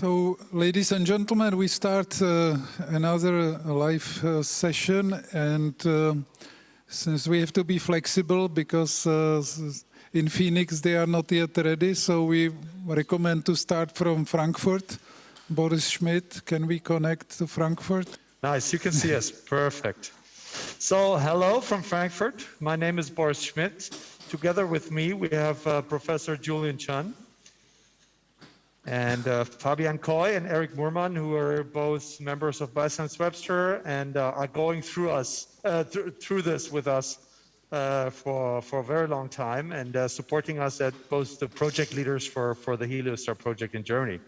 So, ladies and gentlemen, we start another live session, and since we have to be flexible because in Phoenix they are not yet ready, so we recommend to start from Frankfurt. Boris Schmidt, can we connect to Frankfurt? Nice, you can see us, perfect. So, hello from Frankfurt. My name is Boris Schmidt. Together with me, we have Professor Julian Chun and Fabian Coy and Eric Moorman, who are both members of Bioscience Webster and are going through this with us for a very long time and supporting us as both the project leaders for the Heliostar project in Germany.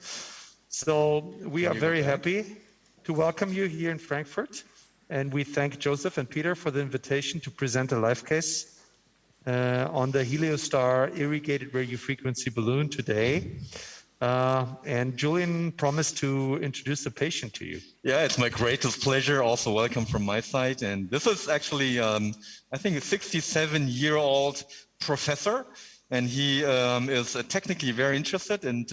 So we are very happy to welcome you here in Frankfurt, and we thank Joseph and Peter for the invitation to present a live case on the Heliostar irrigated radiofrequency balloon today. And Julian promised to introduce the patient to you. Yeah, it's my greatest pleasure. Also, welcome from my side. And this is actually, I think, a 67-year-old professor, and he is technically very interested. And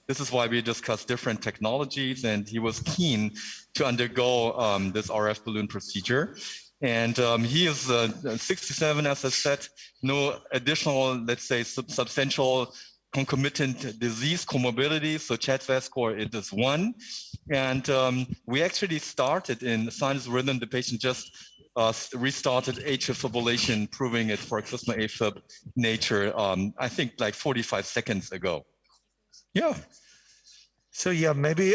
this is why we discuss different technologies. And he was keen to undergo this RF balloon procedure. And he is 67, as I said, no additional, let's say, substantial concomitant disease comorbidities. So CHA2DS score, it is 1. And we actually started in sinus rhythm. The patient just restarted atrial fibrillation, proving its paroxysmal AFib nature, I think like 45 seconds ago. Yeah. So yeah, maybe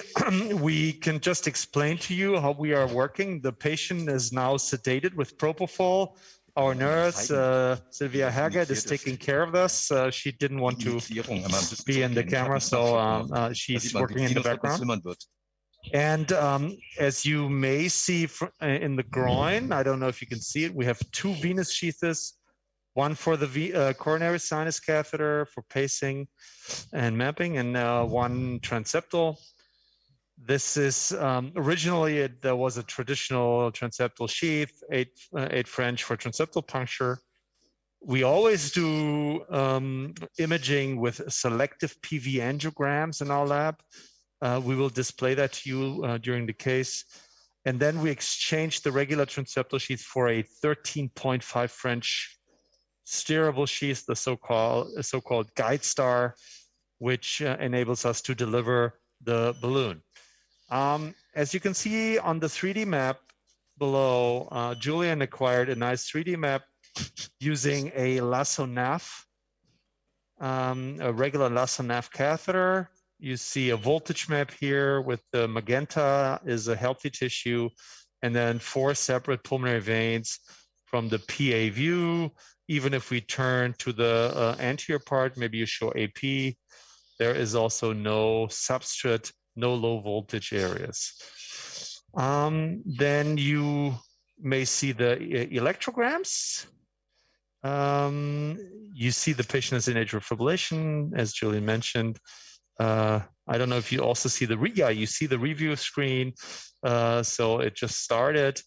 we can just explain to you how we are working. The patient is now sedated with propofol. Our nurse, Sylvia Haggett, is taking care of this. She didn't want to be in the camera, so she's working in the background. And as you may see in the groin, I don't know if you can see it, we have 2 venous sheaths, one for the coronary sinus catheter for pacing and mapping, and one transeptal. This is originally there was a traditional transeptal sheath, 8 French for transeptal puncture. We always do imaging with selective PV angiograms in our lab. We will display that to you during the case. And then we exchange the regular transeptal sheath for a 13.5 French steerable sheath, the so-called guide star, which enables us to deliver the balloon. As you can see on the 3D map below, Julian acquired a nice 3D map using a lasso nav, a regular lasso nav catheter. You see a voltage map here with the magenta is a healthy tissue, and then 4 separate pulmonary veins from the PA view. Even if we turn to the anterior part, maybe you show AP, there is also no substrate, no low voltage areas. Then you may see the electrograms. You see the patient is in atrial fibrillation, as Julian mentioned. I don't know if you also see you see the review screen. So it just started.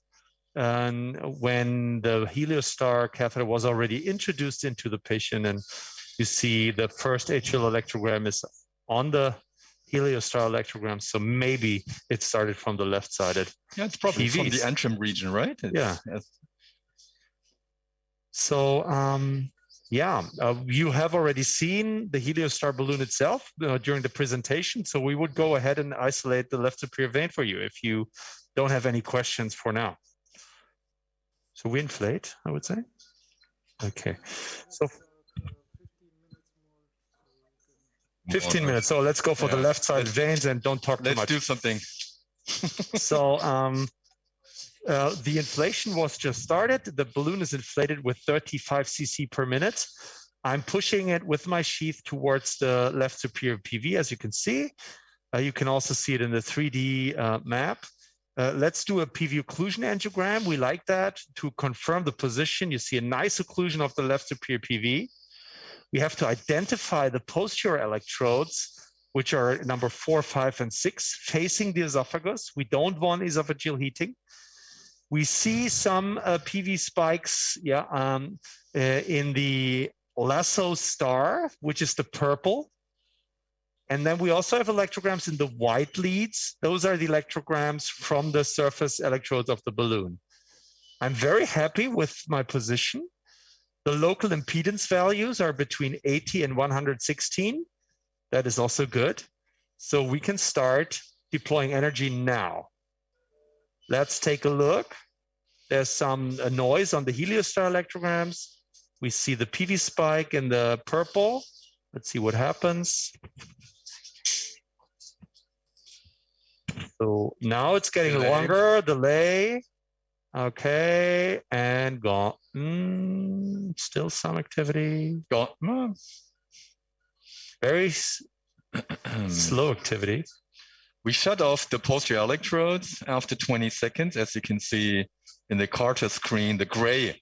And when the Heliostar catheter was already introduced into the patient, and you see the first atrial electrogram is on the Heliostar electrogram, so maybe it started from the left-sided. Yeah, it's probably PVs. From the antrim region, right? Yeah. So, you have already seen the Heliostar balloon itself during the presentation, so we would go ahead and isolate the left superior vein for you if you don't have any questions for now. So we inflate, I would say. Okay. So 15 minutes. So let's go for the left side veins and don't talk too much. Let's do something. So the inflation was just started. The balloon is inflated with 35 cc per minute. I'm pushing it with my sheath towards the left superior PV, as you can see. You can also see it in the 3D map. Let's do a PV occlusion angiogram. We like that to confirm the position. You see a nice occlusion of the left superior PV. We have to identify the posterior electrodes, which are number 4, 5, and 6, facing the esophagus. We don't want esophageal heating. We see some PV spikes in the lasso star, which is the purple. And then we also have electrograms in the white leads. Those are the electrograms from the surface electrodes of the balloon. I'm very happy with my position. The local impedance values are between 80 and 116. That is also good. So we can start deploying energy now. Let's take a look. There's some noise on the heliostar electrograms. We see the PV spike in the purple. Let's see what happens. So now it's getting longer, delay. Okay, and gone. Still some activity. Gone. Very slow activity. We shut off the posterior electrodes after 20 seconds. As you can see in the Carter screen, the gray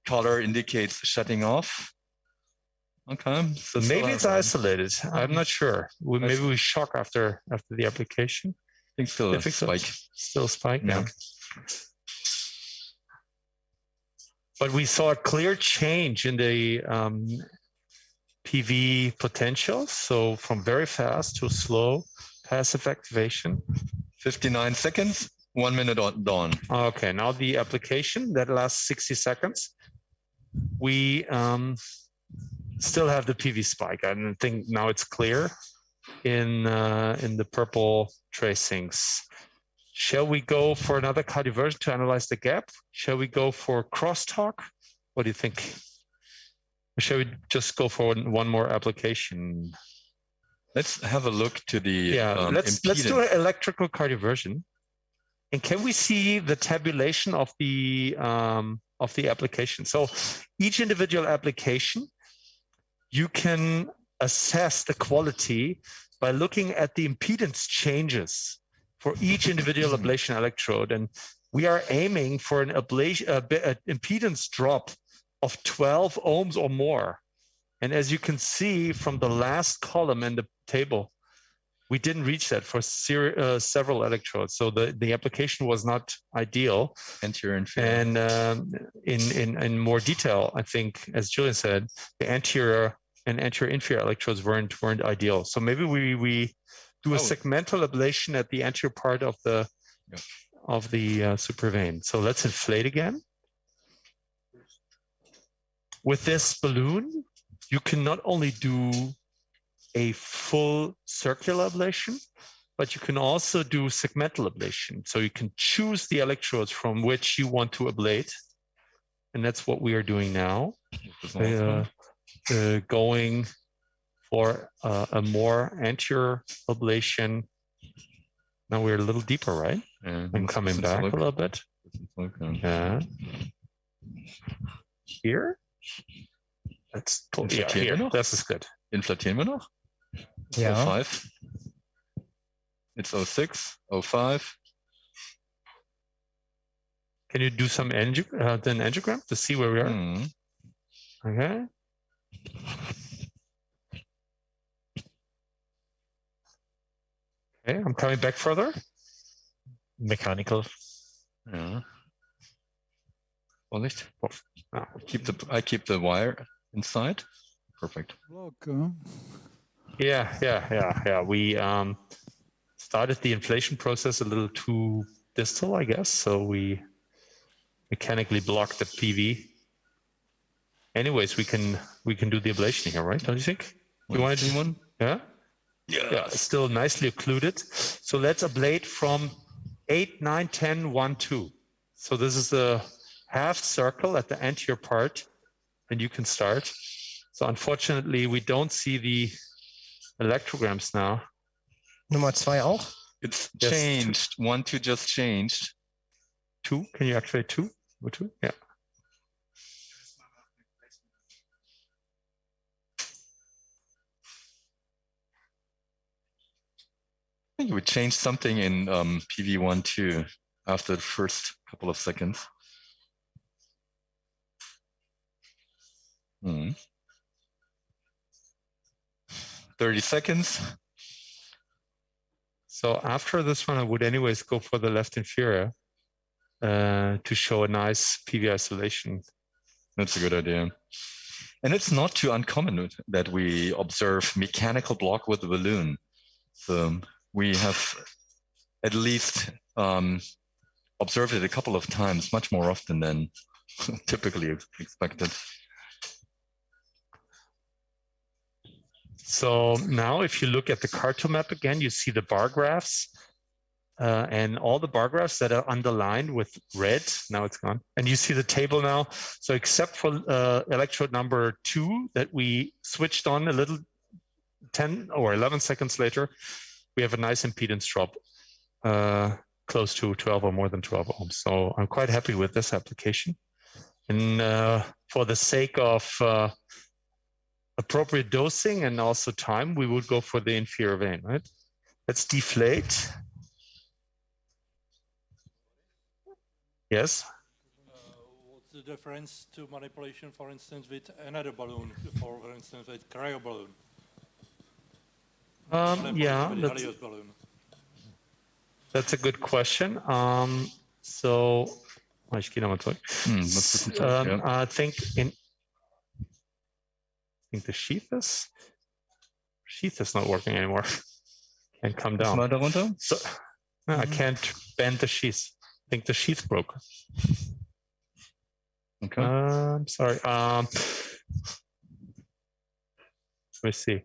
color indicates shutting off. Okay. So maybe it's isolated. I'm not sure. Maybe we shock after the application. I think still a spike. Still spike, yeah. But we saw a clear change in the PV potential. So from very fast to slow passive activation. 59 seconds, 1 minute on dawn. Okay, now the application that lasts 60 seconds. We still have the PV spike. I think now it's clear in the purple tracings. Shall we go for another cardioversion to analyze the gap? Shall we go for crosstalk? What do you think? Or shall we just go for one more application? Let's have a look to the let's do an electrical cardioversion. And can we see the tabulation of the application? So each individual application, you can assess the quality by looking at the impedance changes for each individual ablation electrode. And we are aiming for an impedance drop of 12 ohms or more. And as you can see from the last column in the table, we didn't reach that for several electrodes. So the application was not ideal. Anterior inferior. And in more detail, I think, as Julian said, the anterior and anterior inferior electrodes weren't ideal. So maybe we do a segmental ablation at the anterior part of the supravein. So let's inflate again. With this balloon, you can not only do a full circular ablation, but you can also do segmental ablation. So you can choose the electrodes from which you want to ablate. And that's what we are doing now. Going for a more anterior ablation. Now we're a little deeper, right? Yeah, I'm coming back a little bit. Yeah. Here. Let's pull here. This is good. Inflatieren wir noch? Ja. 05. It's 06, 05. Can you do some angiogram to see where we are? Okay. Okay, I'm coming back further. Mechanical. Yeah. Vorsicht. I keep the wire inside. Perfect. Yeah. We started the inflation process a little too distal, I guess. So we mechanically blocked the PV. Anyways, we can do the ablation here, right? Don't you think? You want to do one? Yeah. Yeah. Still nicely occluded. So let's ablate from 8, 9, 10, 1, 2. So this is the half circle at the anterior part, and you can start. So unfortunately, we don't see the electrograms now. Nummer 2 auch? It's changed. 1, 2 just changed. 2? Can you activate 2? Or 2? Yeah. I think we changed something in PV1 too after the first couple of seconds. 30 seconds. So after this one, I would anyways go for the left inferior to show a nice PV isolation. That's a good idea. And it's not too uncommon that we observe mechanical block with the balloon. So we have at least observed it a couple of times, much more often than typically expected. So now if you look at the carto map again, you see the bar graphs and all the bar graphs that are underlined with red. Now it's gone. And you see the table now. So except for electrode number 2 that we switched on a little 10 or 11 seconds later, we have a nice impedance drop close to 12 or more than 12 ohms. So I'm quite happy with this application. And for the sake of appropriate dosing and also time, we would go for the inferior vein, right? Let's deflate. Yes? What's the difference to manipulation, for instance, with another balloon, for instance, with cryo balloon? Yeah, that's a good question. So, I think the sheath is not working anymore. Can't come down. So, no, I can't bend the sheath. I think the sheath broke. Okay. I'm sorry. Let me see.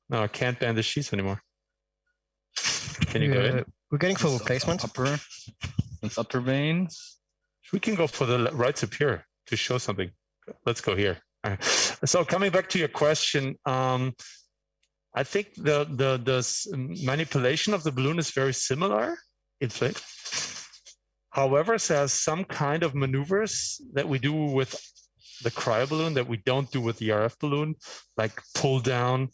No, I can't bend the sheath anymore. Can you go in? We're getting for replacement. It's upper vein. We can go for the right superior to show something. Let's go here. All right. So coming back to your question, I think the manipulation of the balloon is very similar. Inflate. However, there's some kind of maneuvers that we do with the cryo balloon that we don't do with the RF balloon, like pull down,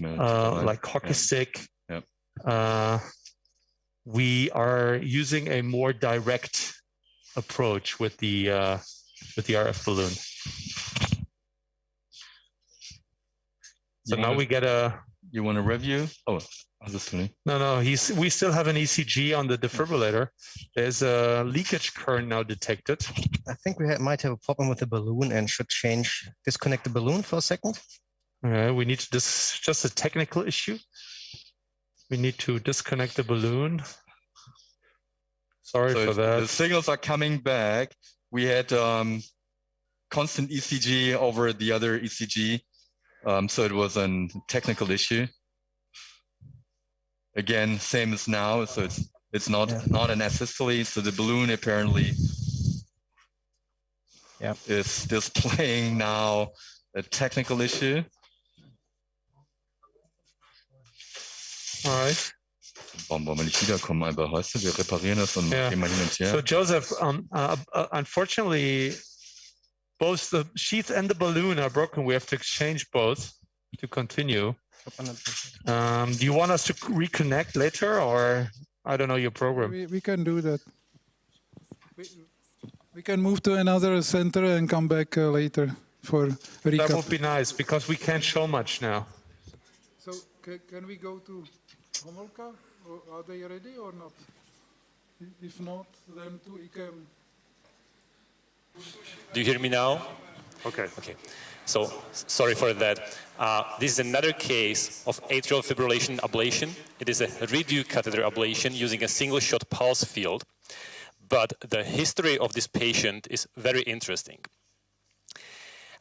like hockey stick. Yep. We are using a more direct approach with the RF balloon. So now we get a. You want a review? Oh, no. We still have an ECG on the defibrillator. There's a leakage current now detected. I think we might have a problem with the balloon and should disconnect the balloon for a second. We need to, this is just a technical issue. We need to disconnect the balloon. Sorry for that. The signals are coming back. We had constant ECG over the other ECG. So it was a technical issue. Again, same as now. So it's not an asystole. So the balloon apparently is displaying now a technical issue. All right. Warum wollen wir nicht wiederkommen? Aber weißt du, wir reparieren das und gehen mal hin und her. So Joseph, unfortunately, both the sheath and the balloon are broken. We have to exchange both to continue. Do you want us to reconnect later, or I don't know your program? We can do that. We can move to another center and come back later for recap. That would be nice because we can't show much now. So can we go to Homolka? Or are they ready or not? If not, then to IKEM. Do you hear me now? Okay. Okay. So sorry for that. This is another case of atrial fibrillation ablation. It is a reduced catheter ablation using a single-shot pulse field. But the history of this patient is very interesting.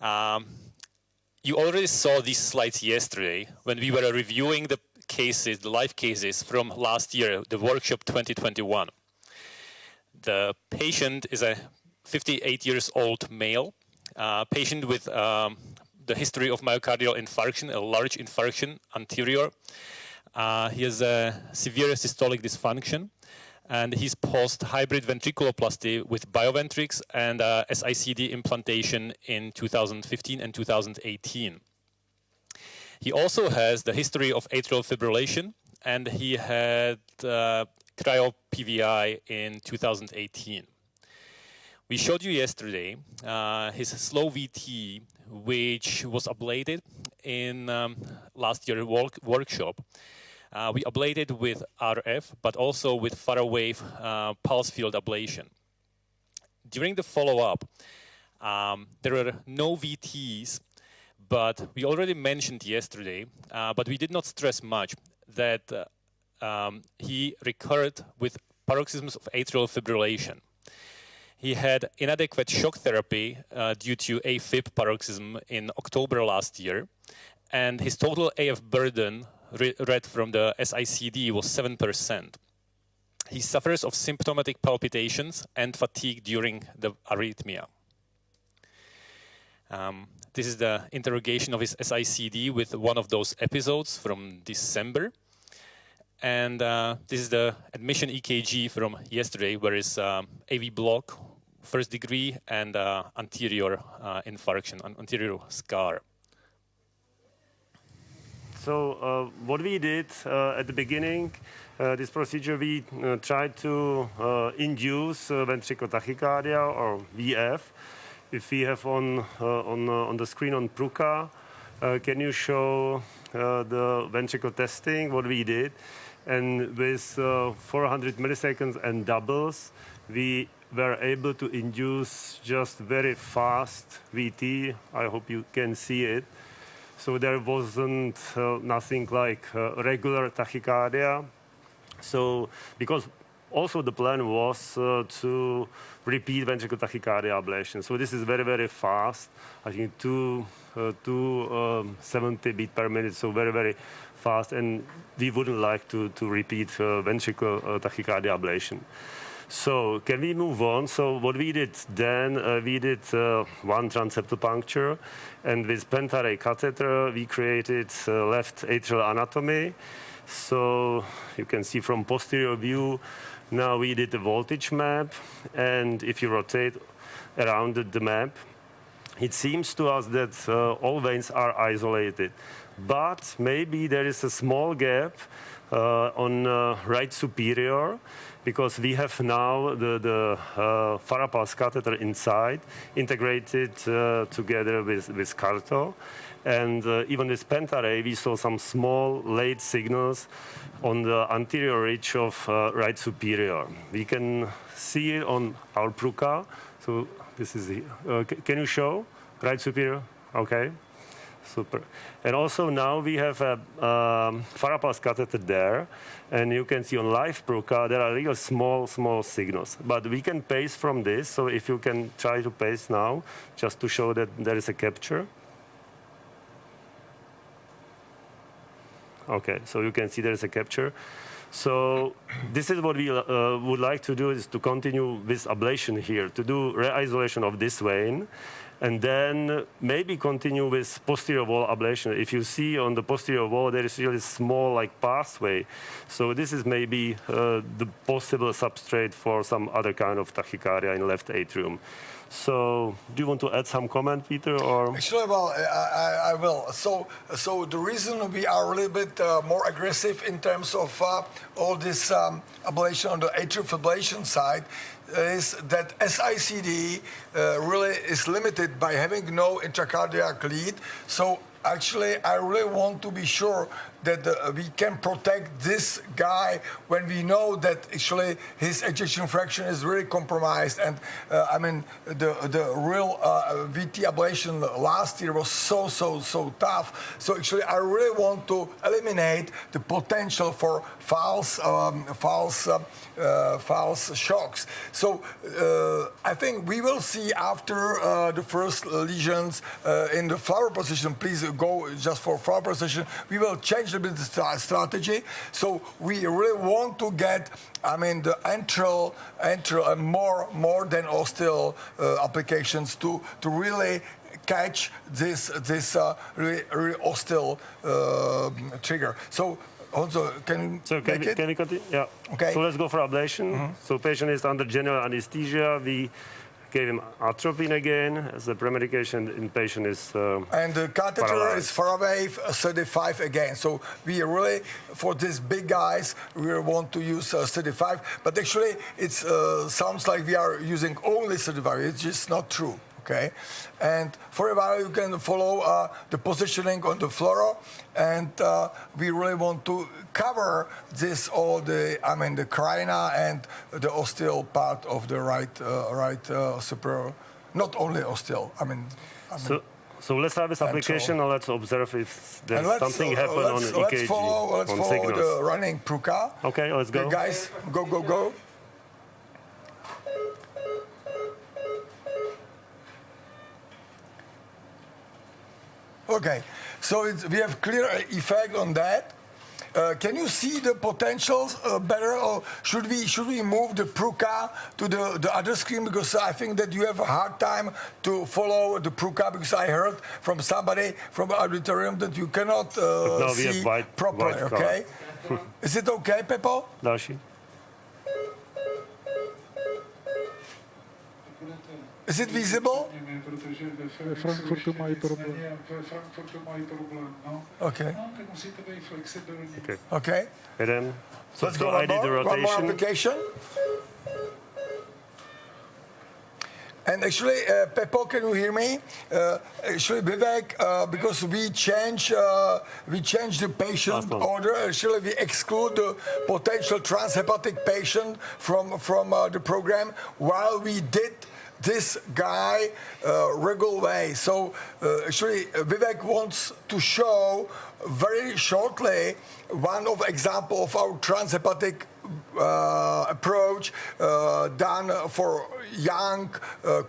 You already saw these slides yesterday when we were reviewing the cases, the live cases from last year, the workshop 2021. The patient is a 58 years old male, patient with the history of myocardial infarction, a large infarction anterior. He has a severe systolic dysfunction, and he's post-hybrid ventriculoplasty with bioventrix and SICD implantation in 2015 and 2018. He also has the history of atrial fibrillation, and he had cryo PVI in 2018. We showed you yesterday his slow VT, which was ablated in last year's workshop. We ablated with RF, but also with far-wave pulse field ablation. During the follow-up, There are no VTs, but we already mentioned yesterday, but we did not stress much that he recurred with paroxysms of atrial fibrillation. He had inadequate shock therapy due to Afib paroxysm in October last year, and his total AF burden read from the SICD was 7%. He suffers of symptomatic palpitations and fatigue during the arrhythmia. This is the interrogation of his SICD with one of those episodes from December. And this is the admission EKG from yesterday, where is AV block, first degree, and anterior infarction, anterior scar. So what we did at the beginning, this procedure, we tried to induce ventricular tachycardia, or VF. If we have on the screen on Pruka, can you show the ventricle testing, what we did? And with 400 milliseconds and doubles, we were able to induce just very fast VT. I hope you can see it. So there wasn't nothing like regular tachycardia. So because also the plan was to repeat ventricular tachycardia ablation. So this is very, very fast. I think 270 beats per minute, so very, very fast. And we wouldn't like to repeat ventricular tachycardia ablation. So can we move on? So what we did then, we did one transeptal puncture, and with pentaray catheter, we created left atrial anatomy. So you can see from posterior view, now we did the voltage map, and if you rotate around the map, it seems to us that all veins are isolated. But maybe there is a small gap on right superior, because we have now the Farapulse catheter inside, integrated together with Carto. And even with pentaray, we saw some small late signals on the anterior ridge of right superior. We can see it on our Pruka. So this is the, can you show right superior? Okay. Super. And also now we have a Farapulse catheter there, and you can see on live Pruka there are real small signals. But we can pace from this, so if you can try to pace now, just to show that there is a capture. Okay, so you can see there is a capture. So this is what we would like to do, is to continue with ablation here, to do re-isolation of this vein, and then maybe continue with posterior wall ablation. If you see on the posterior wall, there is really small like pathway. So this is maybe the possible substrate for some other kind of tachycardia in left atrium. So do you want to add some comment, Peter? Or actually, well, I will. So the reason we are a little bit more aggressive in terms of all this ablation on the atrial fibrillation side is that SICD really is limited by having no intracardiac lead. So actually, I really want to be sure that we can protect this guy when we know that actually his ejection fraction is really compromised. And I mean, the real VT ablation last year was so tough. So actually, I really want to eliminate the potential for false shocks. So I think we will see after the first lesions in the flower position. Please go just for flower position. We will change a bit the strategy. So we really want to get, I mean, the antral and more than ostial applications to really catch this really ostial trigger. So also, can we continue? Yeah. Okay. So let's go for ablation. Mm-hmm. So patient is under general anesthesia. We gave him atropine again as the premedication. In patient is and the catheter paralyzed. Is far away 35 again. So we really, for these big guys, we want to use 35. But actually, it sounds like we are using only 35. It's just not true. Okay, and for a while you can follow the positioning on the fluoro, and we really want to cover this all the, I mean, the carina and the ostial part of the right superior not only osteal. So let's have this application and let's observe if there's something happen on EKG. Let's follow the running Pruka. Okay, let's go. Guys, go. Okay, so we have clear effect on that. Can you see the potentials better, or should we move the Pruka to the other screen? Because I think that you have a hard time to follow the Pruka, because I heard from somebody from the auditorium that you cannot see properly. Okay, is it okay, Pepo? Další. Is it visible? Ve Frankfurtu mají problém. Okay. No, tak musíte být flexibilní. Okay. And then, so Let's go one more application. And actually, Pepo, can you hear me? Actually, Vivek, because we change the patient order. Actually, we exclude the potential transhepatic patient from the program while we did this guy regular way. So actually, Vivek wants to show very shortly one of example of our transhepatic approach done for young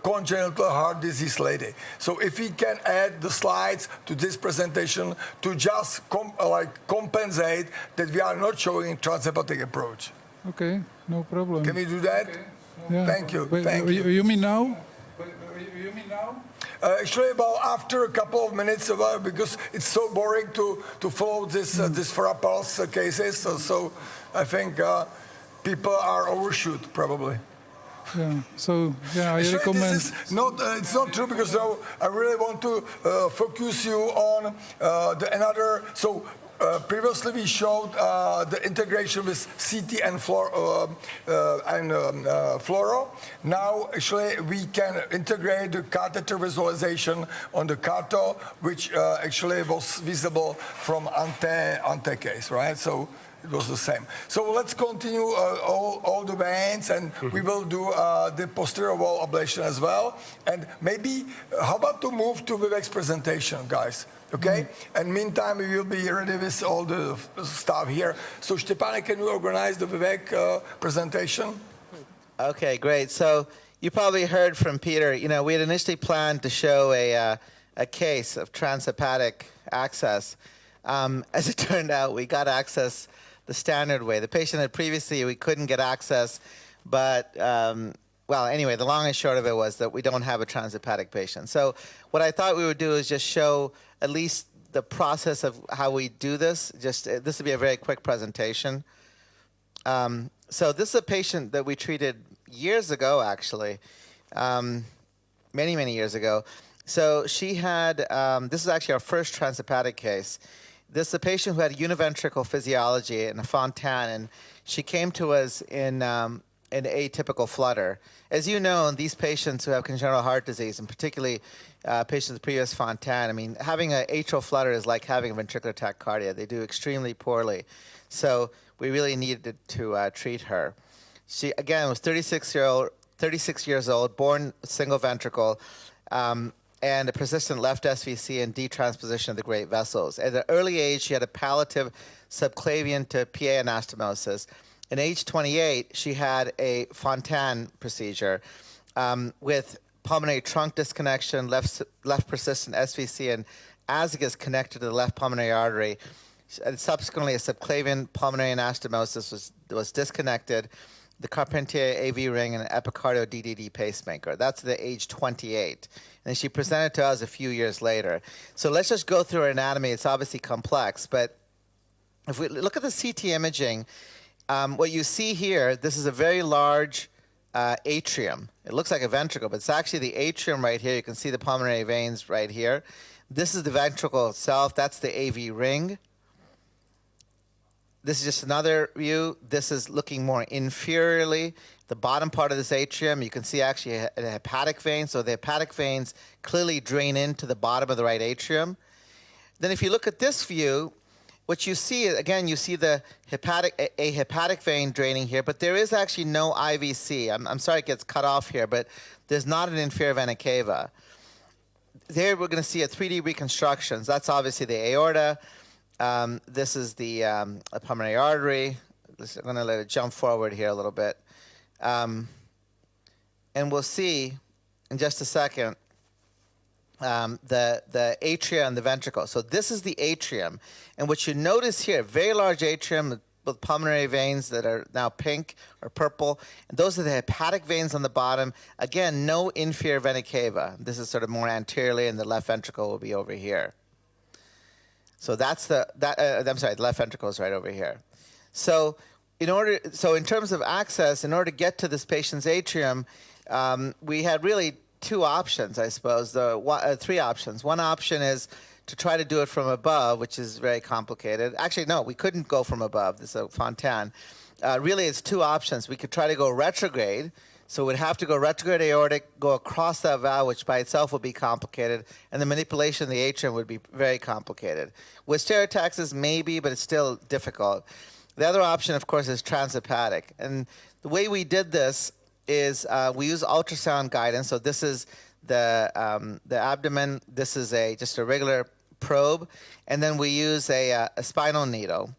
congenital heart disease lady. So if we can add the slides to this presentation to just compensate that we are not showing transhepatic approach. Okay, no problem. Can we do that? Okay. Yeah. Thank you. Wait, Thank you. You mean now? You mean now? Actually, about after a couple of minutes, because it's so boring to follow this Farapulse cases. So I think people are overshoot probably. Yeah. So yeah, I recommend. It's not true, because I really want to focus you on another. So. Previously, we showed the integration with CT and fluoro. Now, actually, we can integrate the catheter visualization on the CATO, which actually was visible from ante case, right? So it was the same. So let's continue all the veins, and we will do the posterior wall ablation as well. And maybe, how about to move to Vivek's presentation, guys? Okay? And meantime, we will be ready with all the stuff here. So, Stepane, can you organize the Vivek presentation? Okay, great. So, you probably heard from Peter, we had initially planned to show a case of transhepatic access. As it turned out, we got access the standard way. The patient had previously, we couldn't get access, but well, anyway, the long and short of it was that we don't have a transhepatic patient. So what I thought we would do is just show at least the process of how we do this. This would be a very quick presentation. So this is a patient that we treated years ago, actually, many, many years ago. So she had, this is actually our first transhepatic case. This is a patient who had univentricular physiology and a Fontan, and she came to us in an atypical flutter. As you know, in these patients who have congenital heart disease, and particularly patients with previous Fontan, I mean, having an atrial flutter is like having a ventricular tachycardia. They do extremely poorly. So we really needed to treat her. She, again, was 36 years old, born single ventricle, and a persistent left SVC and detransposition of the great vessels. At an early age, she had a palliative subclavian to PA anastomosis. At age 28, she had a Fontan procedure with pulmonary trunk disconnection, left persistent SVC, and azygos connected to the left pulmonary artery. And subsequently, a subclavian pulmonary anastomosis was disconnected, the Carpentier AV ring, and an epicardial DDD pacemaker. That's at age 28. And she presented to us a few years later. So let's just go through her anatomy. It's obviously complex, but if we look at the CT imaging, what you see here, this is a very large atrium. It looks like a ventricle, but it's actually the atrium right here. You can see the pulmonary veins right here. This is the ventricle itself. That's the AV ring. This is just another view. This is looking more inferiorly. The bottom part of this atrium, you can see actually a hepatic vein. So the hepatic veins clearly drain into the bottom of the right atrium. Then if you look at this view, what you see, again, you see the a hepatic vein draining here, but there is actually no IVC. I'm sorry it gets cut off here, but there's not an inferior vena cava. There we're going to see a 3D reconstruction. So that's obviously the aorta. This is the pulmonary artery. I'm going to let it jump forward here a little bit. And we'll see in just a second the atria and the ventricle. So this is the atrium. And what you notice here, very large atrium with pulmonary veins that are now pink or purple. And those are the hepatic veins on the bottom. Again, no inferior vena cava. This is sort of more anteriorly, and the left ventricle will be over here. So that's the left ventricle is right over here. So in terms of access, in order to get to this patient's atrium, we had really two options, I suppose, three options. One option is to try to do it from above, which is very complicated. Actually, no, we couldn't go from above. This is a fontan. Really, it's two options. We could try to go retrograde. So we'd have to go retrograde aortic, go across that valve, which by itself would be complicated, and the manipulation of the atrium would be very complicated. With stereotaxis, maybe, but it's still difficult. The other option, of course, is transhepatic. And the way we did this is we use ultrasound guidance. So this is the abdomen. This is just a regular probe. And then we use a spinal needle.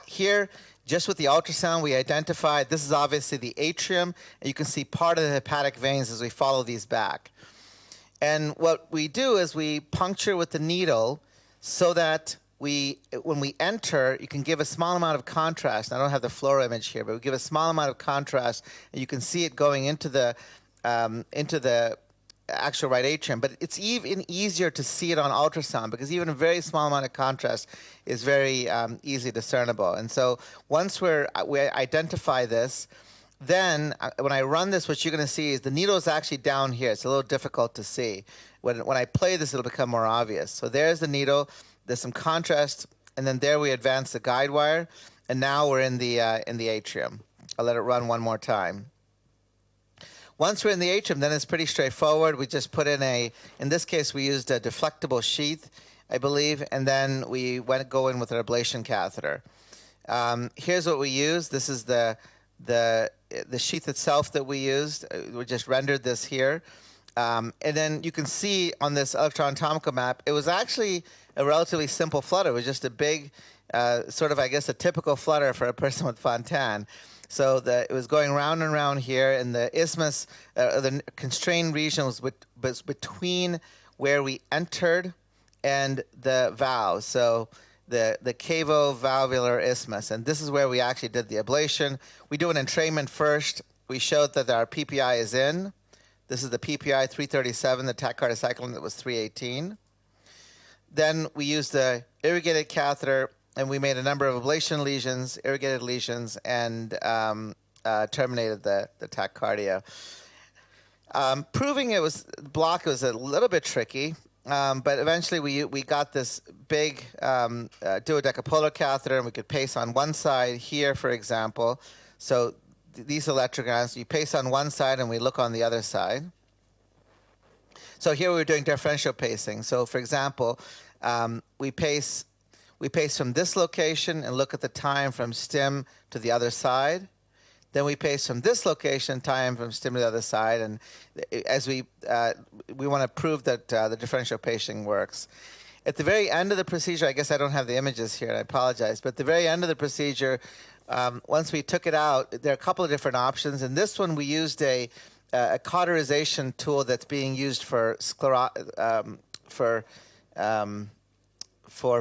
Here, just with the ultrasound, we identified this is obviously the atrium, and you can see part of the hepatic veins as we follow these back. And what we do is we puncture with the needle so that when we enter, you can give a small amount of contrast. I don't have the fluoro image here, but we give a small amount of contrast, and you can see it going into the actual right atrium. But it's even easier to see it on ultrasound because even a very small amount of contrast is very easily discernible. And so once we identify this, then when I run this, what you're going to see is the needle is actually down here. It's a little difficult to see. When I play this, it'll become more obvious. So there's the needle. There's some contrast, and then there we advance the guide wire, and now we're in the atrium. I'll let it run one more time. Once we're in the atrium, then it's pretty straightforward. We just put in this case, we used a deflectable sheath, I believe, and then we go in with an ablation catheter. Here's what we use. This is the sheath itself that we used. We just rendered this here. And then you can see on this electron-anatomical map, it was actually a relatively simple flutter. It was just a big, sort of, I guess, a typical flutter for a person with fontan. So it was going round and round here, and the isthmus, the constrained region was between where we entered and the valve. So the cavo-valvular isthmus, and this is where we actually did the ablation. We do an entrainment first. We showed that our PPI is in. This is the PPI 337, the tachycardia cyclone that was 318. Then we used the irrigated catheter, and we made a number of ablation lesions, irrigated lesions, and terminated the tachycardia. Proving block was a little bit tricky, but eventually we got this big duodecapolar catheter, and we could pace on one side here, for example. So these electrograms, you pace on one side and we look on the other side. So here we were doing differential pacing. So for example, we pace from this location and look at the time from stim to the other side. Then we pace from this location, time from stim to the other side. And as we want to prove that the differential pacing works. At the very end of the procedure, I guess I don't have the images here, I apologize, but at the very end of the procedure, once we took it out, there are a couple of different options. In this one, we used a cauterization tool that's being used for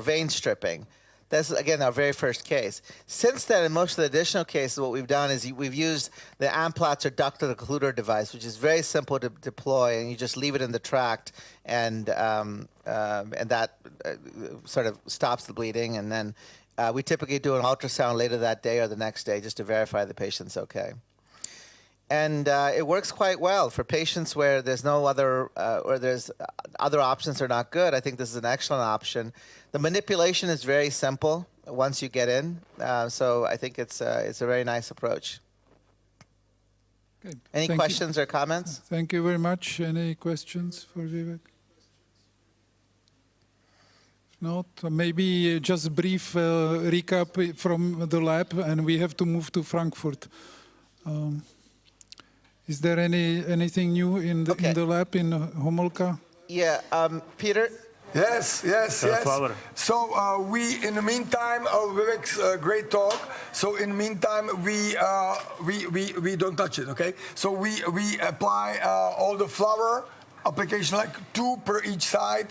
vein stripping. That's, again, our very first case. Since then, in most of the additional cases, what we've done is we've used the Amplatz or ductal occluder device, which is very simple to deploy, and you just leave it in the tract, and that sort of stops the bleeding. And then we typically do an ultrasound later that day or the next day just to verify the patient's okay. And it works quite well for patients where there's no other, or there's other options are not good. I think this is an excellent option. The manipulation is very simple once you get in, so I think it's a very nice approach. Good. Any Thank questions or comments? Thank you very much. Any questions for Vivek? If Not? Maybe just brief recap from the lab, and we have to move to Frankfurt. Is there anything new in the lab in Homolka? Yeah, Peter? Yes. So we, in the meantime, Vivek's great talk. So in the meantime, we don't touch it, okay? So we apply all the flower application, like 2 per each side.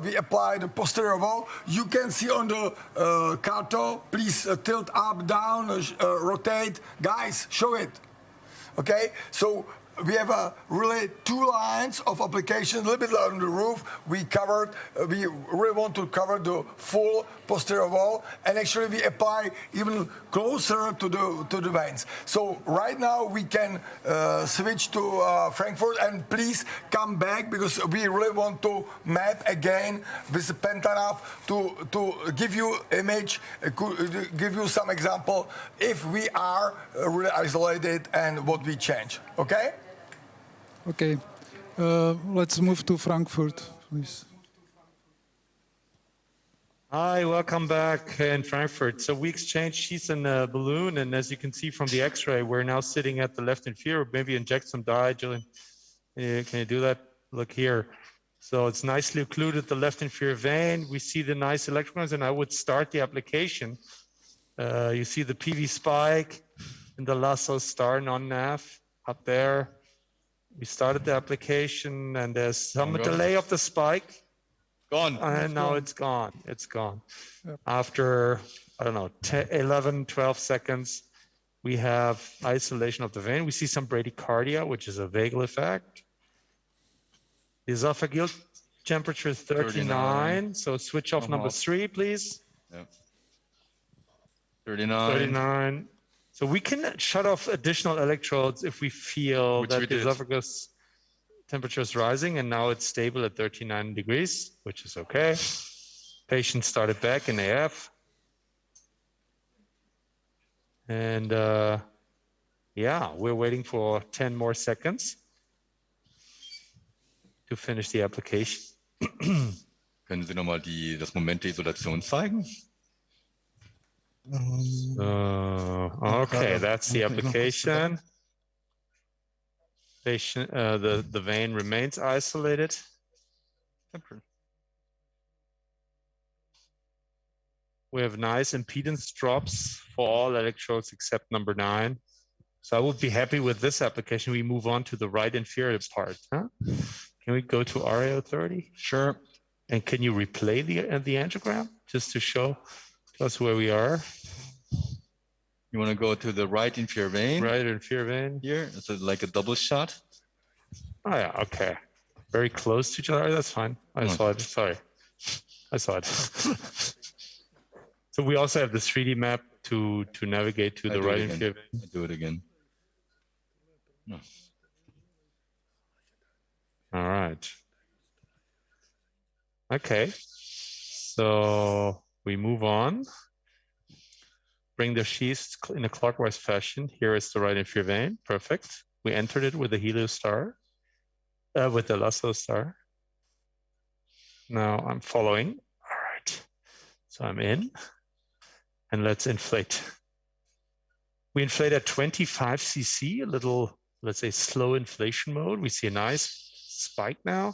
We apply the posterior wall. You can see on the carto, please tilt up, down, rotate. Guys, show it. Okay, so we have really 2 lines of application, a little bit on the roof. We really want to cover the full posterior wall, and actually we apply even closer to the veins. So right now we can switch to Frankfurt, and please come back, because we really want to map again with the pentagraph to give you image, give you some example if we are really isolated and what we change. Okay? Okay, let's move to Frankfurt, please. Hi, welcome back in Frankfurt. So we exchanged sheaths and a balloon, and as you can see from the X-ray, we're now sitting at the left inferior. Maybe inject some dye, Julian. Can you do that? Look here. So it's nicely occluded the left inferior vein. We see the nice electrons, and I would start the application. You see the PV spike and the lasso star non-nav up there. We started the application, and there's some delay of the spike. Gone. And now it's gone. It's gone. Yep. After, I don't know, 11, 12 seconds, we have isolation of the vein. We see some bradycardia, which is a vagal effect. The esophageal temperature is 39. So switch off number 3, please. Yep. 39. 39. So we can shut off additional electrodes if we feel that the esophagus temperature is rising, and now it's stable at 39 degrees, which is okay. Patient started back in AF. And yeah, we're waiting for 10 more seconds to finish the application. Können Sie nochmal das Moment der Isolation zeigen? Okay, that's the application. Patient, the vein remains isolated. We have nice impedance drops for all electrodes except number 9. So I would be happy with this application. We move on to the right inferior part. Huh? Can we go to RAO 30? Sure. And can you replay the angiogram just to show us where we are? You want to go to the right inferior vein? Right inferior vein. Here, it's like a double shot. Oh yeah, okay. Very close to each other. That's fine. I saw it. Sorry, I saw it. So we also have the 3D map to navigate to the right inferior vein. I do it again. No. All right. Okay. So we move on. Bring the sheaths in a clockwise fashion. Here is the right inferior vein. Perfect. We entered it with the helio star, with the lasso star. Now I'm following. All right. So I'm in, and let's inflate. We inflate at 25 cc, a little, let's say, slow inflation mode. We see a nice spike now.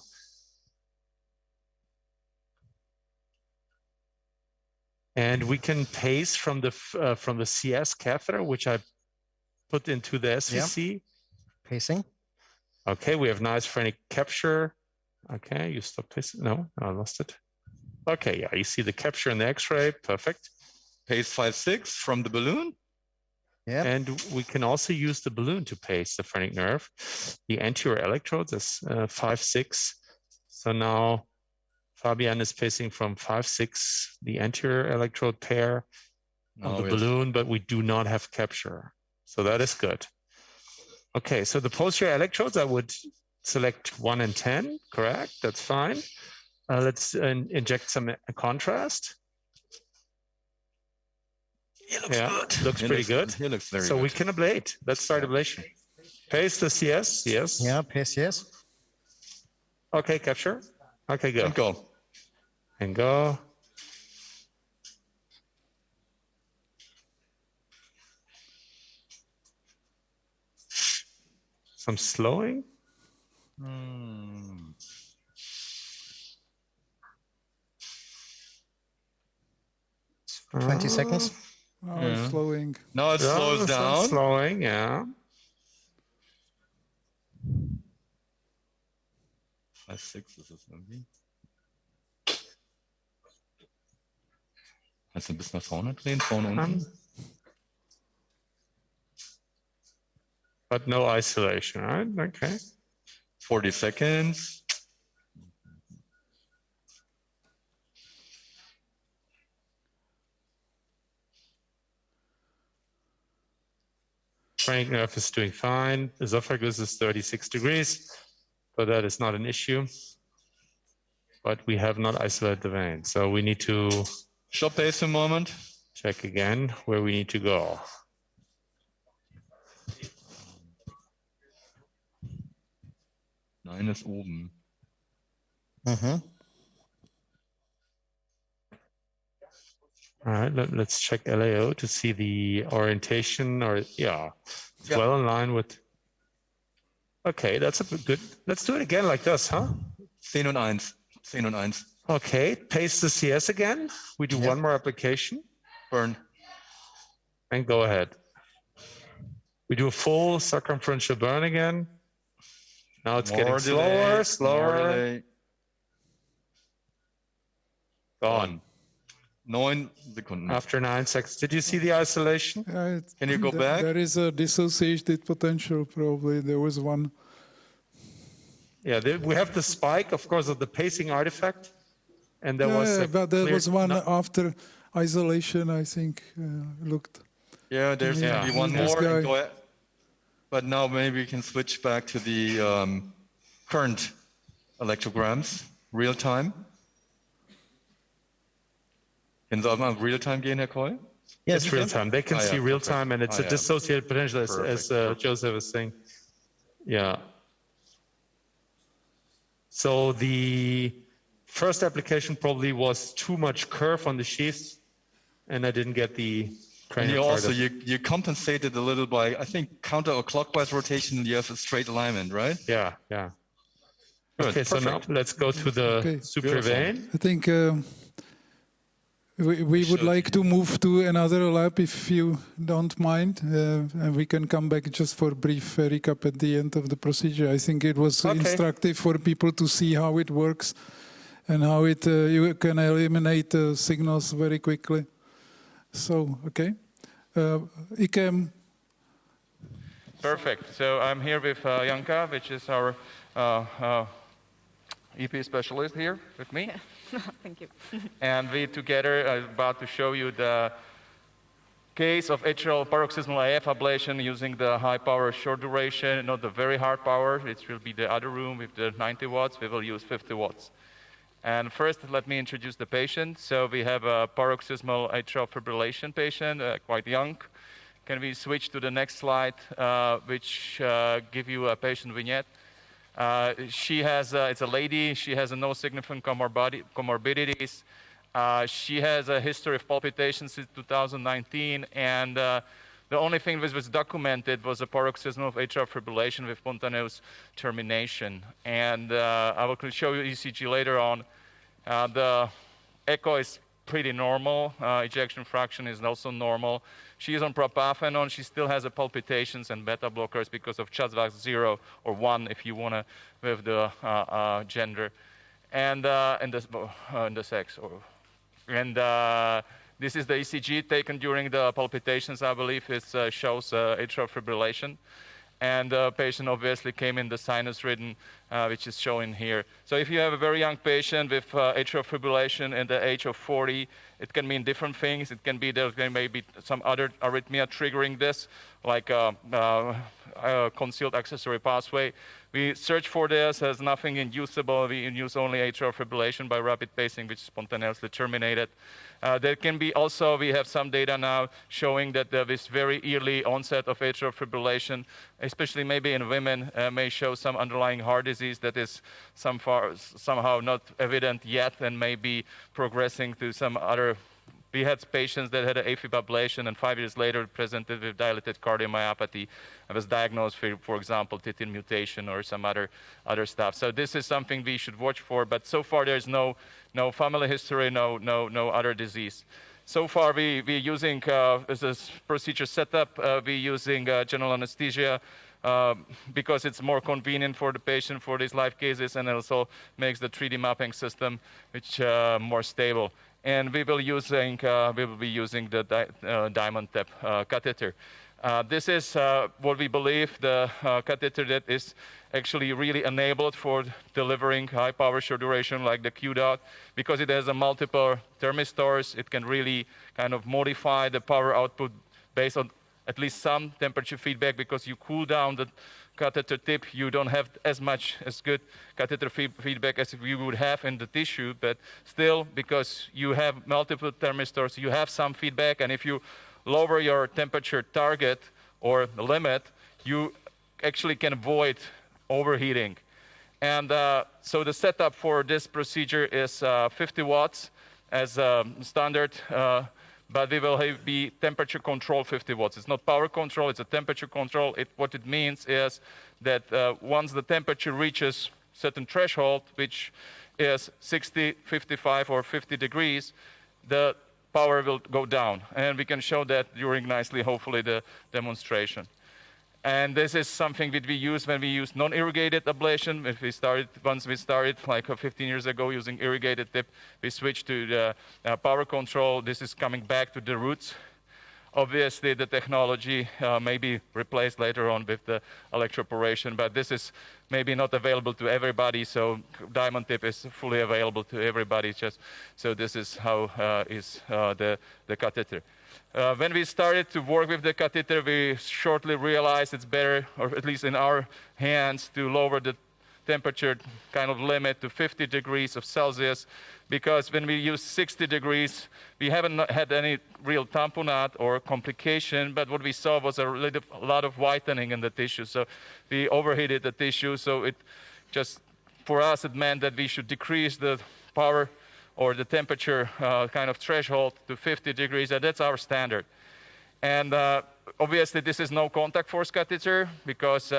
And we can pace from the CS catheter, which I put into the SVC. Yeah. Pacing. Okay, we have nice phrenic capture. Okay, you stop pacing. No, I lost it. Okay, yeah, you see the capture in the X-ray. Perfect. Pace 5-6 from the balloon. Yeah. And we can also use the balloon to pace the phrenic nerve. The anterior electrodes is 5-6. So now Fabian is pacing from 5-6, the anterior electrode pair of the balloon, but we do not have capture. So that is good. Okay, so the posterior electrodes, I would select 1 and 10, correct? That's fine. Let's inject some contrast. It looks good. Looks pretty good. It looks very good. So we can ablate. Let's start ablation. Pace the CS, yes. Yeah, pace, yes. Okay, capture. Okay, go. And go. And go. some slowing. 20 seconds. Now it's slowing. Now it slows down. Slowing, yeah. 5, 6 ist es irgendwie. Kannst du ein bisschen nach vorne drehen, vorne unten? But no isolation, right? Okay. 40 seconds. Phrenic nerve is doing fine. Esophagus is 36 degrees, so that is not an issue. But we have not isolated the vein, so we need to Stop pace a moment. check again where we need to go. Nein ist oben. All right, let's check LAO to see the orientation, or yeah, it's well in line with. Okay, that's a good. Let's do it again like this, huh? 10 und 1. 10 und 1. Okay, paste the CS again. We do one more application. Burn. And go ahead. We do a full circumferential burn again. Now it's getting slower, slower. Gone. 9 Sekunden. After 9 seconds. Did you see the isolation? Can you go back? There is a dissociated potential, probably. There was one. Yeah, we have the spike, of course, of the pacing artifact. And there was but there was one after isolation, I think, looked. Yeah, there's going to be one more. Go ahead. But now maybe we can switch back to the current electrograms, real time. Can Sie auch mal real time gehen, Herr Koll? Yes, real time. They can see real time, and it's a dissociated potential, as Joseph was saying. Yeah. So the first application probably was too much curve on the sheaths, and I didn't get the cranial. And you also you compensated a little by, I think, counter or clockwise rotation. You have a straight alignment, right? Yeah, yeah. Good, okay, so now let's go to the superior vein. I think we would like to move to another lab if you don't mind, and we can come back just for a brief recap at the end of the procedure. I think it was instructive for people to see how it works and how it you can eliminate signals very quickly. So, okay. IKEM. Perfect. So I'm here with Janka, which is our EP specialist here with me. Thank you. And we together are about to show you the case of atrial paroxysmal AF ablation using the high power short duration, not the very hard power. It will be the other room with the 90 watts. We will use 50 watts. And first, let me introduce the patient. So we have a paroxysmal atrial fibrillation patient, quite young. Can we switch to the next slide, which give you a patient vignette? She has, it's a lady, she has no significant comorbidities. She has a history of palpitations since 2019, and the only thing that was documented was a paroxysm of atrial fibrillation with spontaneous termination. And I will show you ECG later on. The echo is pretty normal. Ejection fraction is also normal. She is on propafenone. She still has palpitations and beta blockers because of CHA2DS2-VAX 0 or 1 if you want to with the gender and the sex. And this is the ECG taken during the palpitations, I believe. It shows atrial fibrillation. And the patient obviously came in the sinus rhythm, which is shown here. So if you have a very young patient with atrial fibrillation in the age of 40, it can mean different things. It can be there may be some other arrhythmia triggering this, like a concealed accessory pathway. We search for this as nothing inducible. We induce only atrial fibrillation by rapid pacing, which is spontaneously terminated. There can be also, we have some data now showing that this very early onset of atrial fibrillation, especially maybe in women, may show some underlying heart disease that is somehow not evident yet and may be progressing to some other We had patients that had an Afib ablation and 5 years later presented with dilated cardiomyopathy and was diagnosed for example, TITIN mutation or some other stuff. So this is something we should watch for, but so far there's no family history, no other disease. So far we're using, as a procedure setup, we're using general anesthesia because it's more convenient for the patient for these live cases, and it also makes the 3D mapping system which more stable. And we will be using the diamond tap catheter. This is what we believe the catheter that is actually really enabled for delivering high power short duration like the Q-dot, because it has a multiple thermistors. It can really kind of modify the power output based on at least some temperature feedback, because you cool down the catheter tip, you don't have as good catheter feedback as you would have in the tissue, but still, because you have multiple thermistors, you have some feedback, and if you lower your temperature target or the limit, you actually can avoid overheating. And so the setup for this procedure is 50 watts as standard, but we will be temperature control 50 watts. It's not power control, it's a temperature control. What it means is that once the temperature reaches certain threshold, which is 60, 55, or 50 degrees, the power will go down. And we can show that during nicely, hopefully, the demonstration. And this is something that we use when we use non-irrigated ablation. Once we started like 15 years ago using irrigated tip, we switched to the power control. This is coming back to the roots. Obviously, the technology may be replaced later on with the electroporation, but this is maybe not available to everybody, so diamond tip is fully available to everybody. So this is how is the catheter. When we started to work with the catheter, we shortly realized it's better, or at least in our hands, to lower the temperature kind of limit to 50 degrees of Celsius, because when we use 60 degrees, we haven't had any real tamponade or complication, but what we saw was a lot of whitening in the tissue. So we overheated the tissue, so it just, for us, it meant that we should decrease the power or the temperature kind of threshold to 50 degrees, and that's our standard. And obviously, this is no contact force catheter because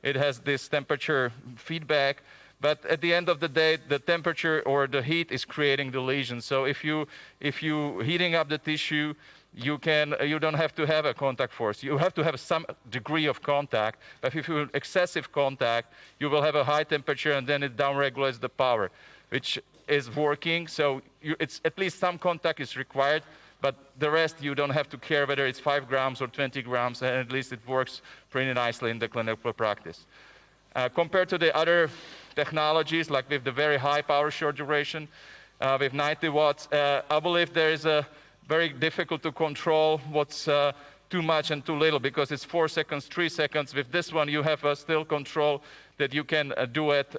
it has this temperature feedback. But at the end of the day, the temperature or the heat is creating the lesion. So if you heating up the tissue, you don't have to have a contact force. You have to have some degree of contact. But if you have excessive contact, you will have a high temperature, and then it downregulates the power, which is working. So it's at least some contact is required. But the rest, you don't have to care whether it's 5 grams or 20 grams, and at least it works pretty nicely in the clinical practice. Compared to the other technologies, like with the very high power short duration, with 90 watts, I believe there is a very difficult to control what's too much and too little, because it's 4 seconds, 3 seconds. With this one, you have a still control that you can do it,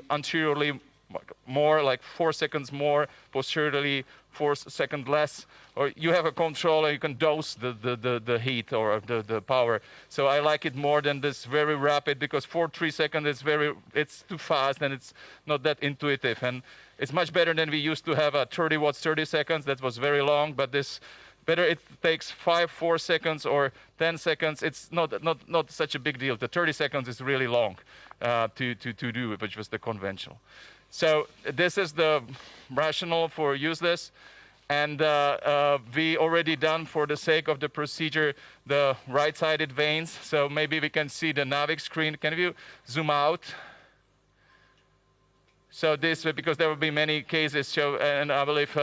anteriorly more, like 4 seconds more, posteriorly 4 seconds less, or you have a control and you can dose the heat or the power. So I like it more than this very rapid, because 3 seconds it's too fast and it's not that intuitive. And it's much better than we used to have a 30 watts, 30 seconds. That was very long, but this better it takes 4 seconds or 10 seconds. It's not such a big deal. The 30 seconds is really long to do, which was the conventional. So this is the rationale for use this. And we already done, for the sake of the procedure, the right-sided veins. So maybe we can see the Navic screen. Can you zoom out? So this, because there will be many cases, and I believe,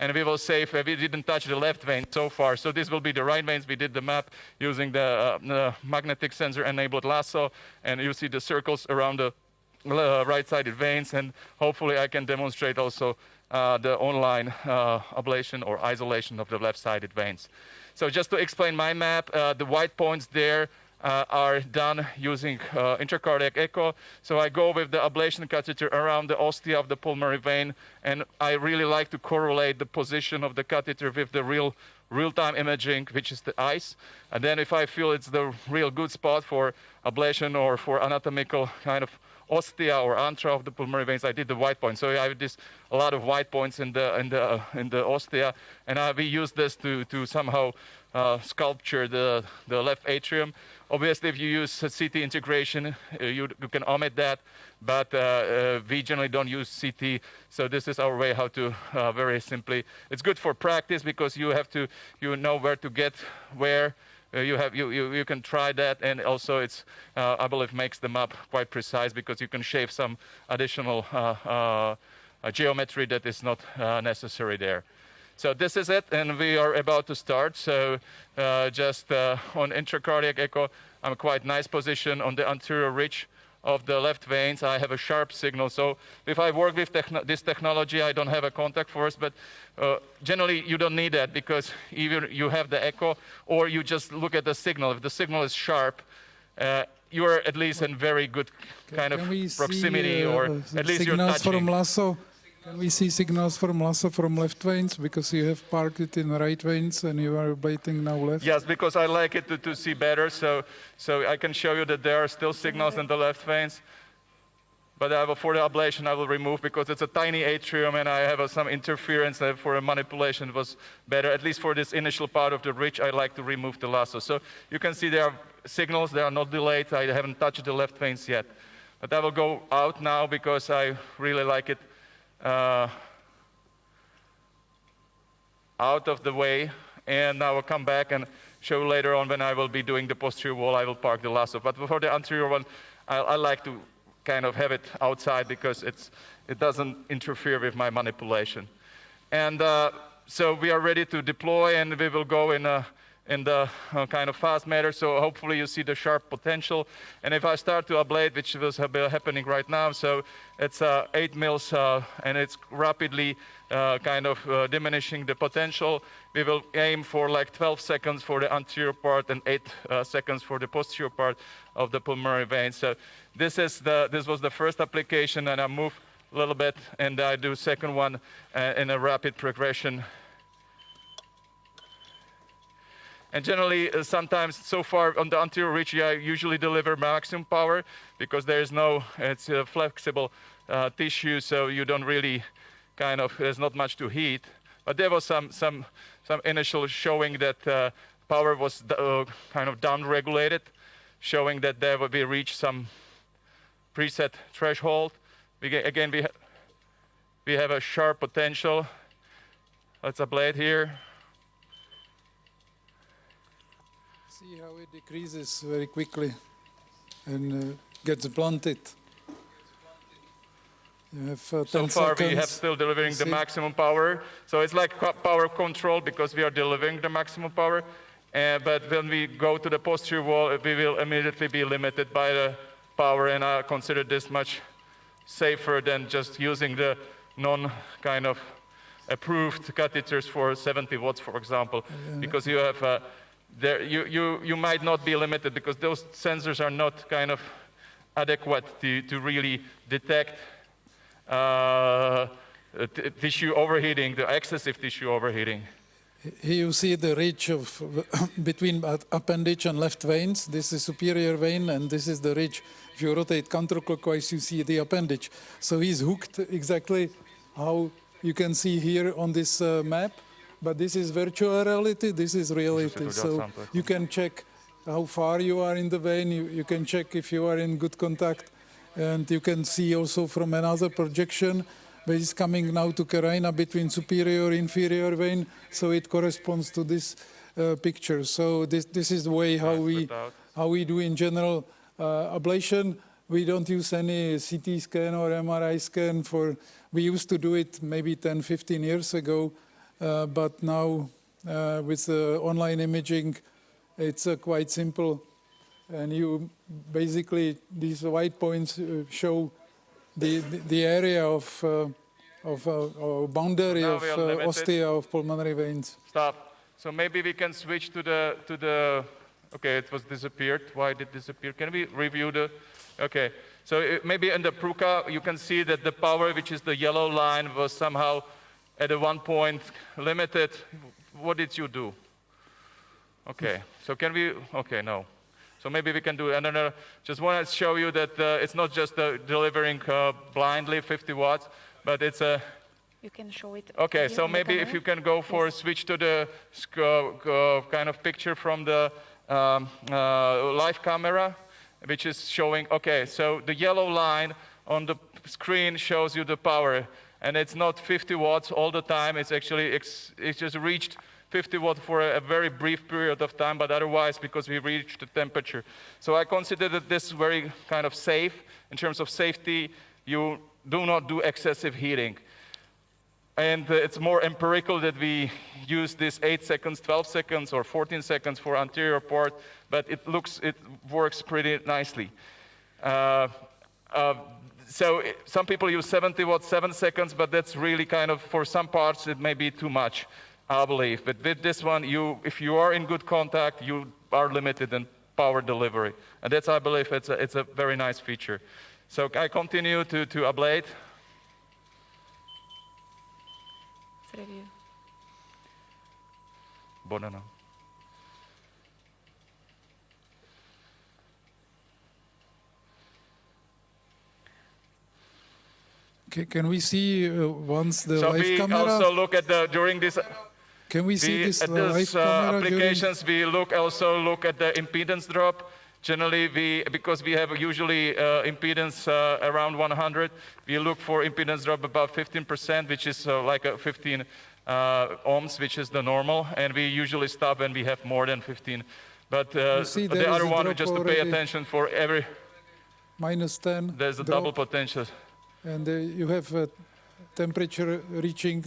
and we will save, we didn't touch the left vein so far. So this will be the right veins. We did the map using the magnetic sensor-enabled lasso, and you see the circles around the right-sided veins, and hopefully I can demonstrate also the online ablation or isolation of the left-sided veins. So just to explain my map, the white points there are done using intracardiac echo. So I go with the ablation catheter around the ostia of the pulmonary vein, and I really like to correlate the position of the catheter with the real real-time imaging, which is the eyes. And then if I feel it's the real good spot for ablation or for anatomical kind of ostia or antra of the pulmonary veins, I did the white point. So I have a lot of white points in the ostia, and we use this to somehow sculpture the left atrium. Obviously, if you use CT integration, you can omit that, but we generally don't use CT. So this is our way how to very simply. It's good for practice because you know where to get where. You can try that, and also it's I believe makes them up quite precise because you can shave some additional geometry that is not necessary there. So this is it, and we are about to start. So just on intracardiac echo, I'm quite nice position on the anterior ridge of the left veins. I have a sharp signal. So if I work with this technology, I don't have a contact force, but generally you don't need that because either you have the echo or you just look at the signal. If the signal is sharp, you are at least in very good kind of proximity, or at least you're touching. From Lasso? Can we see signals from Lasso from left veins because you have parked it in right veins and you are ablating now left? Yes, because I like it to see better. So I can show you that there are still signals in the left veins. But for the ablation, I will remove because it's a tiny atrium and I have some interference. For a manipulation, it was better. At least for this initial part of the ridge, I like to remove the Lasso. So you can see there are signals. They are not delayed. I haven't touched the left veins yet. But I will go out now because I really like it out of the way, and I will come back and show later on when I will be doing the posterior wall. I will park the Lasso, but for the anterior one, I like to kind of have it outside because it doesn't interfere with my manipulation. And so we are ready to deploy, and we will go in the kind of fast manner, so hopefully you see the sharp potential. And if I start to ablate, which is happening right now, so it's 8 mils and it's rapidly kind of diminishing the potential. We will aim for like 12 seconds for the anterior part and 8 seconds for the posterior part of the pulmonary vein. So this was the first application, and I move a little bit and I do second one in a rapid progression. And generally, sometimes, so far on the anterior ridge, I usually deliver maximum power because it's a flexible tissue, so you don't really there's not much to heat. But there was some initial showing that power was kind of down-regulated, showing that there would be reached some preset threshold. We have a sharp potential. Let's ablate here. See how it decreases very quickly and gets blunted. You have 10 so far seconds. We have still delivering the maximum power. So it's like power control because we are delivering the maximum power. But when we go to the posterior wall, we will immediately be limited by the power, and I consider this much safer than just using the non-kind of approved catheters for 70 watts, for example, because you have you might not be limited because those sensors are not kind of adequate to really detect tissue overheating, the excessive tissue overheating. Here you see the ridge of between appendage and left veins. This is superior vein, and this is the ridge. If you rotate counterclockwise, you see the appendage. So he's hooked exactly how you can see here on this map. But this is virtual reality, this is reality. So you can check how far you are in the vein, you can check if you are in good contact, and you can see also from another projection, where it's coming now to carina between superior and inferior vein, so it corresponds to this picture. So this is the way how we do in general ablation. We don't use any CT scan or MRI scan we used to do it maybe 10, 15 years ago. But now with the online imaging, it's quite simple. And you basically, these white points show the area of boundary of ostia of pulmonary veins. Stop. So maybe we can switch to the okay, it was disappeared. Why did it disappear? Can we review okay. So maybe in the Pruka, you can see that the power, which is the yellow line, was somehow at one point limited. what did you do? Okay, so can we, okay, no. So maybe we can do another, just want to show you that it's not just delivering blindly 50 watts, but it's a... You can show it. Okay, so maybe if you can go for switch to the kind of picture from the live camera, which is showing, okay, so the yellow line on the screen shows you the power, and it's not 50 watts all the time, it's actually, it's just reached 50 watts for a very brief period of time, but otherwise because we reached the temperature. So I consider that this is very kind of safe. In terms of safety, you do not do excessive heating. And it's more empirical that we use this 8 seconds, 12 seconds, or 14 seconds for anterior port, but it works pretty nicely. So some people use 70 watts, 7 seconds, but that's really kind of, for some parts, it may be too much, I believe. But with this one, if you are in good contact, you are limited in power delivery. And that's, I believe, it's a very nice feature. So I continue to ablate. Review. Bonano. Okay, can we see once the so live we camera? Also look at during this. Can we see this live camera applications? We also look at the impedance drop. Generally, because we have usually impedance around 100, we look for impedance drop above 15%, which is like 15 ohms, which is the normal, and we usually stop when we have more than 15. But the other one, just to pay attention for every -10. There's a double potential. And you have temperature reaching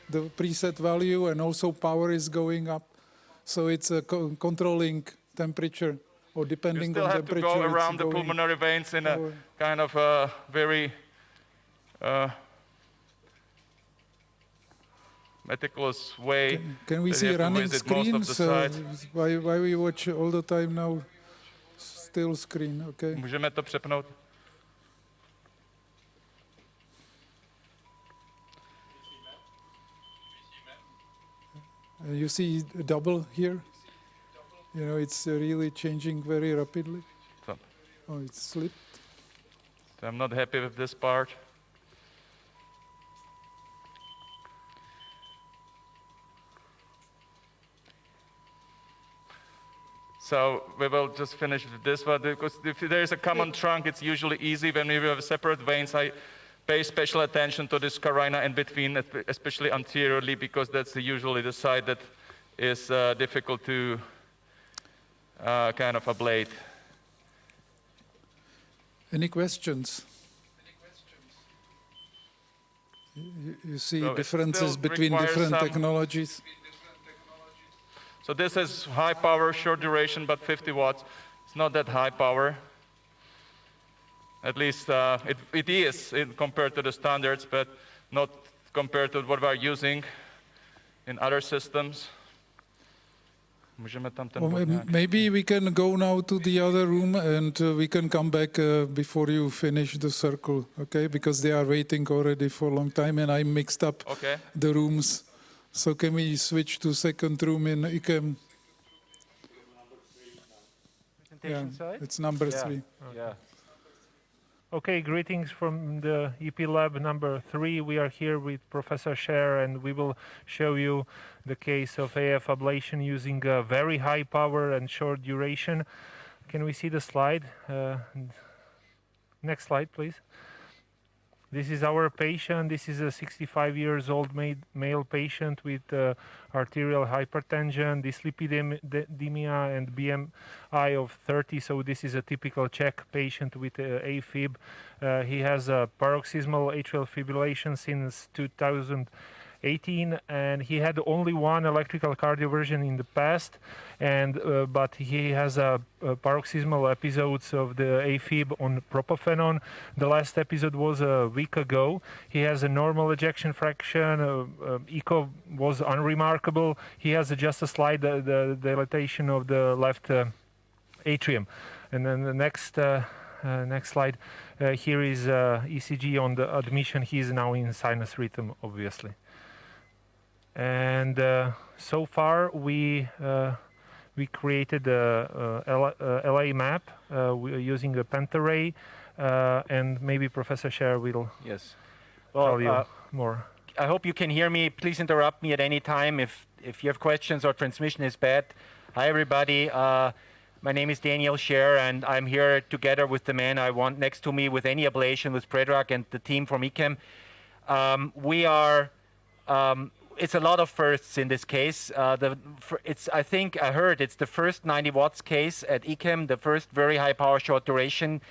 the preset value, and also power is going up. So it's controlling temperature. Or depending on temperature, you still have to go around the pulmonary veins in a kind of very meticulous way. Can we see running screens? Why we watch all the time now? Still screen, okay. Můžeme to přepnout. You see double here? You know, it's really changing very rapidly. Oh, it's slipped. So I'm not happy with this part. So we will just finish with this one, because if there is a common trunk, it's usually easy. When we have separate veins, I pay special attention to this carina in between, especially anteriorly, because that's usually the side that is difficult to kind of ablate. Any questions? You see so differences between different technologies? So this is high power, short duration, but 50 watts. It's not that high power. At least it is compared to the standards, but not compared to what we're using in other systems. Well, maybe we can go now to the other room, and we can come back before you finish the circle, okay? Because they are waiting already for a long time, and I mixed up the rooms. So can we switch to second room in IKEM? Side? It's number 3. Yeah. Okay, greetings from the EP lab number 3. We are here with Professor Scherr, and we will show you the case of AF ablation using very high power and short duration. Can we see the slide? Next slide, please. This is our patient. This is a 65-year-old male patient with arterial hypertension, dyslipidemia, and BMI of 30. So this is a typical Czech patient with Afib. He has a paroxysmal atrial fibrillation since 2018, and he had only one electrical cardioversion in the past, and but he has a paroxysmal episodes of the Afib on propofenon. The last episode was a week ago. He has a normal ejection fraction. Echo was unremarkable. He has just a slight dilatation of the left atrium. And then the next slide. Here is ECG on the admission. He is now in sinus rhythm, obviously. And so far we created a LA map using a pentarray, and maybe Professor Scherr will tell you more. I hope you can hear me. Please interrupt me at any time if you have questions or transmission is bad. Hi everybody. My name is Daniel Scherr, and I'm here together with the man I want next to me with any ablation with Prerecorded and the team from IKEM. We are. It's a lot of firsts in this case. I think I heard it's the first 90 watts case at IKEM, the first very high power short duration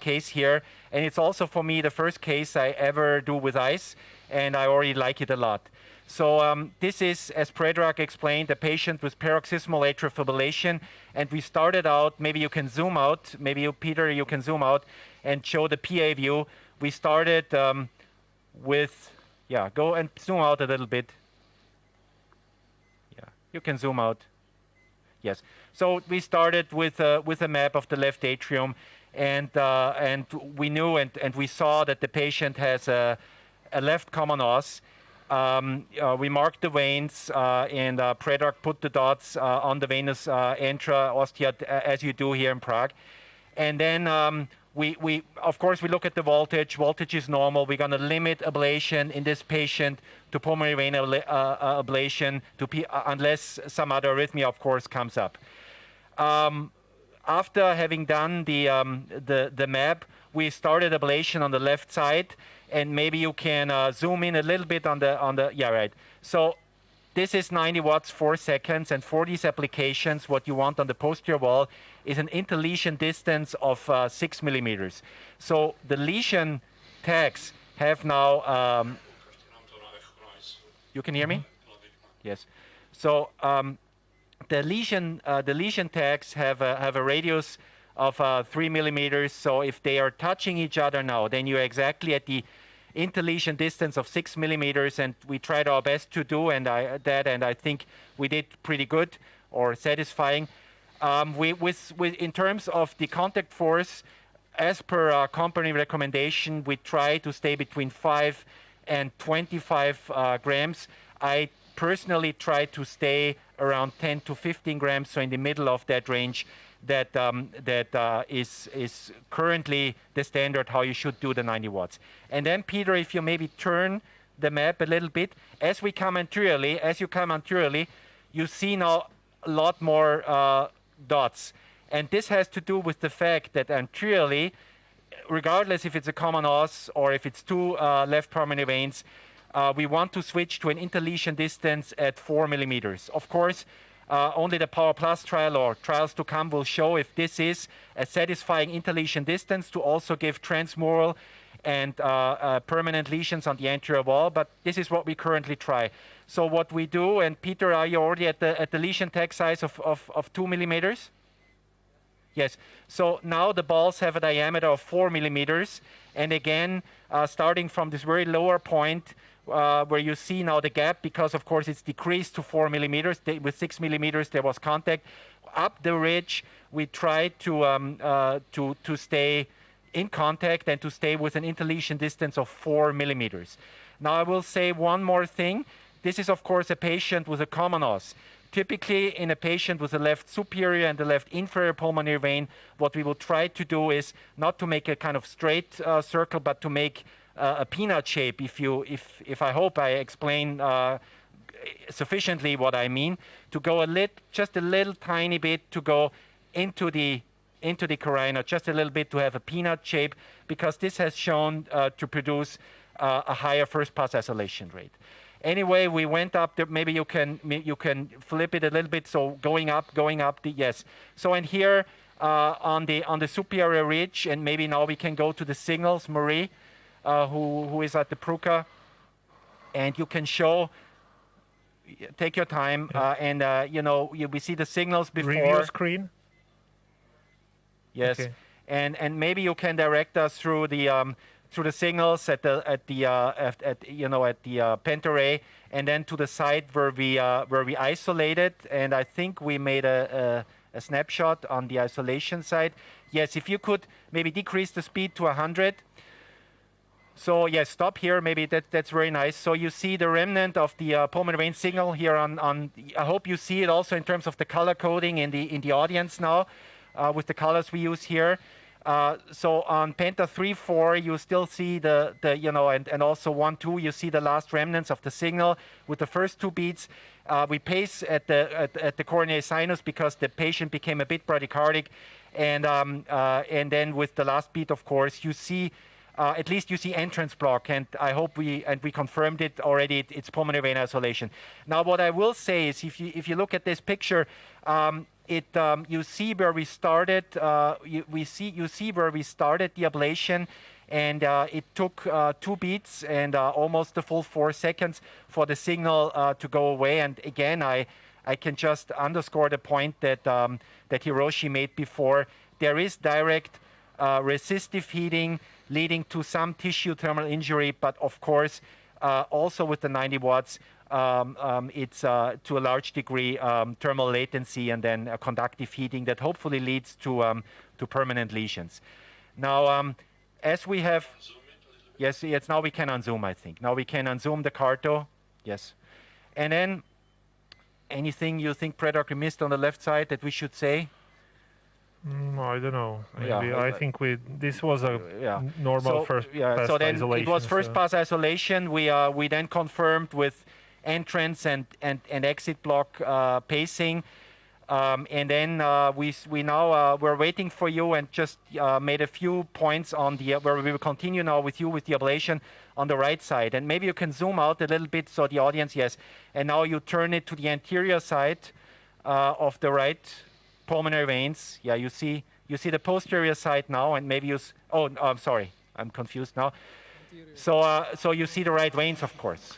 case here, and it's also for me the first case I ever do with ice, and I already like it a lot. So this is, as Prerecorded explained, a patient with paroxysmal atrial fibrillation, and we started out. Maybe you can zoom out. Maybe you, Peter, you can zoom out and show the PA view. We started with, go and zoom out a little bit. You can zoom out. Yes. So we started with a map of the left atrium, and we knew and we saw that the patient has a left common os. We marked the veins, and Prerecorded put the dots on the venous intra-ostia as you do here in Prague, and then we of course we look at the voltage. Voltage is normal. We're going to limit ablation in this patient to pulmonary vein ablation unless some other arrhythmia, of course, comes up. After having done the map, we started ablation on the left side, and maybe you can zoom in a little bit on the right. So this is 90 watts, 4 seconds, and for these applications, what you want on the posterior wall is an interlesion distance of 6 millimeters. So the lesion tags have now. You can hear me? Yes. So the lesion tags have a radius of 3 millimeters. So if they are touching each other now, then you're exactly at the interlesion distance of 6 millimeters, and we tried our best to do, and I think we did pretty good or satisfying. In terms of the contact force, as per company recommendation, we try to stay between 5 and 25 grams. I personally try to stay around 10 to 15 grams, so in the middle of that range. That is currently the standard how you should do the 90 watts. And then Peter, if you maybe turn the map a little bit, as you come anteriorly, you see now a lot more dots. And this has to do with the fact that anteriorly, regardless if it's a common os or if it's two left pulmonary veins, we want to switch to an interlesion distance at 4 millimeters. Of course, only the Power Plus trial or trials to come will show if this is a satisfying interlesion distance to also give transmural and permanent lesions on the anterior wall, but this is what we currently try. So what we do, and Peter, are you already at the lesion tag size of 2 millimeters? Yes. So now the balls have a diameter of 4 millimeters, and again, starting from this very lower point, where you see now the gap, because of course it's decreased to 4 millimeters. With 6 millimeters there was contact. Up the ridge, we tried to stay in contact and to stay with an interlesion distance of 4 millimeters. Now I will say one more thing. This is of course a patient with a common os. Typically in a patient with a left superior and the left inferior pulmonary vein, what we will try to do is not to make a kind of straight circle, but to make a peanut shape. If I hope I explain sufficiently what I mean, to go just a little tiny bit to go into the carina, just a little bit to have a peanut shape, because this has shown to produce a higher first pass isolation rate. Anyway, we went up there. Maybe you can flip it a little bit. So going up. Yes. So and here on the superior ridge, and maybe now we can go to the signals, Marie. Who is at the Pruka, and you can show. Take your time, and we see the signals before. Review screen. Yes, okay. and maybe you can direct us through the signals at the pentarray, and then to the site where we isolated, and I think we made a snapshot on the isolation side. Yes, if you could maybe decrease the speed to 100. So yes, stop here. Maybe that's very nice. So you see the remnant of the pulmonary vein signal here on. I hope you see it also in terms of the color coding in the audience now, with the colors we use here. So on penta 3/4, you still see the and also 1/2, you see the last remnants of the signal with the first 2 beats. We pace at the coronary sinus because the patient became a bit bradycardic, and then with the last beat, of course, you see. At least you see entrance block, and I hope we confirmed it already. It's pulmonary vein isolation. Now, what I will say is, if you look at this picture, you see where we started. You see where we started the ablation, and it took 2 beats and almost the full 4 seconds for the signal to go away. And again, I can just underscore the point that Hiroshi made before. There is direct resistive heating leading to some tissue thermal injury, but of course, also with the 90 watts, it's to a large degree thermal latency and then conductive heating that hopefully leads to permanent lesions. Now, as we have, yes, now we can unzoom, I think. Now we can unzoom the CARTO, yes. And then, anything you think, Prerecorded, we missed on the left side that we should say? I don't know. Maybe Yeah, I think this was a normal first pass so then isolation. it was first pass isolation. We then confirmed with entrance and exit block pacing, and then we're waiting for you and just made a few points on the where we will continue now with you with the ablation on the right side. And maybe you can zoom out a little bit so the audience, yes. And now you turn it to the anterior side of the right pulmonary veins. Yeah, you see the posterior side now, and maybe I'm sorry, I'm confused now. So you see the right veins, of course.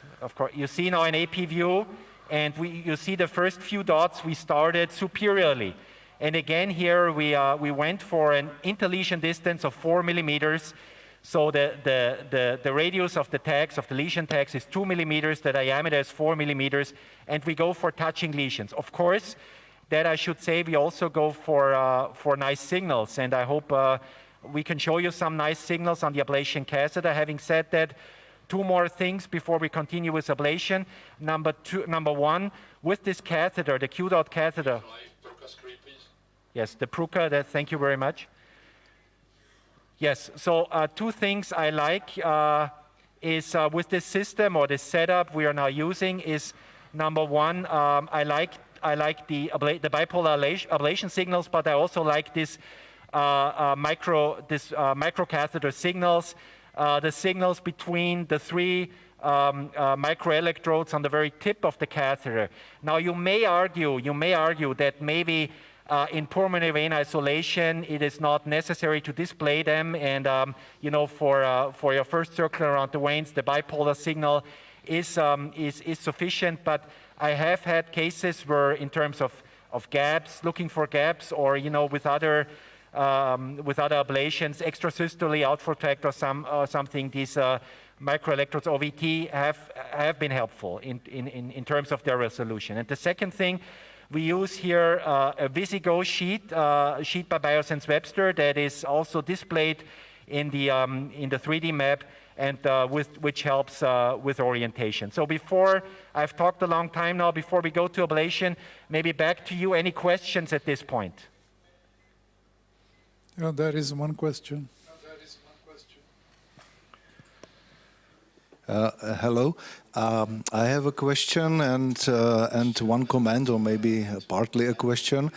You see now an AP view, and you see the first few dots we started superiorly. And again here we went for an interlesion distance of 4 millimeters. So the radius of the tags, of the lesion tags, is 2 millimeters, the diameter is 4 millimeters, and we go for touching lesions. Of course, that I should say, we also go for nice signals, and I hope we can show you some nice signals on the ablation catheter. Having said that, 2 more things before we continue with ablation. Number 1, with this catheter, the Q-dot catheter. Yes, the Pruka, thank you very much. Yes, so 2 things I like is with this system or this setup we are now using is, number 1, I like the bipolar ablation signals, but I also like this microcatheter signals, the signals between the 3 microelectrodes on the very tip of the catheter. Now you may argue that maybe in pulmonary vein isolation it is not necessary to display them, and for your first circle around the veins, the bipolar signal is sufficient. But I have had cases where, in terms of gaps, looking for gaps, or with other ablations, extrasystole, outflow tract, or something, these microelectrodes OVT have been helpful in terms of their resolution. And the second thing, we use here a Visigo sheet by Biosense Webster that is also displayed in the 3D map, and which helps with orientation. So I've talked a long time now, before we go to ablation, maybe back to you. Any questions at this point? Yeah, there is one question. Hello. I have a question and one comment, or maybe partly a question.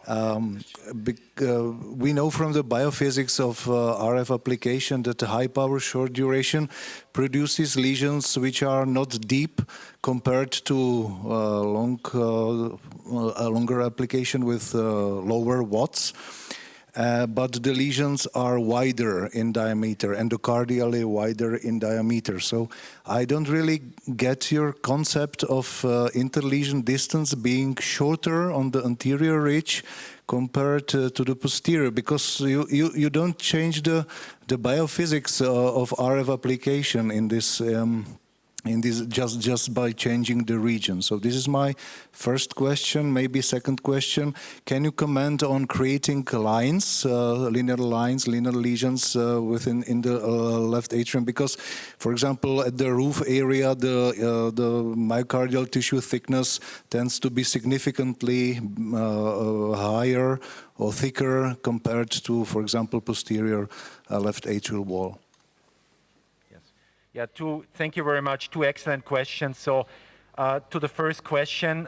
We know from the biophysics of RF application that the high power short duration produces lesions which are not deep compared to a longer application with lower watts. But the lesions are wider in diameter, endocardially wider in diameter. So I don't really get your concept of interlesion distance being shorter on the anterior ridge compared to the posterior, because you don't change the biophysics of RF application in this in this just by changing the region. So this is my first question. Maybe second question, can you comment on creating lines, linear lesions in the left atrium? Because, for example, at the roof area, the myocardial tissue thickness tends to be significantly higher or thicker compared to, for example, posterior left atrial wall. Yeah, thank you very much. Two excellent questions. So to the first question,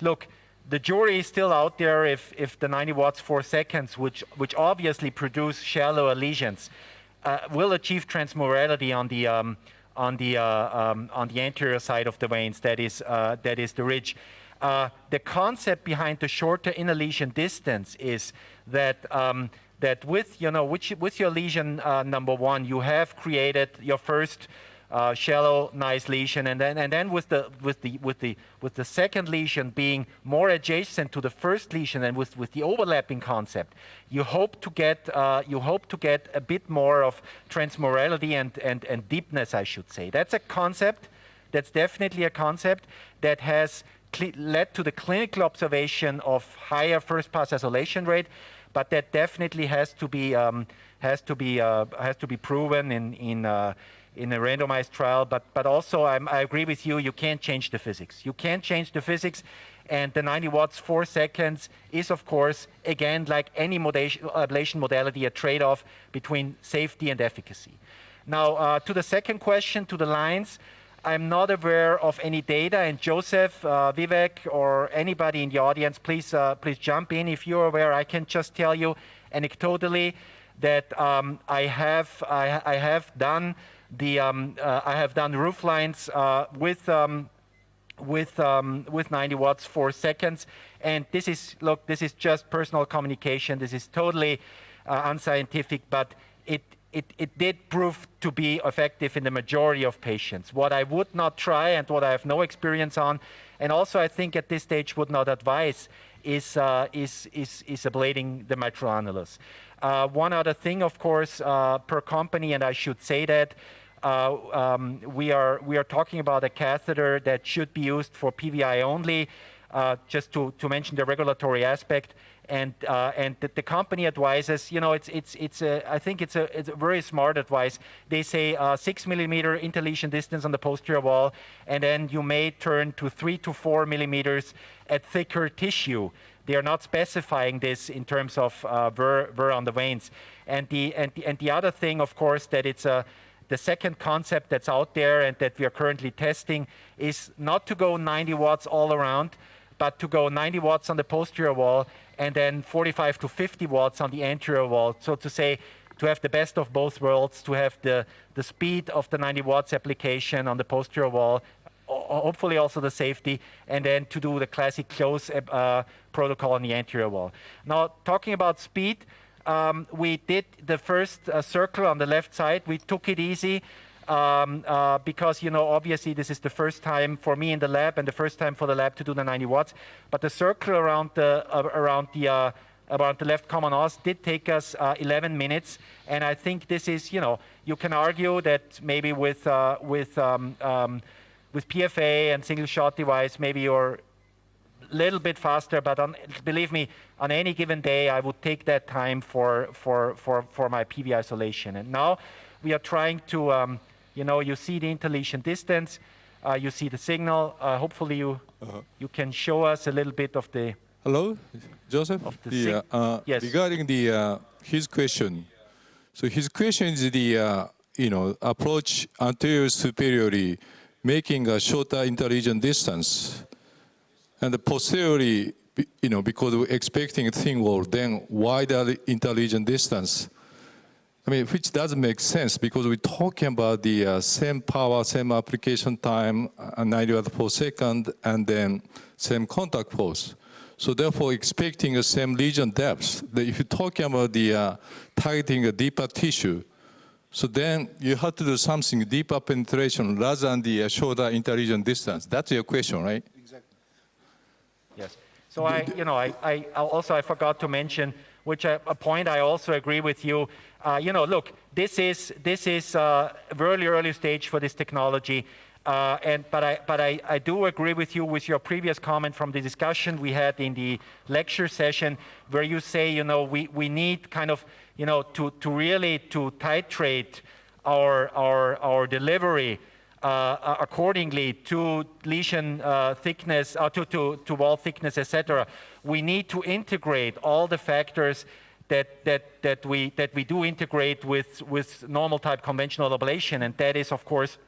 look, the jury is still out there if the 90 watts 4 seconds, which obviously produce shallower lesions, will achieve transmurality on the anterior side of the veins, that is the ridge. The concept behind the shorter inner lesion distance is that that with your lesion number 1, you have created your first shallow, nice lesion, and then with the second lesion being more adjacent to the first lesion, and with the overlapping concept, you hope to get a bit more of transmurality and deepness, I should say. That's a concept. That's definitely a concept that has led to the clinical observation of higher first pass isolation rate, but that definitely has to be proven in a randomized trial. But also I agree with you. You can't change the physics. You can't change the physics, and the 90 watts 4 seconds is, of course, again, like any ablation modality, a trade-off between safety and efficacy. Now to the second question, to the lines. I'm not aware of any data, and Joseph, Vivek, or anybody in the audience, please jump in if you're aware. I can just tell you anecdotally that I have done roof lines with 90 watts 4 seconds, and this is just personal communication. This is totally unscientific, but it did prove to be effective in the majority of patients. What I would not try, and what I have no experience on, and also I think at this stage would not advise, is ablating the mitral annulus. One other thing, of course, per company, and I should say that we are talking about a catheter that should be used for PVI only, just to mention the regulatory aspect. And the company advises, I think it's a very smart advice. They say 6 millimeter interlesion distance on the posterior wall, and then you may turn to 3 to 4 millimeters at thicker tissue. They are not specifying this in terms of where on the veins. And the other thing, of course, that it's the second concept that's out there and that we are currently testing is not to go 90 watts all around, but to go 90 watts on the posterior wall and then 45 to 50 watts on the anterior wall. So to say, to have the best of both worlds, to have the speed of the 90 watts application on the posterior wall, hopefully also the safety, and then to do the classic close protocol on the anterior wall. Now, talking about speed, we did the first circle on the left side. We took it easy. Because, obviously this is the first time for me in the lab and the first time for the lab to do the 90 watts. But the circle around the left common os did take us 11 minutes. And I think this is, you can argue that maybe with PFA and single shot device, maybe you're a little bit faster. But believe me, on any given day, I would take that time for my PV isolation. And now we are trying to you see the interlesion distance, you see the signal. Hopefully you can show us a little bit of the... Hello, Joseph? Yes. Regarding his question. So his question is the, approach anterior superiorly, making a shorter interlesion distance. And the posteriorly, because we're expecting a thin wall, then wider interlesion distance. Which doesn't make sense because we're talking about the same power, same application time, 90 watts per second, and then same contact force. So therefore, expecting the same lesion depth. If you're talking about the targeting a deeper tissue, so then you have to do something deeper penetration rather than the shorter interlesion distance. That's your question, right? Exactly. Yes. So I forgot to mention, which a point I also agree with you. Look, this is very early stage for this technology. But I do agree with you with your previous comment from the discussion we had in the lecture session, where you say, you know, we need kind of, you know, to really to titrate our delivery accordingly to lesion thickness, to wall thickness, etc. We need to integrate all the factors that we do integrate with normal type conventional ablation, and that is of course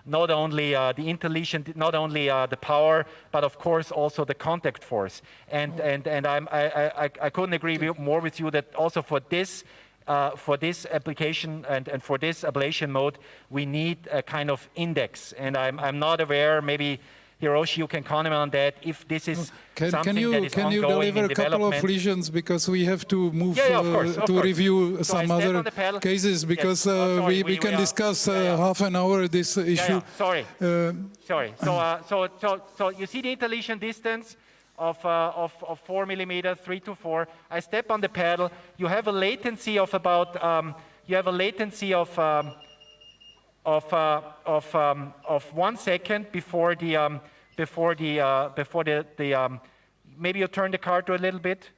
not only the interlesion, not only the power, but of course also the contact force. And I couldn't agree more with you that also for this application and for this ablation mode, we need a kind of index. And I'm not aware, maybe Hiroshi, you can comment on that, if this is something that is ongoing in development. Can you deliver a couple of lesions, because we have to move of course. review some other cases, because we can discuss half an hour this issue. Sorry. So you see the interlesion distance of 4 millimeters, 3 to 4. I step on the paddle. You have a latency of about 1 second before the maybe you turn the carto a little bit.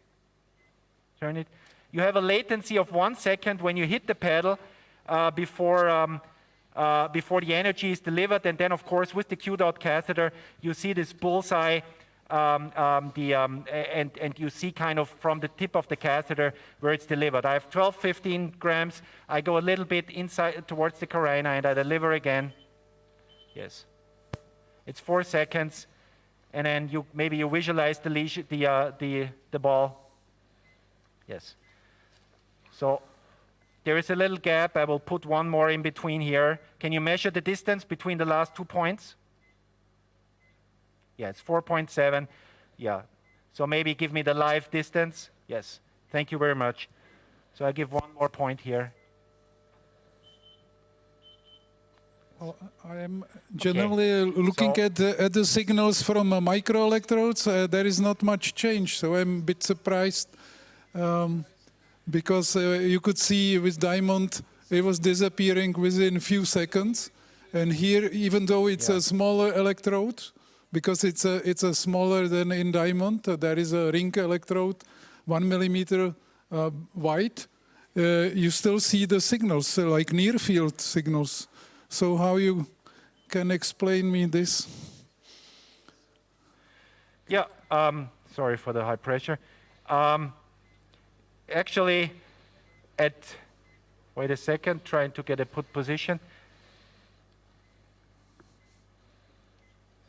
Turn it. You have a latency of 1 second when you hit the pedal before the energy is delivered, and then of course with the Q-dot catheter you see this bullseye. And you see kind of from the tip of the catheter where it's delivered. I have 12-15 grams. I go a little bit inside towards the carina and I deliver again. Yes. It's 4 seconds, and then maybe you visualize the lesion, the ball. Yes. So there is a little gap. I will put one more in between here. Can you measure the distance between the last 2 points? Yeah, it's 4.7. Yeah. So maybe give me the live distance. Yes. Thank you very much. So I give one more point here. Well, I am generally looking at the signals from microelectrodes. There is not much change, so I'm a bit surprised because you could see with diamond it was disappearing within a few seconds, and here, even though it's a smaller electrode, because it's a smaller than in diamond, there is a ring electrode 1 millimeter wide. You still see the signals, like near field signals. So how you can explain me this? Yeah, sorry for the high pressure. Actually, wait a second, trying to get a put position.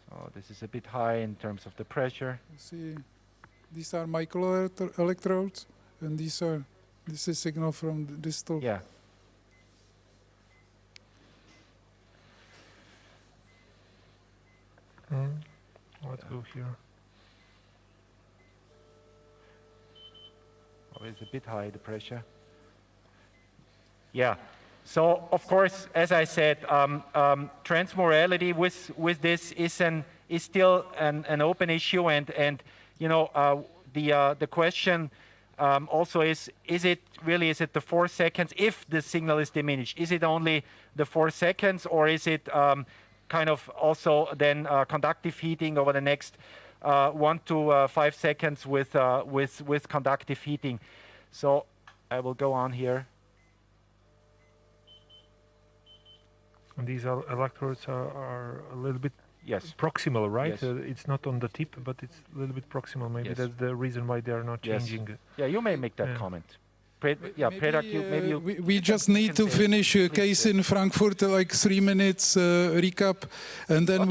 So this is a bit high in terms of the pressure. You see, these are microelectrodes, and this is signal from the distal. Yeah. Let's go here. Oh, it's a bit high, the pressure. Yeah. So, of course, as I said, transmorality with this is still an open issue, and you know, the question also is it the 4 seconds if the signal is diminished? Is it only the 4 seconds, or is it kind of also then conductive heating over the next 1 to 5 seconds with conductive heating? So I will go on here. And these electrodes are a little bit proximal, right? Yes. It's not on the tip, but it's a little bit proximal. Maybe that's the reason why they are not changing. Yeah, you may make that comment. We just need to finish a case in Frankfurt, like 3 minutes recap, and then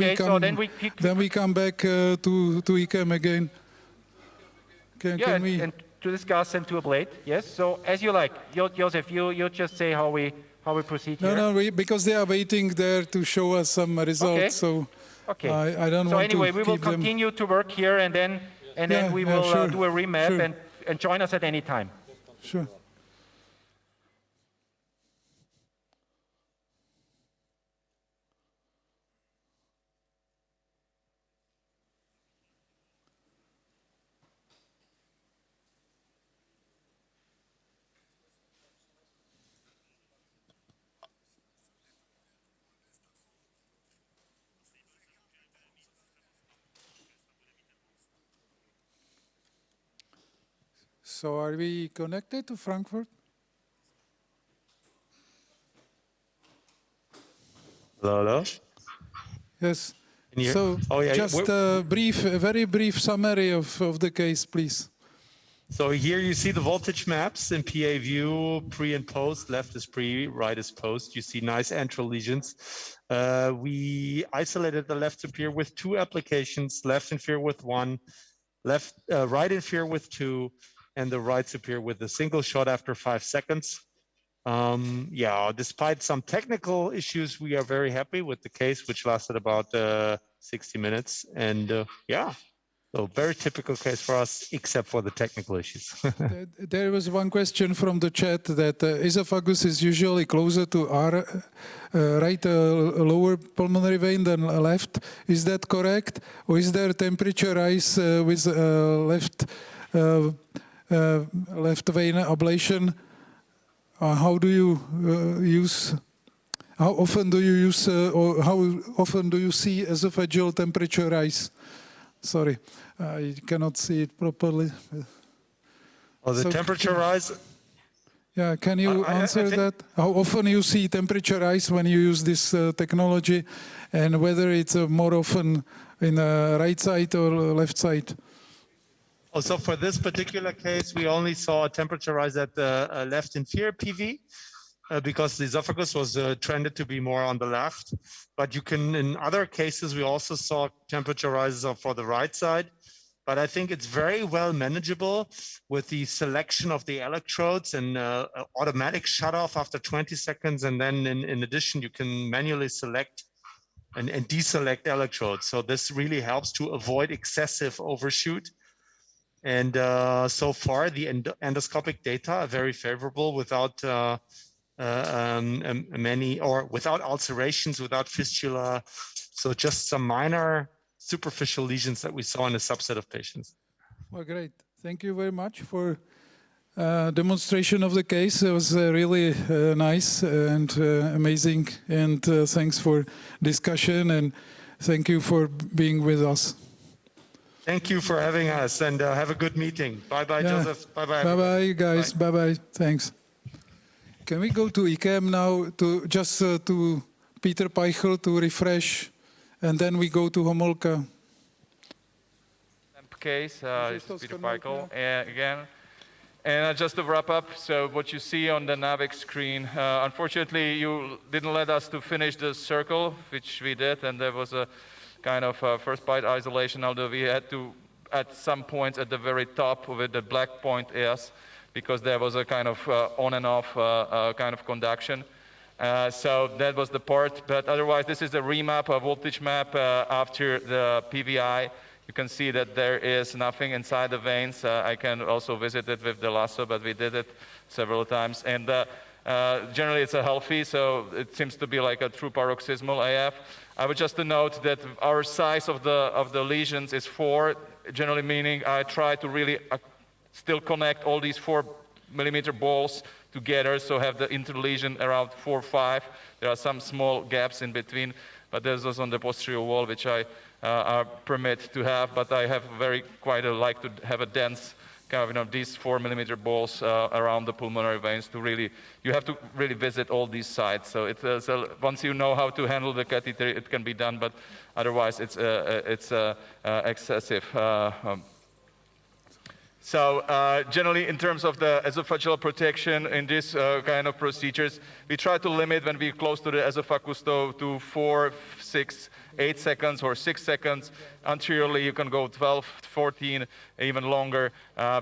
we come back to IKEM again. Can we? And to discuss and to ablate. Yes. So as you like, Joseph, you just say how we proceed here. No, because they are waiting there to show us some results. Okay. So I don't want to. So anyway, we will continue to work here, and then we will do a remap and join us at any time. Sure. So are we connected to Frankfurt? Hello? Yes. Can you- So Oh, yeah, just a very brief summary of the case, please. So here you see the voltage maps in PA view, pre and post. Left is pre, right is post. You see nice antral lesions. We isolated the left superior with 2 applications, left inferior with 1, right inferior with 2, and the right superior with a single shot after 5 seconds. Yeah, despite some technical issues, we are very happy with the case, which lasted about 60 minutes. And yeah, so very typical case for us, except for the technical issues. There was one question from the chat that esophagus is usually closer to our right lower pulmonary vein than left. Is that correct? Or is there temperature rise with left vein ablation? How do you how often do you use, or how often do you see esophageal temperature rise? Sorry, I cannot see it properly. Oh, the temperature rise? Yeah, can you answer that? How often you see temperature rise when you use this technology, and whether it's more often in the right side or left side? Oh, so for this particular case, we only saw a temperature rise at the left inferior PV because the esophagus was trended to be more on the left. But you can, in other cases, we also saw temperature rises for the right side. But I think it's very well manageable with the selection of the electrodes and automatic shut off after 20 seconds. And then in addition, you can manually select and deselect electrodes. So this really helps to avoid excessive overshoot. And so far, the endoscopic data are very favorable without without ulcerations, without fistula. So just some minor superficial lesions that we saw in a subset of patients. Well, great. Thank you very much for demonstration of the case. It was really nice and amazing. And thanks for discussion, and thank you for being with us. Thank you for having us, and have a good meeting. Bye-bye, Joseph. Bye-bye. Bye-bye, guys. Bye-bye. Thanks. Can we go to IKEM now, to just to Peter Peichl to refresh, and then we go to Homolka. Case, this is Peter Peichl again. And just to wrap up, so what you see on the NAVIC screen, unfortunately, you didn't let us to finish the circle, which we did, and there was a kind of first bite isolation, although we had to, at some points at the very top where the black point is, because there was a kind of on and off kind of conduction. So that was the part, but otherwise this is a remap, a voltage map after the PVI. You can see that there is nothing inside the veins. I can also visit it with the lasso, but we did it several times. And generally it's a healthy, so it seems to be like a true paroxysmal AF. I would just note that our size of the lesions is 4, generally meaning I try to really still connect all these 4 millimeter balls together, so have the interlesion around 4 or 5. There are some small gaps in between, but there's those on the posterior wall which I permit to have, but I have like to have a dense kind of, these 4 millimeter balls around the pulmonary veins to really, you have to really visit all these sites. So once you know how to handle the catheter, it can be done, but otherwise it's excessive. So generally, in terms of the esophageal protection in this kind of procedures, we try to limit when we're close to the esophagus to 4, 6, 8 seconds or 6 seconds. Anteriorly, you can go 12, 14, even longer.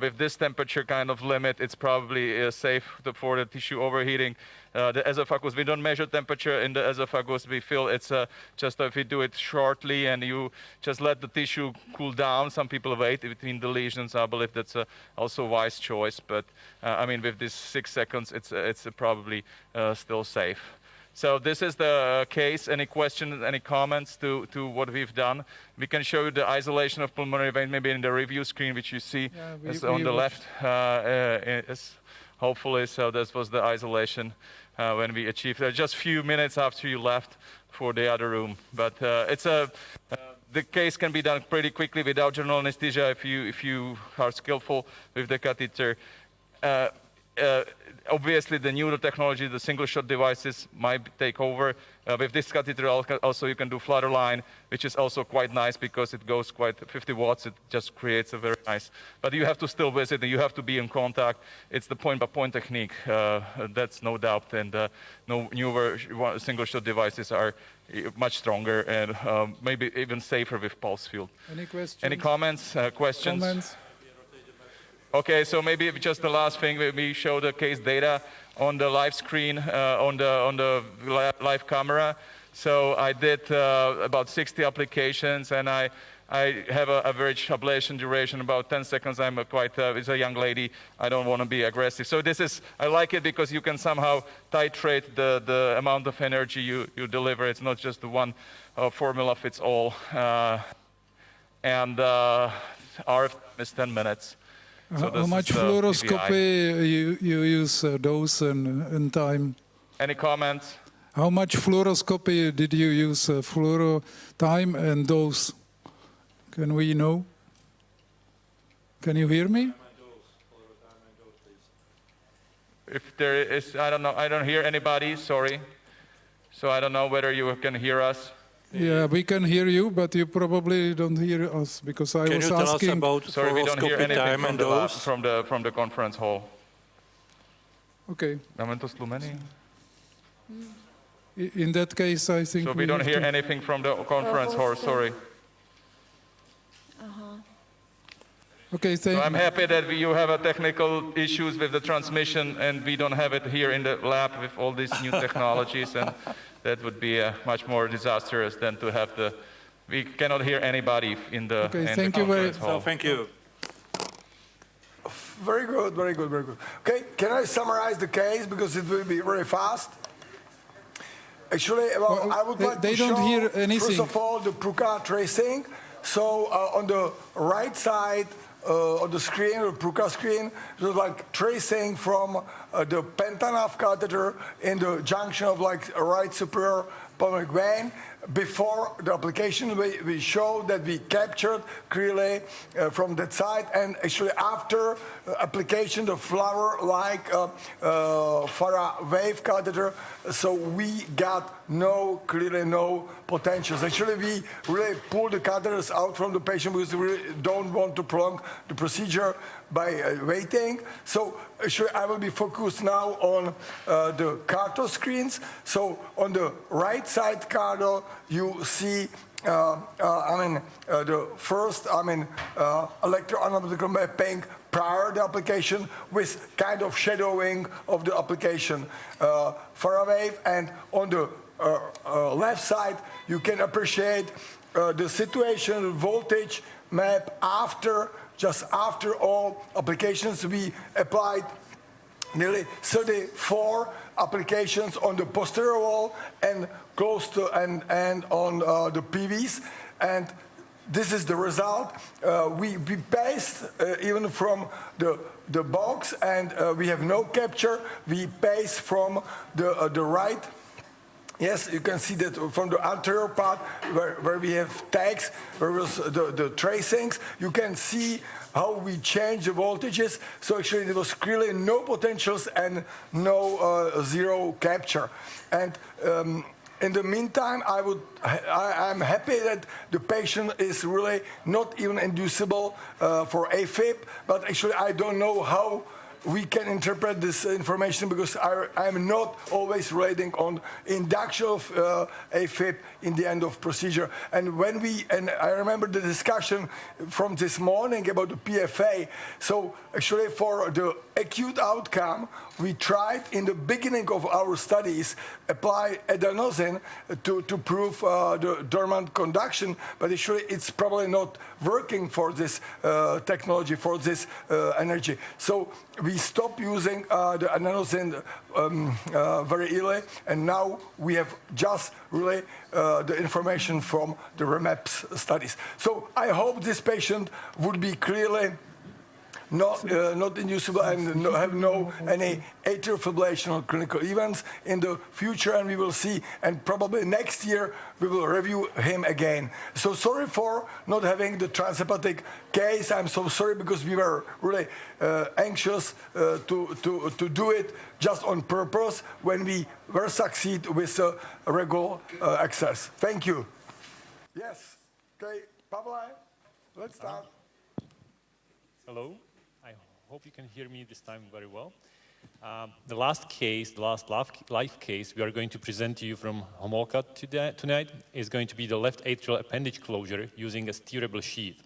With this temperature kind of limit, it's probably safe for the tissue overheating. The esophagus, we don't measure temperature in the esophagus. We feel it's just if you do it shortly and you just let the tissue cool down. Some people wait between the lesions. I believe that's also a wise choice. But I mean, with this 6 seconds, it's probably still safe. So this is the case. Any questions, any comments to what we've done? We can show you the isolation of pulmonary vein, maybe in the review screen, which you see is on the left. Hopefully, so this was the isolation when we achieved it. Just a few minutes after you left for the other room. But it's a the case can be done pretty quickly without general anesthesia if you are skillful with the catheter. Obviously, the newer technology, the single-shot devices might take over. With this catheter, also you can do flutter line, which is also quite nice because it goes quite 50 watts. It just creates a very nice. But you have to still visit, and you have to be in contact. It's the point-by-point technique. That's no doubt. And no newer single-shot devices are much stronger and maybe even safer with pulse field. Any questions? Any comments? Questions? Comments? Okay, so maybe just the last thing, we show the case data on the live screen, on the live camera. So I did about 60 applications, and I have an average ablation duration about 10 seconds. I'm it's a young lady. I don't want to be aggressive. So I like it because you can somehow titrate the amount of energy you deliver. It's not just the one formula fits all. And RF is 10 minutes. So how much fluoroscopy you use dose and time? Any comments? How much fluoroscopy did you use fluoro time and dose? Can we know? Can you hear me? If there is, I don't know. I don't hear anybody. Sorry. So I don't know whether you can hear us. Yeah, we can hear you, but you probably don't hear us because I was asking. Can you tell us about sorry, we don't hear anything from the conference hall. Okay. Máme to stlumený? In that case, I think. So we don't hear anything from the conference hall. Sorry. Okay, so I'm happy that you have technical issues with the transmission, and we don't have it here in the lab with all these new technologies, and that would be much more disastrous than to have we cannot hear anybody in the conference hall. Thank you. Very good, very good, very good. Okay, can I summarize the case because it will be very fast? Actually, well, I would like to show, hear anything. First of all, the Pruka tracing. So on the right side on the screen, the Pruka screen, there's like tracing from the pentanav catheter in the junction of like a right superior pulmonary vein. Before the application, we showed that we captured clearly from that side, and actually after application, the flower-like Farah wave catheter, so we got clearly no potentials. Actually, we really pulled the catheters out from the patient because we really don't want to prolong the procedure by waiting. So actually, I will be focused now on the Carto screens. So on the right side Carto, you see, the first, electroanalytical mapping prior to the application with kind of shadowing of the application Farah wave. And on the left side, you can appreciate the situation, voltage map just after all applications. We applied nearly 34 applications on the posterior wall and close to and on the PVs, and this is the result. We paced even from the box, and we have no capture. We pace from the right. Yes, you can see that from the anterior part where we have tags, where was the tracings. You can see how we change the voltages. So actually there was clearly no potentials and no zero capture. And in the meantime, I'm happy that the patient is really not even inducible for Afib, but actually I don't know how we can interpret this information because I'm not always relating on induction of Afib in the end of procedure. And I remember the discussion from this morning about the PFA. So actually for the acute outcome, we tried in the beginning of our studies apply adenosine to prove the dormant conduction, but actually it's probably not working for this technology, for this energy. So we stopped using the adenosine very early, and now we have just really the information from the REMAPS studies. So I hope this patient would be clearly not inducible and have no any atrial fibrillation or clinical events in the future, and we will see, and probably next year we will review him again. So sorry for not having the transhepatic case. I'm so sorry because we were really anxious to do it just on purpose when we were succeed with regular access. Thank you. Yes. Okay, Pavle, let's start. Hello. I hope you can hear me this time very well. The last case, the last live case we are going to present to you from Homolka tonight is going to be the left atrial appendage closure using a steerable sheath.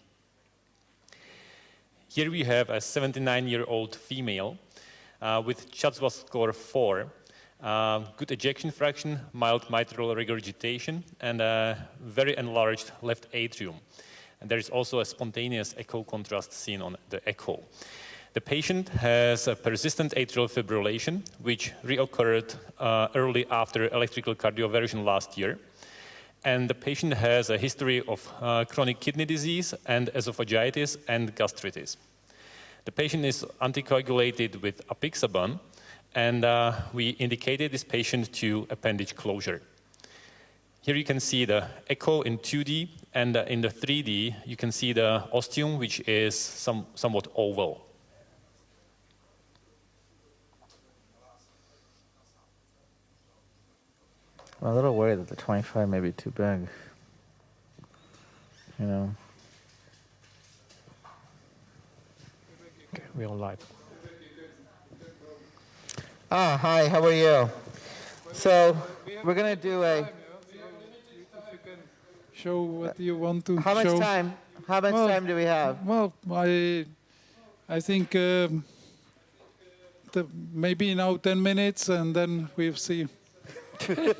Here we have a 79-year-old female with Chatzwa score 4, good ejection fraction, mild mitral regurgitation, and a very enlarged left atrium. And there is also a spontaneous echo contrast seen on the echo. The patient has a persistent atrial fibrillation, which reoccurred early after electrical cardioversion last year. And the patient has a history of chronic kidney disease and esophagitis and gastritis. The patient is anticoagulated with apixaban, and we indicated this patient to appendage closure. Here you can see the echo in 2D, and in the 3D, you can see the ostium, which is somewhat oval. I'm a little worried that the 25 may be too big. You know. Okay, we're on live. Hi, how are you? So, we're going to do a... Show what you want to show. How much time? How much time do we have? Well, I think maybe now 10 minutes, and then we'll see. Okay.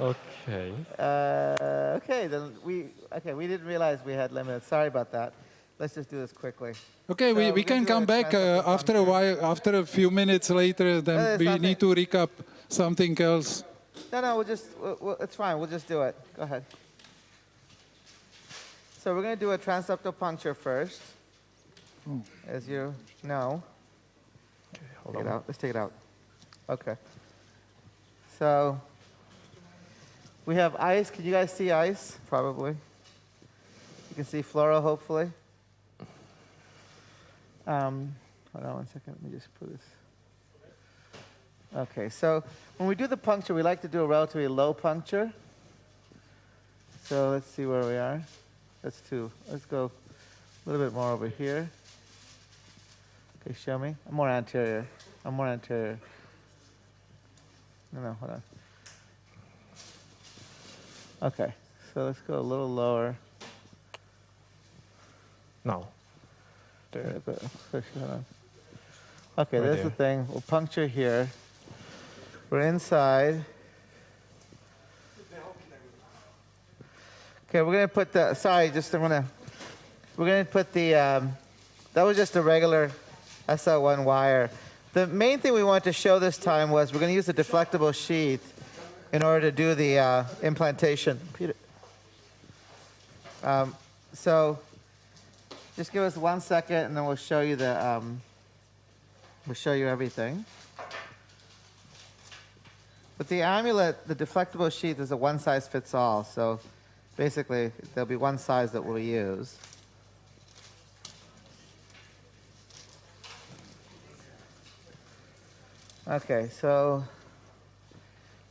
Okay. Okay, then we didn't realize we had limits. Sorry about that. Let's just do this quickly. Okay, So we can come back after a while, after a few minutes later, then we need to recap something else. No, it's fine. We'll just do it. Go ahead. So we're going to do a transeptal puncture first, as you know. Okay, Take it out. Let's take it out. Okay. So we have ice. Can you guys see ice? Probably. You can see fluoro, hopefully. Hold on 1 second. Let me just put this. Okay, so when we do the puncture, we like to do a relatively low puncture. So let's see where we are. That's 2. Let's go a little bit more over here. Okay, show me. I'm more anterior. No, hold on. Okay, so let's go a little lower. No. There. Hold on. Okay, Right there's the thing. We'll puncture here. We're inside. Okay, we're going to put the, we're going to put the, that was just a regular SL1 wire. The main thing we wanted to show this time was we're going to use a deflectable sheath in order to do the implantation. Peter. So just give us 1 second, and then we'll show you the, we'll show you everything. With the amulet, the deflectable sheath is a one-size-fits-all. So basically, there'll be one size that we'll use. Okay, so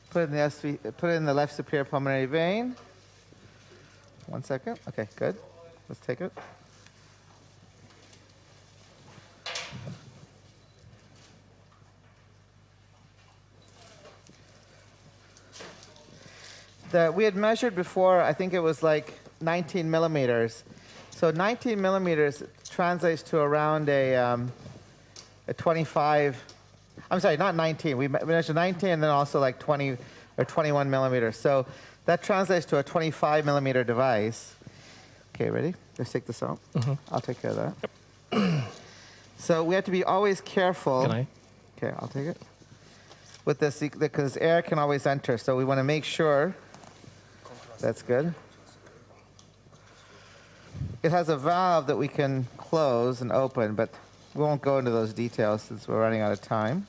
put it in the put it in the left superior pulmonary vein. 1 second. Okay, good. Let's take it. We had measured before, I think it was like 19 millimeters. So 19 millimeters translates to around a 25, I'm sorry, not 19. We measured 19 and then also like 20 or 21 millimeters. So that translates to a 25 millimeter device. Okay, ready? Let's take this out. I'll take care of that. So we have to be always careful. Can I? Okay, I'll take it. With this, because air can always enter. So we want to make sure. That's good. It has a valve that we can close. close and open, but we won't go into those details since we're running out of time.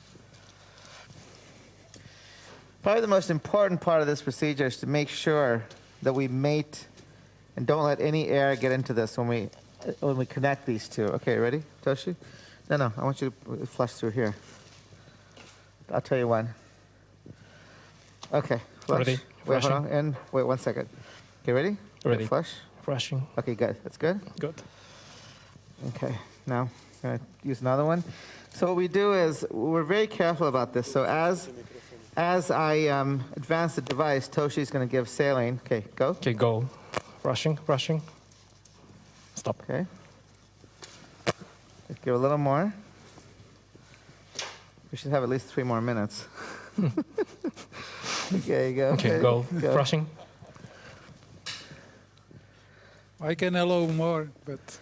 Probably the most important part of this procedure is to make sure that we mate and don't let any air get into this when we connect these two. Okay, ready, Toshi? No, I want you to flush through here. I'll tell you when. Okay, flush. Ready. Wait, hold on, and wait 1 second. Okay, ready? Ready. Flush. Flushing. Okay, good. That's good? Good. Okay, now I'm going to use another one. So what we do is we're very careful about this. So as I advance the device, Toshi's going to give saline. Okay, go. Okay, go. Rushing. Stop. Okay. Let's give a little more. We should have at least 3 more minutes. Okay, go. Okay, go. Rushing. I can allow more, but...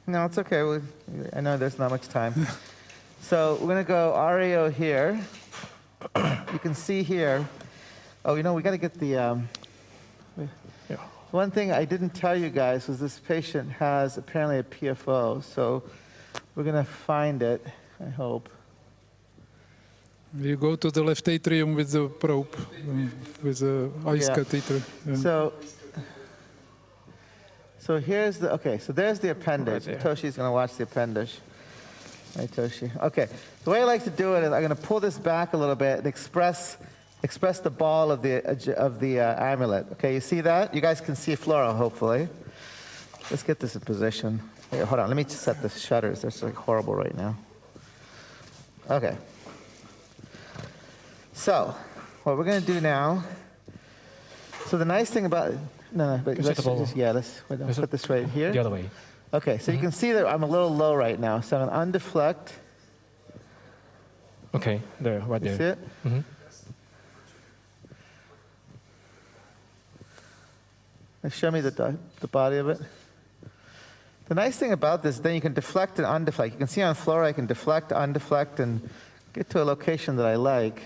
No, it's okay. I know there's not much time. So we're going to go RAO here. You can see here. Oh, we got to get the... One thing I didn't tell you guys was this patient has apparently a PFO, so we're going to find it, I hope. You go to the left atrium with the probe, with the ice catheter. Yeah. So here's the, so there's the appendage. Toshi's going to watch the appendage. Right, Toshi? Okay, the way I like to do it is I'm going to pull this back a little bit and express the ball of the amulet. Okay, you see that? You guys can see fluoro, hopefully. Let's get this in position. Wait, hold on, let me just set the shutters. They're like horrible right now. Okay. So, what we're going to do now, so the nice thing about, but let's put this right here. The other way. Okay, so you can see that I'm a little low right now, so I'm going to undeflect. Okay, there, right there. You see it? Mm-hmm. Show me the body of it. The nice thing about this, then you can deflect and undeflect. You can see on fluoro I can deflect, undeflect, and get to a location that I like.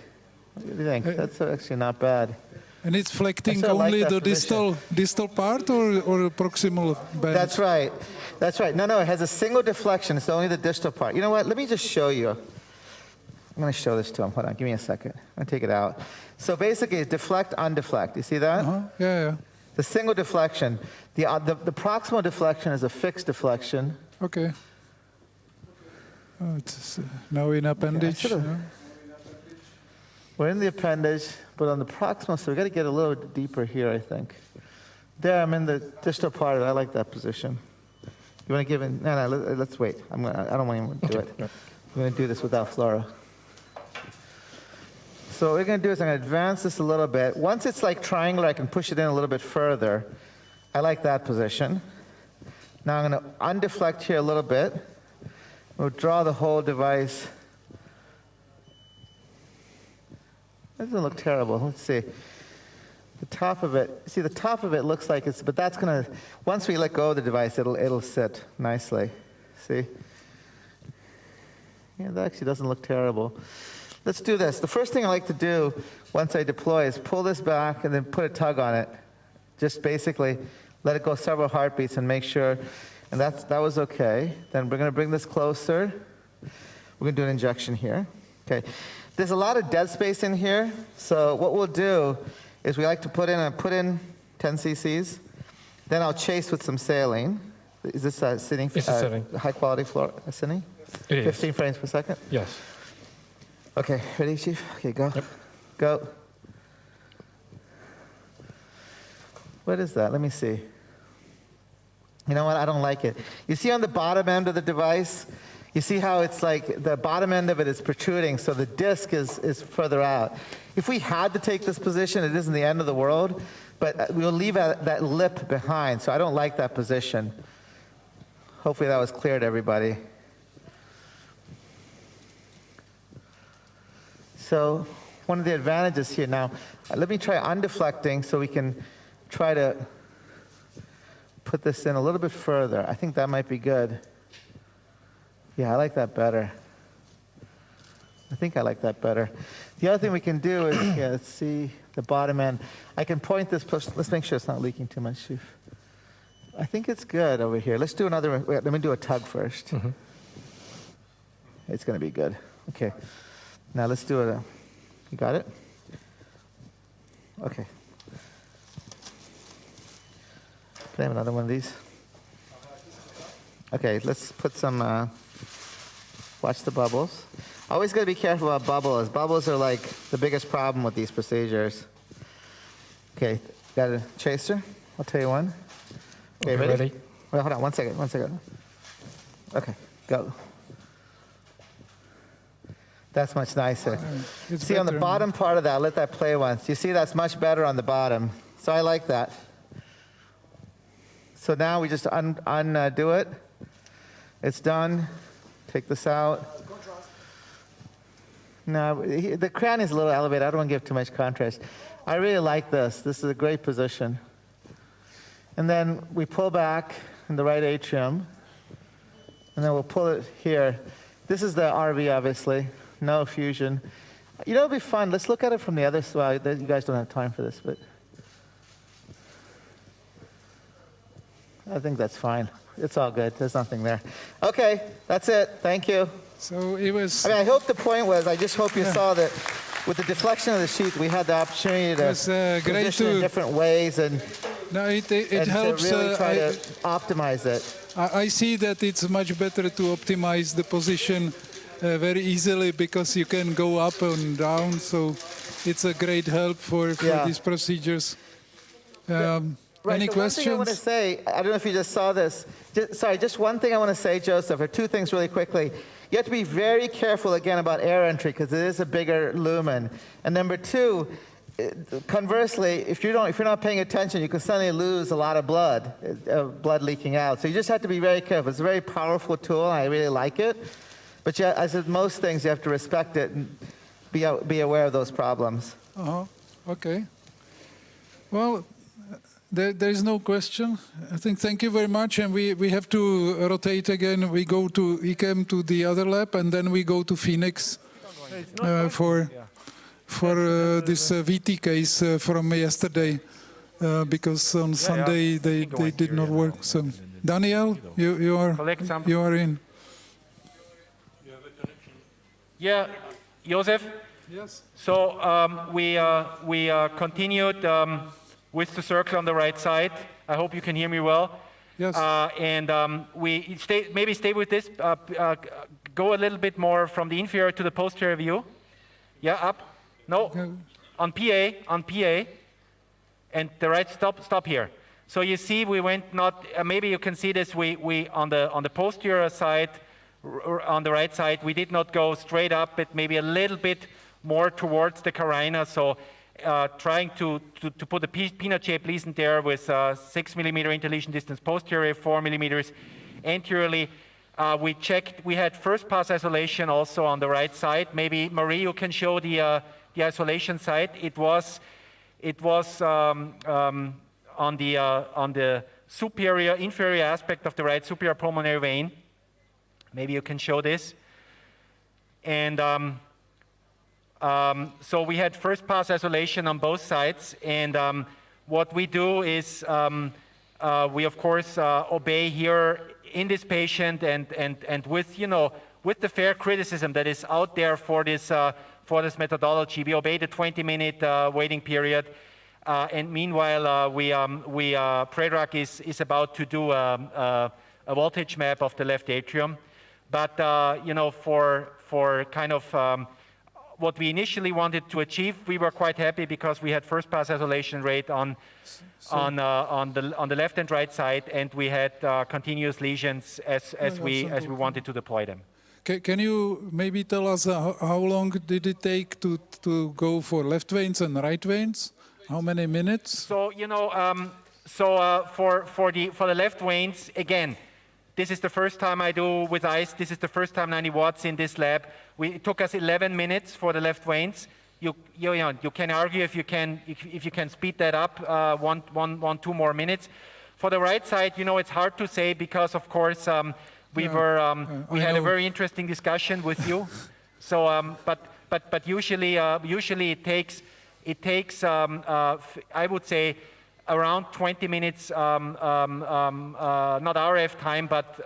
What do you think? That's actually not bad. And it's flecting only the distal part or proximal band? That's right. That's right. No, it has a single deflection. It's only the distal part. You know what? Let me just show you. I'm going to show this to him. Hold on. Give me a second. I'm going to take it out. So basically, it's deflect, undeflect. You see that? Yeah. The single deflection. The proximal deflection is a fixed deflection. Okay. Oh, it's now in appendage. We're in the appendage, but on the proximal, so we've got to get a little deeper here, I think. There, I'm in the distal part of it. I like that position. You want to give it? No, let's wait. I don't want to do it. I'm going to do this without fluoro. So what we're going to do is I'm going to advance this a little bit. Once it's like triangular, I can push it in a little bit further. I like that position. Now I'm going to undeflect here a little bit. We'll draw the whole device. That doesn't look terrible. Let's see. The top of it, the top of it looks like it's, but that's going to, once we let go of the device, it'll sit nicely. See? Yeah, that actually doesn't look terrible. Let's do this. The first thing I like to do once I deploy is pull this back and then put a tug on it. Just basically let it go several heartbeats and make sure, and that was okay. Then we're going to bring this closer. We're going to do an injection here. Okay. There's a lot of dead space in here, so what we'll do is we like to put in 10 cc's. Then I'll chase with some saline. Is this sitting? It's sitting. High quality saline? It 15 frames per second? Yes. Okay, ready, Chief? Okay, go. Yep. Go. What is that? Let me see. You know what? I don't like it. You see on the bottom end of the device, you see how it's like the bottom end of it is protruding, so the disc is further out. If we had to take this position, it isn't the end of the world, but we'll leave that lip behind, so I don't like that position. Hopefully that was clear to everybody. So one of the advantages here now, let me try undeflecting so we can try to put this in a little bit further. I think that might be good. Yeah, I like that better. I think I like that better. The other thing we can do is, let's see the bottom end. I can point this, let's make sure it's not leaking too much, Chief. I think it's good over here. Let's do another. Wait, let me do a tug first. It's going to be good. Okay. Now let's do it. You got it? Okay. Can I have another one of these? Okay, let's put some, watch the bubbles. Always got to be careful about bubbles. Bubbles are like the biggest problem with these procedures. Okay, got a chaser? I'll tell you one. Okay, ready? Wait, hold on, 1 second, 1 second. Okay, go. That's much nicer. See, on the bottom part of that, let that play once. You see that's much better on the bottom. So I like that. So now we just undo it. It's done. Take this out. No, the crown is a little elevated. I don't want to give too much contrast. I really like this. This is a great position. And then we pull back in the right atrium. And then we'll pull it here. This is the RV, obviously. No fusion. You know, it'll be fun. Let's look at it from the other side. You guys don't have time for this, but I think that's fine. It's all good. There's nothing there. Okay, that's it. Thank you. So it was. I mean, I hope the point was. I just hope you saw that with the deflection of the sheet, we had the opportunity to position in different ways and. No, it and helps. To really try to optimize it. I see that it's much better to optimize the position very easily because you can go up and down. So it's a great help for these procedures. Any questions? One thing I want to say, I don't know if you just saw this. Just one thing I want to say, Joseph, or two things really quickly. You have to be very careful again about air entry because it is a bigger lumen. And number two, conversely, if you're not paying attention, you can suddenly lose a lot of blood leaking out. So you just have to be very careful. It's a very powerful tool. I really like it. But as with most things, you have to respect it and be aware of those problems. Okay. Well, there is no question. I think thank you very much. And we have to rotate again. We go to IKEM to the other lab, and then we go to Phoenix for this VT case from yesterday, because on Sunday they did not work. So, Daniel, you are in. Yeah, Joseph? Yes. So we continued with the circle on the right side. I hope you can hear me well. Yes. And we stay with this. Go a little bit more from the inferior to the posterior view. Yeah, up. No, on PA. And the right, stop here. So you see we went not, maybe you can see this, we on the posterior side, on the right side, we did not go straight up, but maybe a little bit more towards the carina. So trying to put a peanut-shaped lesion there with 6 millimeter interlesion distance posterior, 4 millimeters anteriorly. We checked, we had first pass isolation also on the right side. Maybe Marie, you can show the isolation site. It was on the inferior aspect of the right superior pulmonary vein. Maybe you can show this. And so we had first pass isolation on both sides. And what we do is we of course obey here in this patient and with with the fair criticism that is out there for this methodology, we obey the 20-minute waiting period. And meanwhile, Prerecorded is about to do a voltage map of the left atrium. But for kind of what we initially wanted to achieve, we were quite happy because we had first pass isolation rate on the left and right side, and we had continuous lesions as we wanted to deploy them. Can you maybe tell us how long did it take to go for left veins and right veins? How many minutes? So for the left veins, again, this is the first time I do with ice. This is the first time 90 watts in this lab. It took us 11 minutes for the left veins. You can argue if you can speed that up 2 more minutes. For the right side, it's hard to say because of course we had a very interesting discussion with you. So but usually it takes I would say around 20 minutes, not RF time, but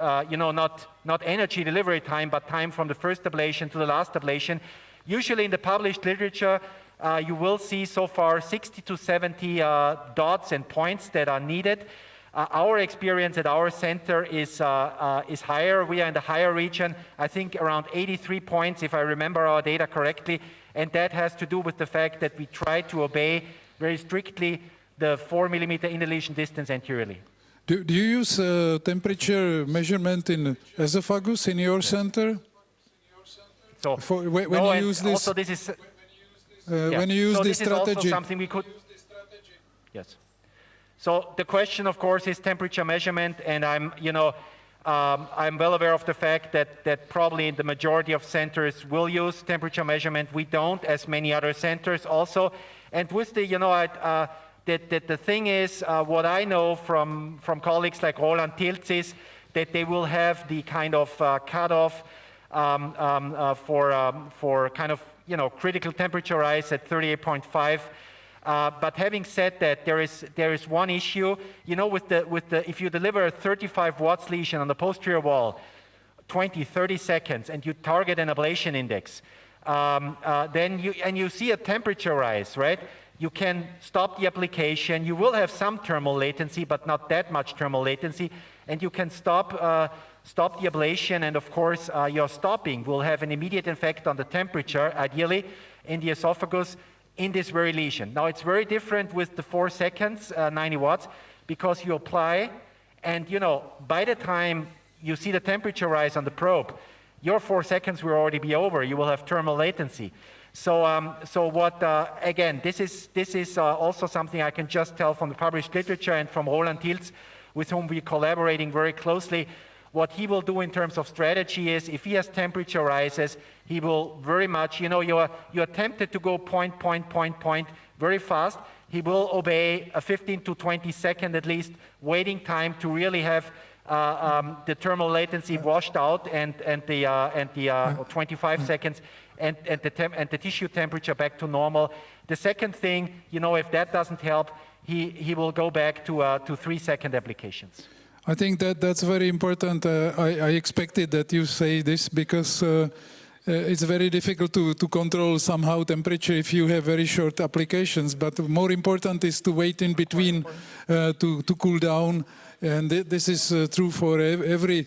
not energy delivery time, but time from the first ablation to the last ablation. Usually in the published literature, you will see so far 60 to 70 dots and points that are needed. Our experience at our center is higher. We are in the higher region, I think around 83 points, if I remember our data correctly. And that has to do with the fact that we try to obey very strictly the 4 millimeter in the lesion distance anteriorly. Do you use temperature measurement in esophagus in your center? So when you use this, also this is when you use this strategy, is also something we could. Yes. So the question, of course, is temperature measurement, and I'm well aware of the fact that probably the majority of centers will use temperature measurement. We don't, as many other centers also. And with the, the thing is, what I know from colleagues like Roland Tilz is that they will have the kind of cutoff for kind of, critical temperature rise at 38.5. But having said that, there is one issue, if you deliver a 35 watts lesion on the posterior wall, 20, 30 seconds, and you target an ablation index, then you see a temperature rise, right? You can stop the application. You will have some thermal latency, but not that much thermal latency, and you can stop the ablation. And of course, your stopping will have an immediate effect on the temperature, ideally in the esophagus, in this very lesion. Now, it's very different with the 4 seconds, 90 watts, because you apply, and by the time you see the temperature rise on the probe, your 4 seconds will already be over. You will have thermal latency. So, again, this is also something I can just tell from the published literature and from Roland Tilz, with whom we're collaborating very closely. What he will do in terms of strategy is, if he has temperature rises, he will very much, you're tempted to go point very fast. He will obey a 15 to 20 second at least waiting time to really have the thermal latency washed out and the 25 seconds and the tissue temperature back to normal. The second thing, if that doesn't help, he will go back to 3 second applications. I think that's very important. I expected that you say this because it's very difficult to control somehow temperature if you have very short applications. But more important is to wait in between to cool down. And this is true for every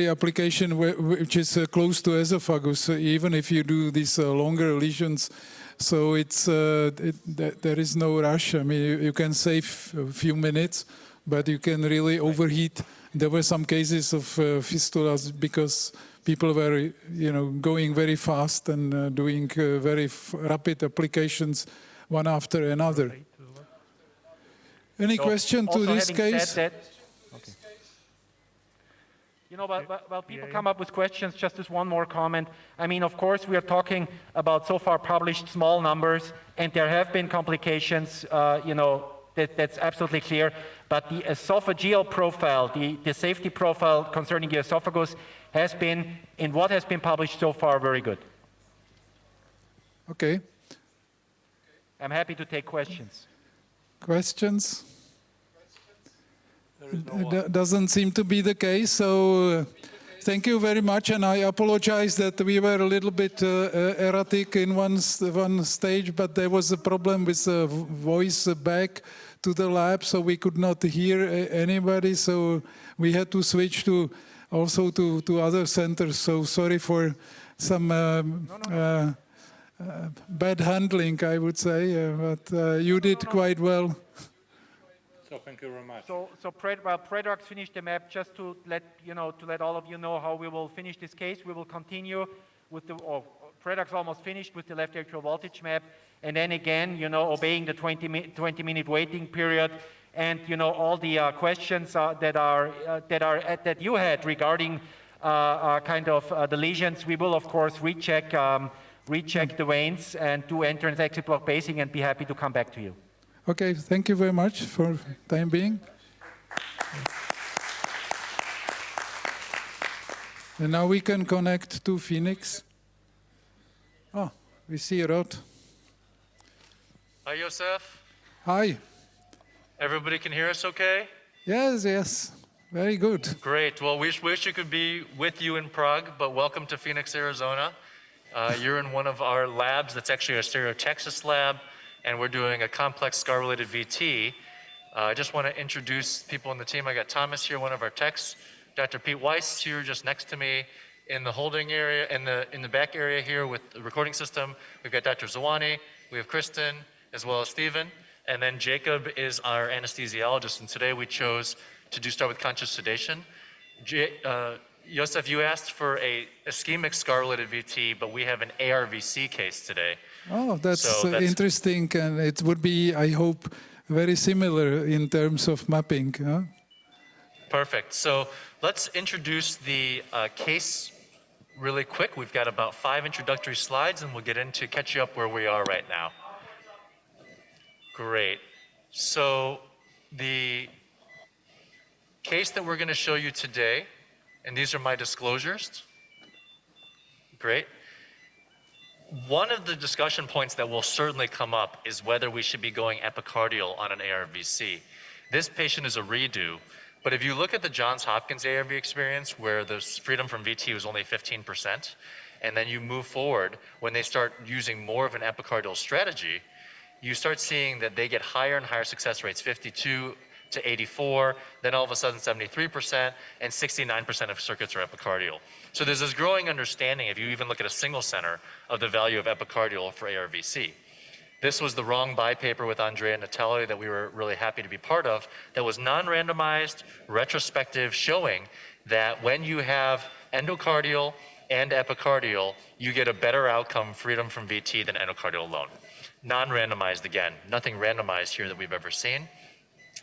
application which is close to esophagus, even if you do these longer lesions. So there is no rush. I mean, you can save a few minutes, but you can really overheat. There were some cases of fistulas because people were, going very fast and doing very rapid applications one after another. Any question to this case? While people come up with questions, just as one more comment. I mean, of course, we are talking about so far published small numbers, and there have been complications, that's absolutely clear. But the esophageal profile, the safety profile concerning the esophagus has been, in what has been published so far, very good. Okay. I'm happy to take questions. Questions? Doesn't seem to be the case, so thank you very much, and I apologize that we were a little bit erratic in one stage, but there was a problem with the voice back to the lab, so we could not hear anybody, so we had to switch to other centers, so sorry for some bad handling, I would say, but you did quite well. So thank you very much. So Prerecorded finished the map. Just to let all of you know how we will finish this case. We will continue with Prerecorded almost finished with the left atrial voltage map, and then again, obeying the 20-minute waiting period, and all the questions that you had regarding the lesions. We will of course recheck the veins and do entrance exit block basing, and be happy to come back to you. Okay, thank you very much for time being. And now we can connect to Phoenix. Oh, we see Rod. Hi, Josef. Hi. Everybody can hear us okay? Yes, yes. Very good. Great. Well, we wish we could be with you in Prague, but welcome to Phoenix, Arizona. You're in one of our labs that's actually our Stereotaxis lab, and we're doing a complex scar-related VT. I just want to introduce people in the team. I got Thomas here, one of our techs. Dr. Pete Weiss here just next to me in the holding area, in the back area here with the recording system. We've got Dr. Zawani, we have Kristen, as well as Stephen. And then Jacob is our anesthesiologist, and today we chose to start with conscious sedation. Josef, you asked for a ischemic scar-related VT, but we have an ARVC case today. Oh, that's interesting, and it would be, I hope, very similar in terms of mapping. Huh? Perfect. So let's introduce the case really quick. We've got about 5 introductory slides, and we'll get into catch you up where we are right now. Great. So the case that we're going to show you today, and these are my disclosures. Great. One of the discussion points that will certainly come up is whether we should be going epicardial on an ARVC. This patient is a redo, but if you look at the Johns Hopkins ARV experience where the freedom from VT was only 15%, and then you move forward, when they start using more of an epicardial strategy, you start seeing that they get higher and higher success rates, 52 to 84, then all of a sudden 73%, and 69% of circuits are epicardial. So there's this growing understanding, if you even look at a single center, of the value of epicardial for ARVC. This was the wrong by paper with Andrea Natelli that we were really happy to be part of, that was non-randomized, retrospective, showing that when you have endocardial and epicardial, you get a better outcome, freedom from VT, than endocardial alone. Non-randomized again, nothing randomized here that we've ever seen.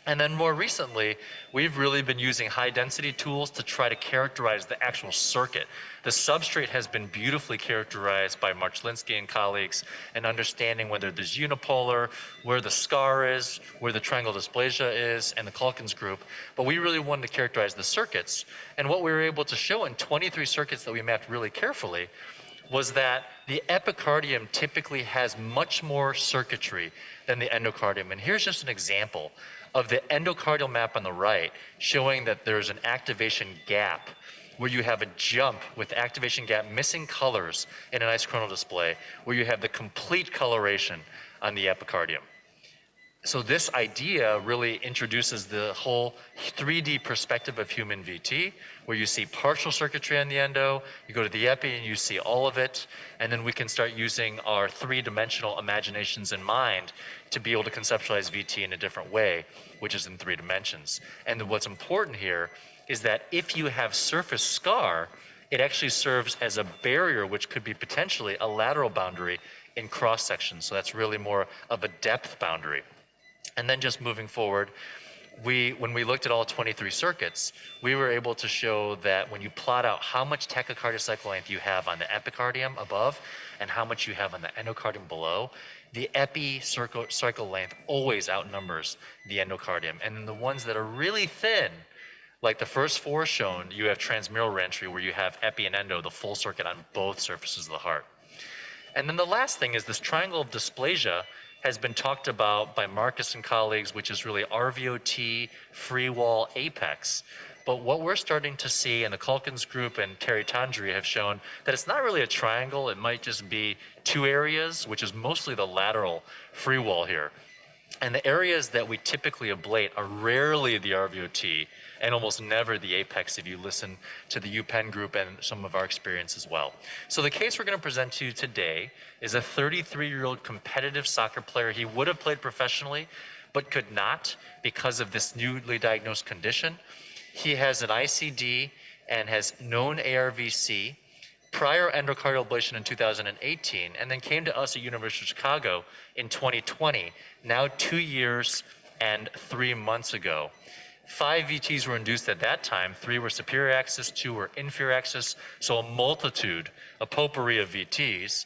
And then more recently, we've really been using high density tools to try to characterize the actual circuit. The substrate has been beautifully characterized by Marchlinsky and colleagues in understanding whether there's unipolar, where the scar is, where the triangle dysplasia is, and the Calkins group. But we really wanted to characterize the circuits. And what we were able to show in 23 circuits that we mapped really carefully was that the epicardium typically has much more circuitry than the endocardium. And here's just an example of the endocardial map on the right, showing that there's an activation gap where you have a jump with activation gap missing colors in an isochronal display, where you have the complete coloration on the epicardium. So this idea really introduces the whole 3D perspective of human VT, where you see partial circuitry on the endo, you go to the epi and you see all of it, and then we can start using our 3-dimensional imaginations in mind to be able to conceptualize VT in a different way, which is in 3 dimensions. And what's important here is that if you have surface scar, it actually serves as a barrier, which could be potentially a lateral boundary in cross section. So that's really more of a depth boundary. And then just moving forward, when we looked at all 23 circuits, we were able to show that when you plot out how much tachycardia cycle length you have on the epicardium above and how much you have on the endocardium below, the epi cycle length always outnumbers the endocardium. And then the ones that are really thin, like the first 4 shown, you have transmural reentry where you have epi and endo, the full circuit on both surfaces of the heart. And then the last thing is this triangle of dysplasia has been talked about by Marcus and colleagues, which is really RVOT, free wall, apex. But what we're starting to see, and the Calkins group and Terry Tandri have shown, that it's not really a triangle, it might just be 2 areas, which is mostly the lateral free wall here. And the areas that we typically ablate are rarely the RVOT and almost never the apex if you listen to the UPenn group and some of our experience as well. So the case we're going to present to you today is a 33-year-old competitive soccer player. He would have played professionally, but could not because of this newly diagnosed condition. He has an ICD and has known ARVC, prior endocardial ablation in 2018, and then came to us at University of Chicago in 2020, now 2 years and 3 months ago. 5 VTs were induced at that time. 3 were superior axis, 2 were inferior axis, so a multitude, a potpourri of VTs.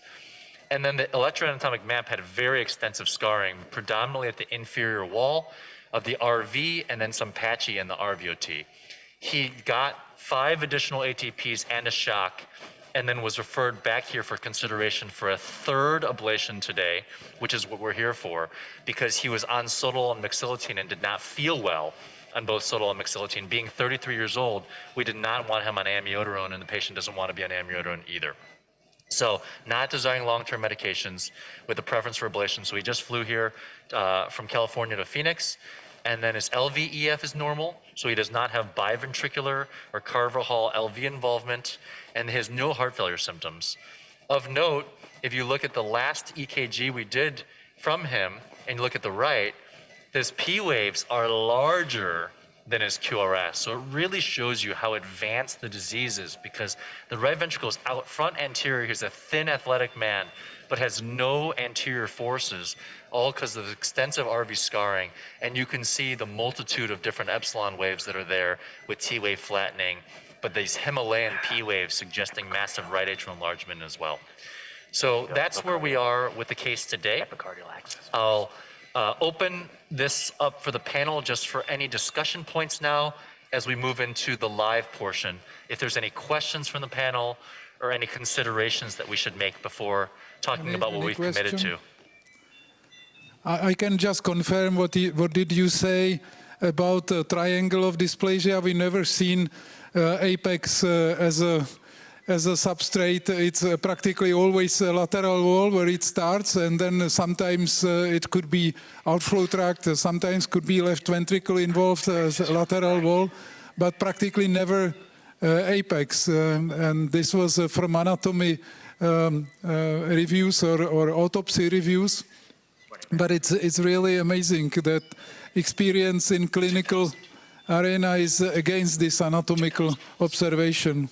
And then the electroanatomic map had very extensive scarring, predominantly at the inferior wall of the RV and then some patchy in the RVOT. He got 5 additional ATPs and a shock and then was referred back here for consideration for a third ablation today, which is what we're here for, because he was on sotal and mexiletine and did not feel well on both sotal and mexiletine. Being 33 years old, we did not want him on amiodarone, and the patient doesn't want to be on amiodarone either. So not desiring long-term medications with a preference for ablation. So he just flew here from California to Phoenix, and then his LVEF is normal, so he does not have biventricular or Carvajal LV involvement, and he has no heart failure symptoms. Of note, if you look at the last EKG we did from him, and you look at the right, his P waves are larger than his QRS. So it really shows you how advanced the disease is, because the right ventricle is out front anterior. He's a thin athletic man, but has no anterior forces, all because of extensive RV scarring. And you can see the multitude of different epsilon waves that are there with T wave flattening, but these Himalayan P waves suggesting massive right atrial enlargement as well. So that's where we are with the case today. I'll open this up for the panel just for any discussion points now as we move into the live portion. If there's any questions from the panel or any considerations that we should make before talking about what we've committed to. I can just confirm what did you say about the triangle of dysplasia. We never seen apex as a substrate. It's practically always a lateral wall where it starts, and then sometimes it could be outflow tract, sometimes could be left ventricle involved as a lateral wall, but practically never apex. And this was from anatomy reviews or autopsy reviews. But it's really amazing that experience in clinical arena is against this anatomical observation.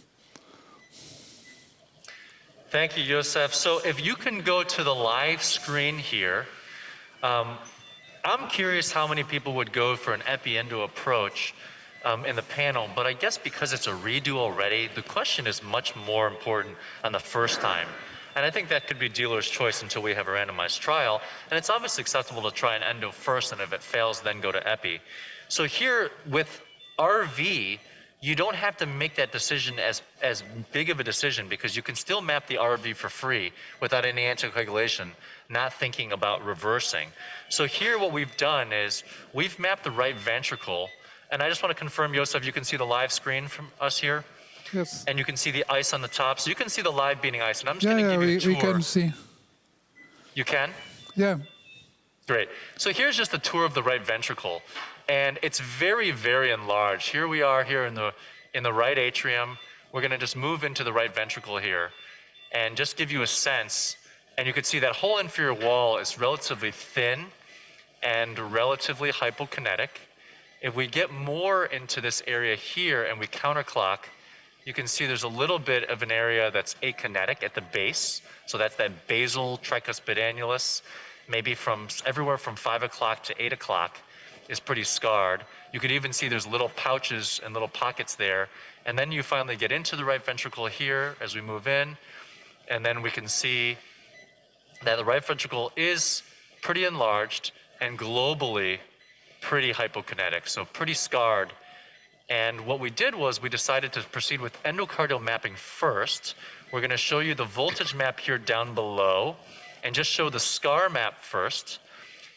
Thank you, Josef. So if you can go to the live screen here, I'm curious how many people would go for an epi-endo approach in the panel, but I guess because it's a redo already, the question is much more important on the first time. And I think that could be dealer's choice until we have a randomized trial. And it's obviously acceptable to try an endo first, and if it fails, then go to epi. So here with RV, you don't have to make that decision as big of a decision, because you can still map the RV for free without any anticoagulation, not thinking about reversing. So here what we've done is we've mapped the right ventricle, and I just want to confirm, Josef, you can see the live screen from us here? Yes. And you can see the ice on the top, so you can see the live beating ice, and I'm just going to give you a tour. We can see. You can? Yeah. Great. So here's just a tour of the right ventricle, and it's very, very enlarged. Here we are here in the right atrium. We're going to just move into the right ventricle here and just give you a sense. And you can see that whole inferior wall is relatively thin and relatively hypokinetic. If we get more into this area here and we counterclock, you can see there's a little bit of an area that's akinetic at the base. So that's that basal tricuspid annulus, maybe from everywhere from 5 o'clock to 8 o'clock is pretty scarred. You could even see there's little pouches and little pockets there. And then you finally get into the right ventricle here as we move in. And then we can see that the right ventricle is pretty enlarged and globally pretty hypokinetic, so pretty scarred. And what we did was we decided to proceed with endocardial mapping first. We're going to show you the voltage map here down below and just show the scar map first.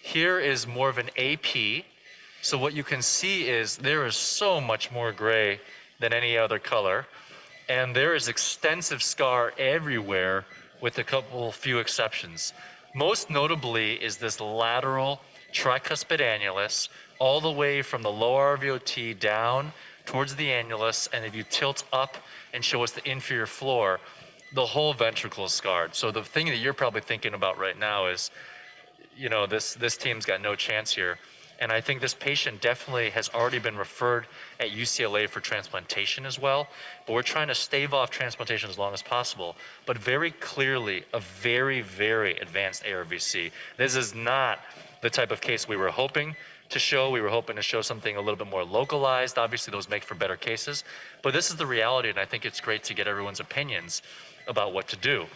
Here is more of an AP. So what you can see is there is so much more gray than any other color. And there is extensive scar everywhere with a few exceptions. Most notably is this lateral tricuspid annulus, all the way from the lower RVOT down towards the annulus, and if you tilt up and show us the inferior floor, the whole ventricle is scarred. So the thing that you're probably thinking about right now is, you know, this team's got no chance here. And I think this patient definitely has already been referred at UCLA for transplantation as well, but we're trying to stave off transplantation as long as possible. But very clearly, a very, very advanced ARVC. This is not the type of case we were hoping to show. We were hoping to show something a little bit more localized. Obviously, those make for better cases. But this is the reality, and I think it's great to get everyone's opinions about what to do.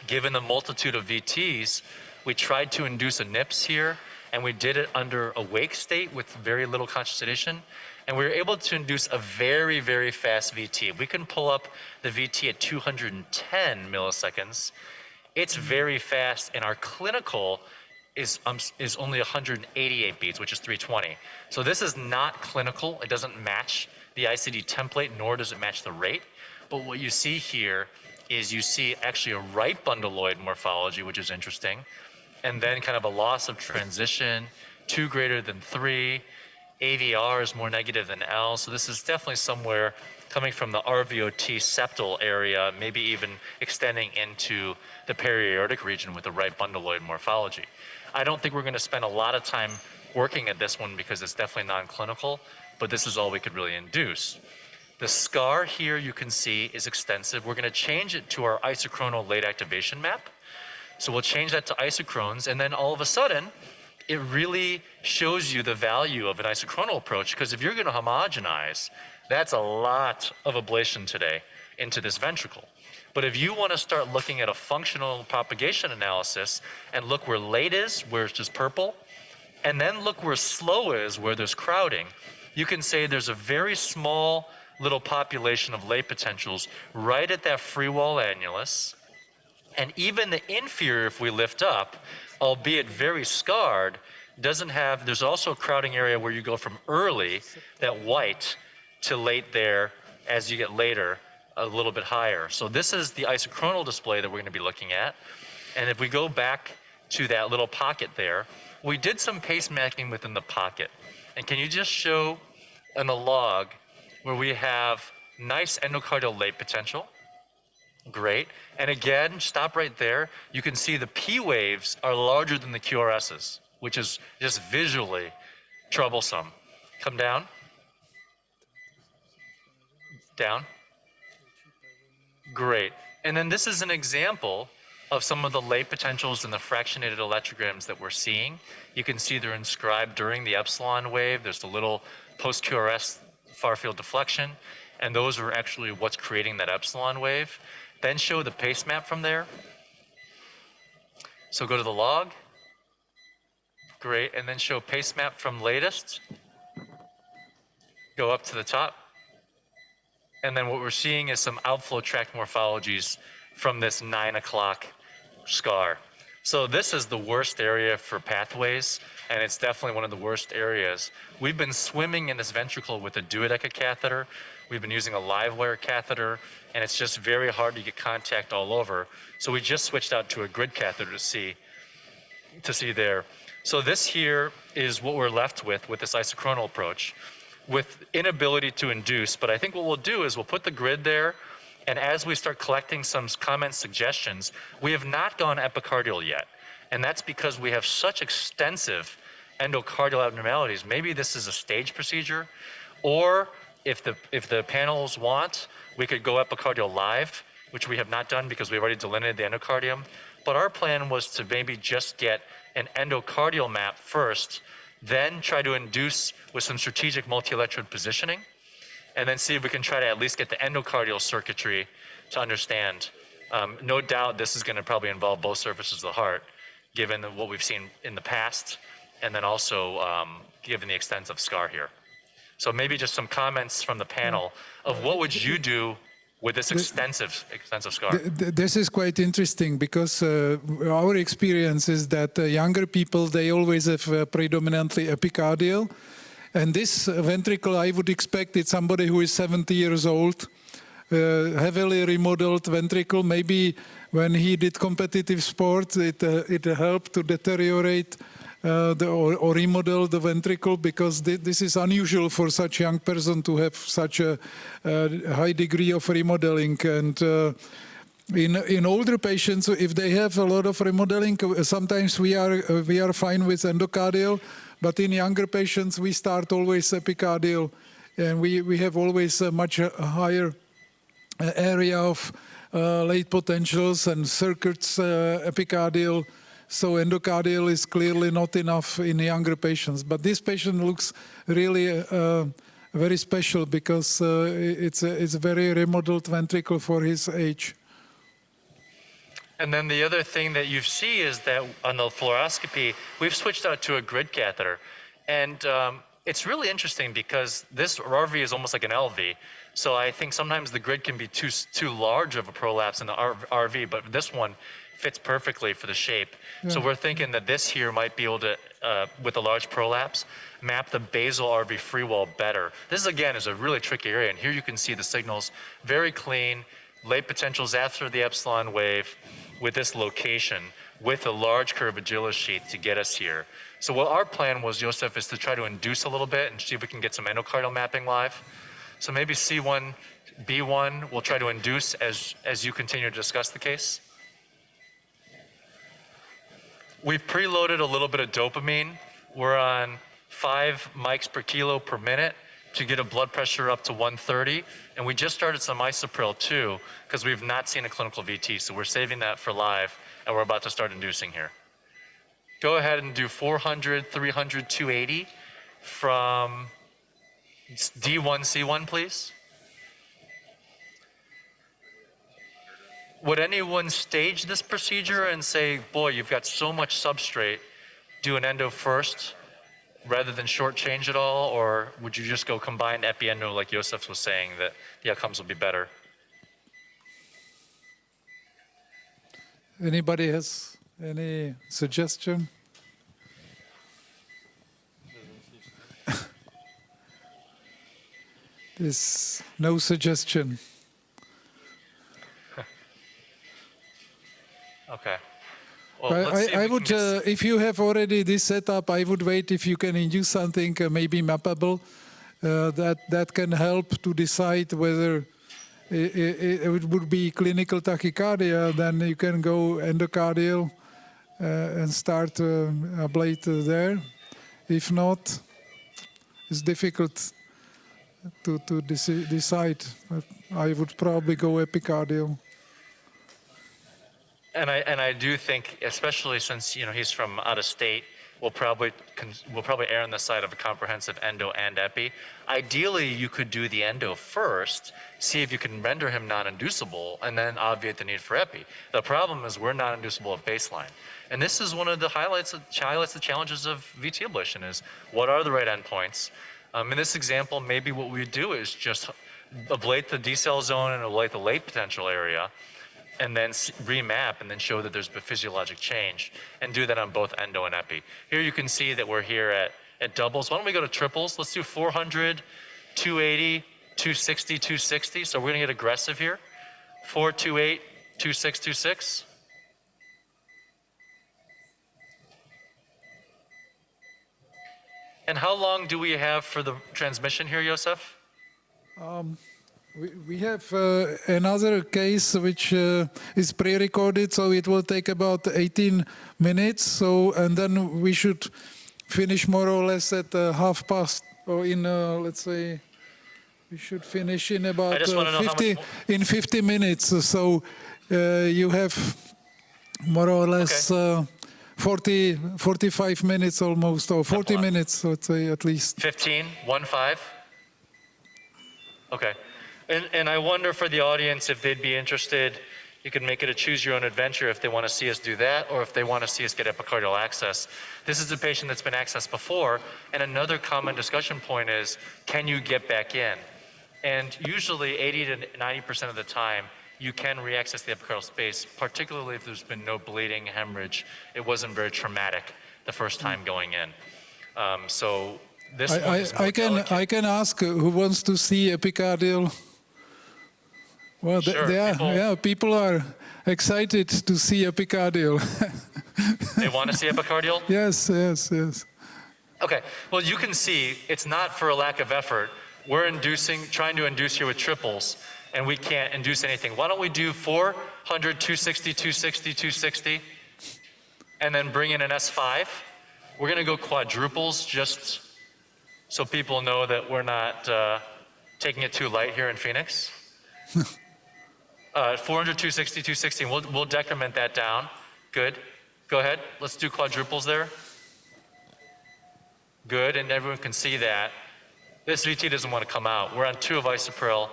Given the multitude of VTs, we tried to induce a NIPS here, and we did it under awake state with very little conscious sedation. And we were able to induce a very, very fast VT. We can pull up the VT at 210 milliseconds. It's very fast, and our clinical is only 188 beats, which is 320. So this is not clinical. It doesn't match the ICD template, nor does it match the rate. But what you see here is you see actually a right bundaloid morphology, which is interesting, and then kind of a loss of transition, 2 greater than 3. AVR is more negative than L, so this is definitely somewhere coming from the RVOT septal area, maybe even extending into the periaortic region with the right bundaloid morphology. I don't think we're going to spend a lot of time working at this one because it's definitely non-clinical, but this is all we could really induce. The scar here you can see is extensive. We're going to change it to our isochronal late activation map. So we'll change that to isochrones, and then all of a sudden, it really shows you the value of an isochronal approach, because if you're going to homogenize, that's a lot of ablation today into this ventricle. But if you want to start looking at a functional propagation analysis and look where late is, where it's just purple, and then look where slow is, where there's crowding, you can say there's a very small little population of late potentials right at that free wall annulus. And even the inferior, if we lift up, albeit very scarred, doesn't have, there's also a crowding area where you go from early, that white, to late there, as you get later, a little bit higher. So this is the isochronal display that we're going to be looking at. And if we go back to that little pocket there, we did some pacemaking within the pocket. And can you just show in the log where we have nice endocardial late potential? Great. And again, stop right there. You can see the P waves are larger than the QRSs, which is just visually troublesome. Come down. Down. Great. And then this is an example of some of the late potentials in the fractionated electrograms that we're seeing. You can see they're inscribed during the epsilon wave. There's the little post-QRS far field deflection, and those are actually what's creating that epsilon wave. Then show the pace map from there. So go to the log. Great, and then show pace map from latest. Go up to the top. And then what we're seeing is some outflow tract morphologies from this 9 o'clock scar. So this is the worst area for pathways, and it's definitely one of the worst areas. We've been swimming in this ventricle with a duodeca catheter. We've been using a live wire catheter, and it's just very hard to get contact all over. So we just switched out to a grid catheter to see there. So this here is what we're left with this isochronal approach, with inability to induce. But I think what we'll do is we'll put the grid there, and as we start collecting some comments, suggestions, we have not gone epicardial yet. And that's because we have such extensive endocardial abnormalities. Maybe this is a stage procedure, or if the panels want, we could go epicardial live, which we have not done because we've already delineated the endocardium. But our plan was to maybe just get an endocardial map first, then try to induce with some strategic multi-electrode positioning, and then see if we can try to at least get the endocardial circuitry to understand. No doubt this is going to probably involve both surfaces of the heart, given what we've seen in the past, and then also given the extent of scar here. So maybe just some comments from the panel of what would you do with this extensive scar? This is quite interesting because our experience is that younger people, they always have predominantly epicardial. And this ventricle, I would expect it's somebody who is 70 years old, heavily remodeled ventricle. Maybe when he did competitive sports, it helped to deteriorate or remodel the ventricle, because this is unusual for such a young person to have such a high degree of remodeling. And in older patients, if they have a lot of remodeling, sometimes we are fine with endocardial, but in younger patients we start always epicardial, and we have always a much higher area of late potentials and circuits epicardial. So endocardial is clearly not enough in younger patients. But this patient looks really very special because it's a very remodeled ventricle for his age. And then the other thing that you see is that on the fluoroscopy, we've switched out to a grid catheter. And it's really interesting because this RV is almost like an LV. So I think sometimes the grid can be too large of a prolapse in the RV, but this one fits perfectly for the shape. So Yeah. we're thinking that this here might be able to, with a large prolapse, map the basal RV free wall better. This again is a really tricky area, and here you can see the signals very clean, late potentials after the epsilon wave with this location, with a large curve Agilis sheath to get us here. So what our plan was, Josef, is to try to induce a little bit and see if we can get some endocardial mapping live. So maybe C1, B1, we'll try to induce as you continue to discuss the case. We've preloaded a little bit of dopamine. We're on 5 mics per kilo per minute to get a blood pressure up to 130. And we just started some isopril too, because we've not seen a clinical VT. So we're saving that for live, and we're about to start inducing here. Go ahead and do 400, 300, 280 from D1, C1, please. Would anyone stage this procedure and say, boy, you've got so much substrate, do an endo first rather than shortchange it all? Or would you just go combined epi-endo like Josef was saying, that the outcomes will be better? Anybody has any suggestion? There's no suggestion. Okay. Well, I would, if you have already this setup, I would wait if you can induce something maybe mappable that can help to decide whether it would be clinical tachycardia. Then you can go endocardial and start ablate there. If not, it's difficult to decide. I would probably go epicardial. And I do think, especially since he's from out of state, we'll probably err on the side of a comprehensive endo and epi. Ideally, you could do the endo first, see if you can render him non-inducible, and then obviate the need for epi. The problem is we're non-inducible at baseline, and this is one of the highlights the challenges of VT ablation is what are the right endpoints. In this example, maybe what we do is just ablate the decel zone and ablate the late potential area, and then remap and then show that there's a physiologic change, and do that on both endo and epi. Here you can see that we're here at doubles. Why don't we go to triples? Let's do 400, 280, 260, 260. So we're gonna get aggressive here. 428, 26, 26. And how long do we have for the transmission here, Josef? We have another case which is pre-recorded, so it will take about 18 minutes. So, and then we should finish more or less at 1/2 or in let's say we should finish in about 50 minutes. So you have more or less 45 minutes almost, or 40 minutes, let's say at least. 15, 1-5. Okay. And I wonder for the audience if they'd be interested, you can make it a choose your own adventure if they want to see us do that, or if they want to see us get epicardial access. This is a patient that's been accessed before, and another common discussion point is, can you get back in? And usually 80 to 90% of the time, you can re-access the epicardial space, particularly if there's been no bleeding, hemorrhage. It wasn't very traumatic the first time going in. So this one is more delicate. I can ask who wants to see epicardial. Well, Sure, people are excited to see epicardial. They want to see epicardial? Yes. Okay, well, you can see it's not for a lack of effort. We're trying to induce here with triples, and we can't induce anything. Why don't we do 400, 260, 260, 260, and then bring in an S5. We're gonna go quadruples just so people know that we're not taking it too light here in Phoenix. 400, 260, 260, and we'll decrement that down. Good, go ahead, let's do quadruples there. Good, and everyone can see that. This VT doesn't want to come out. We're on 2 of isopril.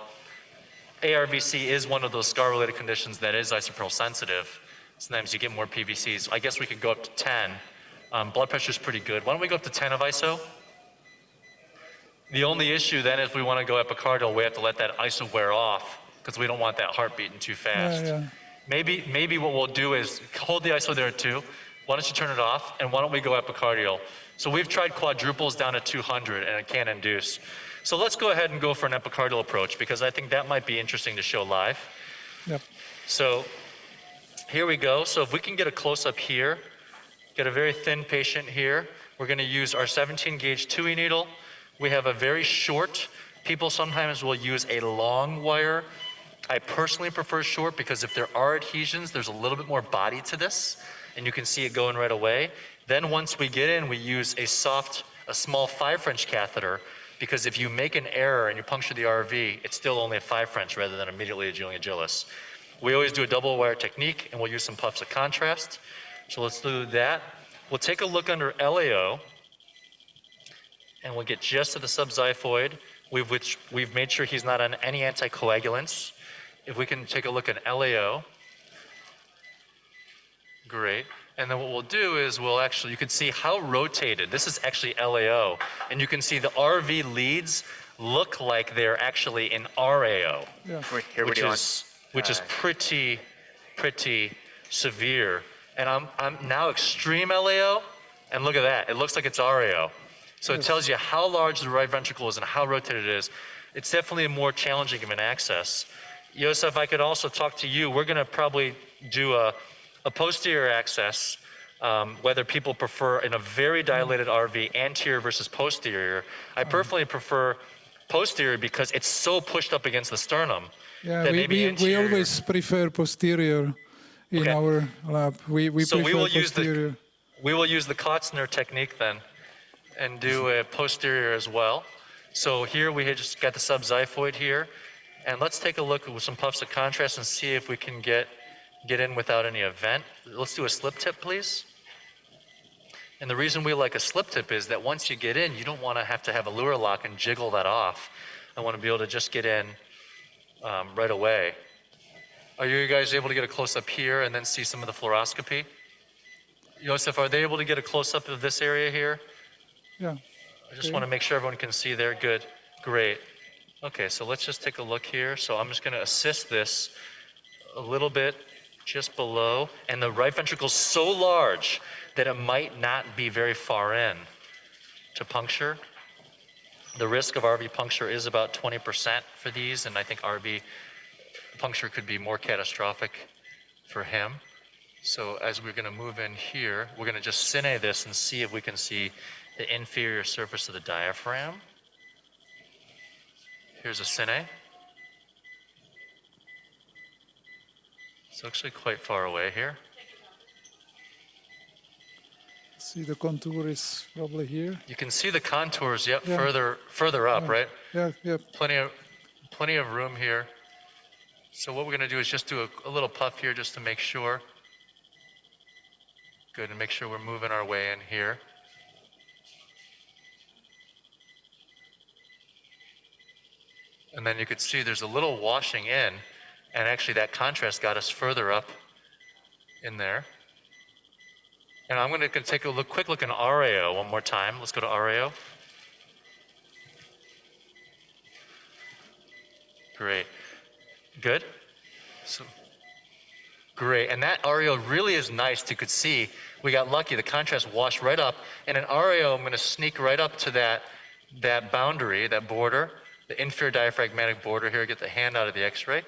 ARVC is one of those scar-related conditions that is isopril sensitive. Sometimes you get more PVCs. I guess we could go up to 10. Blood pressure is pretty good. Why don't we go up to 10 of iso? The only issue then, if we want to go epicardial, we have to let that ISO wear off because we don't want that heart beating too fast. Yeah. Maybe what we'll do is hold the ISO there too. Why don't you turn it off, and why don't we go epicardial? So we've tried quadruples down to 200, and it can't induce. So let's go ahead and go for an epicardial approach, because I think that might be interesting to show live. Yep. So here we go. So if we can get a close-up here, get a very thin patient here. We're going to use our 17-gauge TUI needle. We have a very short. People sometimes will use a long wire. I personally prefer short because if there are adhesions, there's a little bit more body to this, and you can see it going right away. Then once we get in, we use a small 5 French catheter, because if you make an error and you puncture the RV, it's still only a 5 French rather than immediately a Julian Gillis. We always do a double wire technique, and we'll use some puffs of contrast. So let's do that. We'll take a look under LAO, and we'll get just to the subxiphoid. We've made sure he's not on any anticoagulants. If we can take a look at LAO. Great. And then what we'll do is you can see how rotated. This is actually LAO. And you can see the RV leads look like they're actually in RAO. Yeah. Which is pretty severe. And I'm now extreme LAO, and look at that. It looks like it's RAO. So it tells you how large the right ventricle is and how rotated it is. It's definitely more challenging of an access. Josef, I could also talk to you. We're going to probably do a posterior access, whether people prefer in a very dilated RV, anterior versus posterior. I personally prefer posterior because it's so pushed up against the sternum. Yeah, we always prefer posterior in our lab. We prefer posterior. We will use the Kotzner technique then and do a posterior as well. So here we had just got the subxiphoid here. And let's take a look with some puffs of contrast and see if we can get in without any event. Let's do a slip tip, please. And the reason we like a slip tip is that once you get in, you don't want to have a lure lock and jiggle that off. I want to be able to just get in right away. Are you guys able to get a close-up here and then see some of the fluoroscopy? Josef, are they able to get a close-up of this area here? Yeah. I just want to make sure everyone can see there. Good. Great. Okay, so let's just take a look here. So I'm just going to assist this a little bit just below. And the right ventricle is so large that it might not be very far in to puncture. The risk of RV puncture is about 20% for these, and I think RV puncture could be more catastrophic for him. So as we're going to move in here, we're going to just cine this and see if we can see the inferior surface of the diaphragm. Here's a cine. It's actually quite far away here. See, the contour is probably here. You can see the contours, Yeah. further up, right? Yeah. Plenty of room here. So what we're going to do is just do a little puff here just to make sure. Good, and make sure we're moving our way in here. And then you could see there's a little washing in, and actually that contrast got us further up in there. And I'm going to take a quick look in RAO one more time. Let's go to RAO. Great. Good. So, great. And that RAO really is nice. You could see we got lucky. The contrast washed right up. And in RAO, I'm going to sneak right up to that boundary, that border, the inferior diaphragmatic border here. Get the hand out of the X-ray.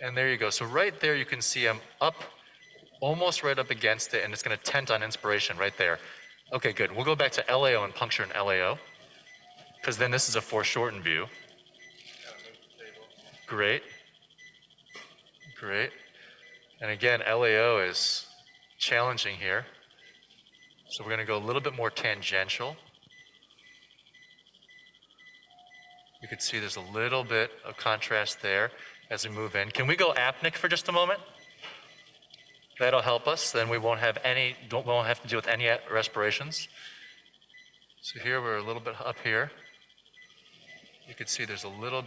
And there you go. So right there, you can see I'm up, almost right up against it, and it's going to tent on inspiration right there. Okay, good. We'll go back to LAO and puncture in LAO, because then this is a foreshortened view. Great. Great. And again, LAO is challenging here. So we're going to go a little bit more tangential. You can see there's a little bit of contrast there as we move in. Can we go apneic for just a moment? That'll help us. Then we won't have to deal with any respirations. So here we're a little bit up here. You can see there's a little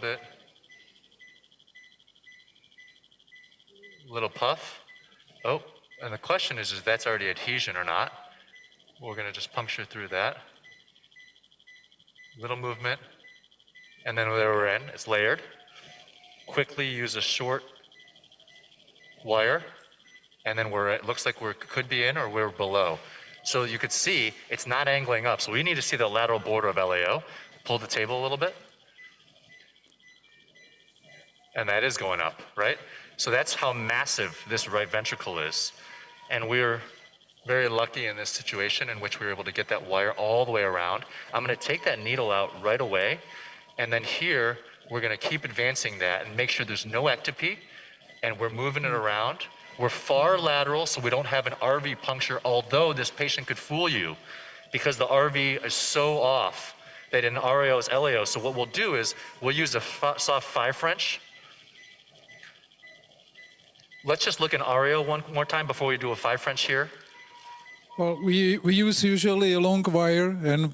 puff. Oh, and the question is if that's already adhesion or not. We're going to just puncture through that. Little movement. and then there we're in, it's layered. Quickly use a short wire, and then it looks like we could be in or we're below. So you could see it's not angling up. So we need to see the lateral border of LAO. Pull the table a little bit. And that is going up, right? So that's how massive this right ventricle is. And we're very lucky in this situation in which we were able to get that wire all the way around. I'm gonna take that needle out right away. And then here, we're gonna keep advancing that and make sure there's no ectopy. And we're moving it around. We're far lateral, so we don't have an RV puncture, although this patient could fool you because the RV is so off that in RAO is LAO. So what we'll do is we'll use a soft 5 French. Let's just look in RAO one more time before we do a 5 French here. Well, we use usually a long wire and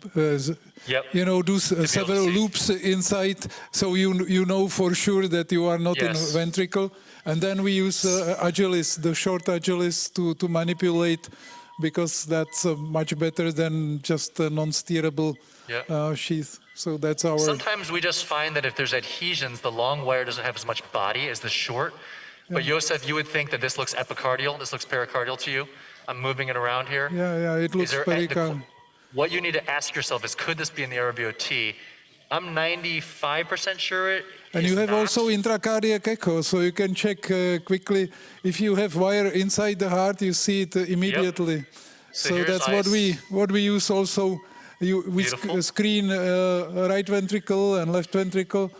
you know, do several loops inside, so you know for sure that you are not in ventricle. And then we use agilis, the short agilis, to manipulate, because that's much better than just a non-steerable sheath. So that's our. Sometimes we just find that if there's adhesions, the long wire doesn't have as much body as the short. But Josef, you would think that this looks epicardial, this looks pericardial to you. I'm moving it around here. Yeah, it looks pericardial. What you need to ask yourself is, could this be in the RVOT? I'm 95% sure it And you have also intracardiac echo, so you can check quickly. If you have wire inside the heart, you see it immediately. Yep. So that's what we use also. We screen right ventricle and left ventricle,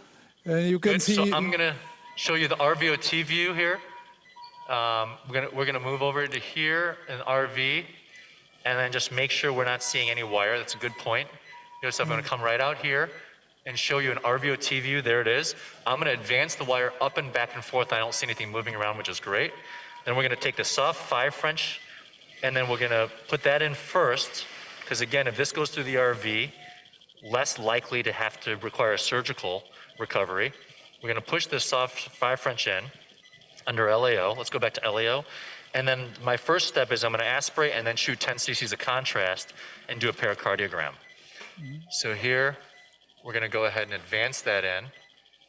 and you can see. So I'm going to show you the RVOT view here. We're gonna move over to here in RV, and then just make sure we're not seeing any wire. That's a good point. So I'm gonna come right out here and show you an RVOT view. There it is. I'm gonna advance the wire up and back and forth. I don't see anything moving around, which is great. Then we're gonna take the soft 5 French, and then we're gonna put that in first, because again, if this goes through the RV, less likely to have to require a surgical recovery. We're gonna push this soft 5 French in under LAO. Let's go back to LAO. And then my first step is I'm gonna aspirate and then shoot 10 cc's of contrast and do a pericardiogram. So here, we're gonna go ahead and advance that in.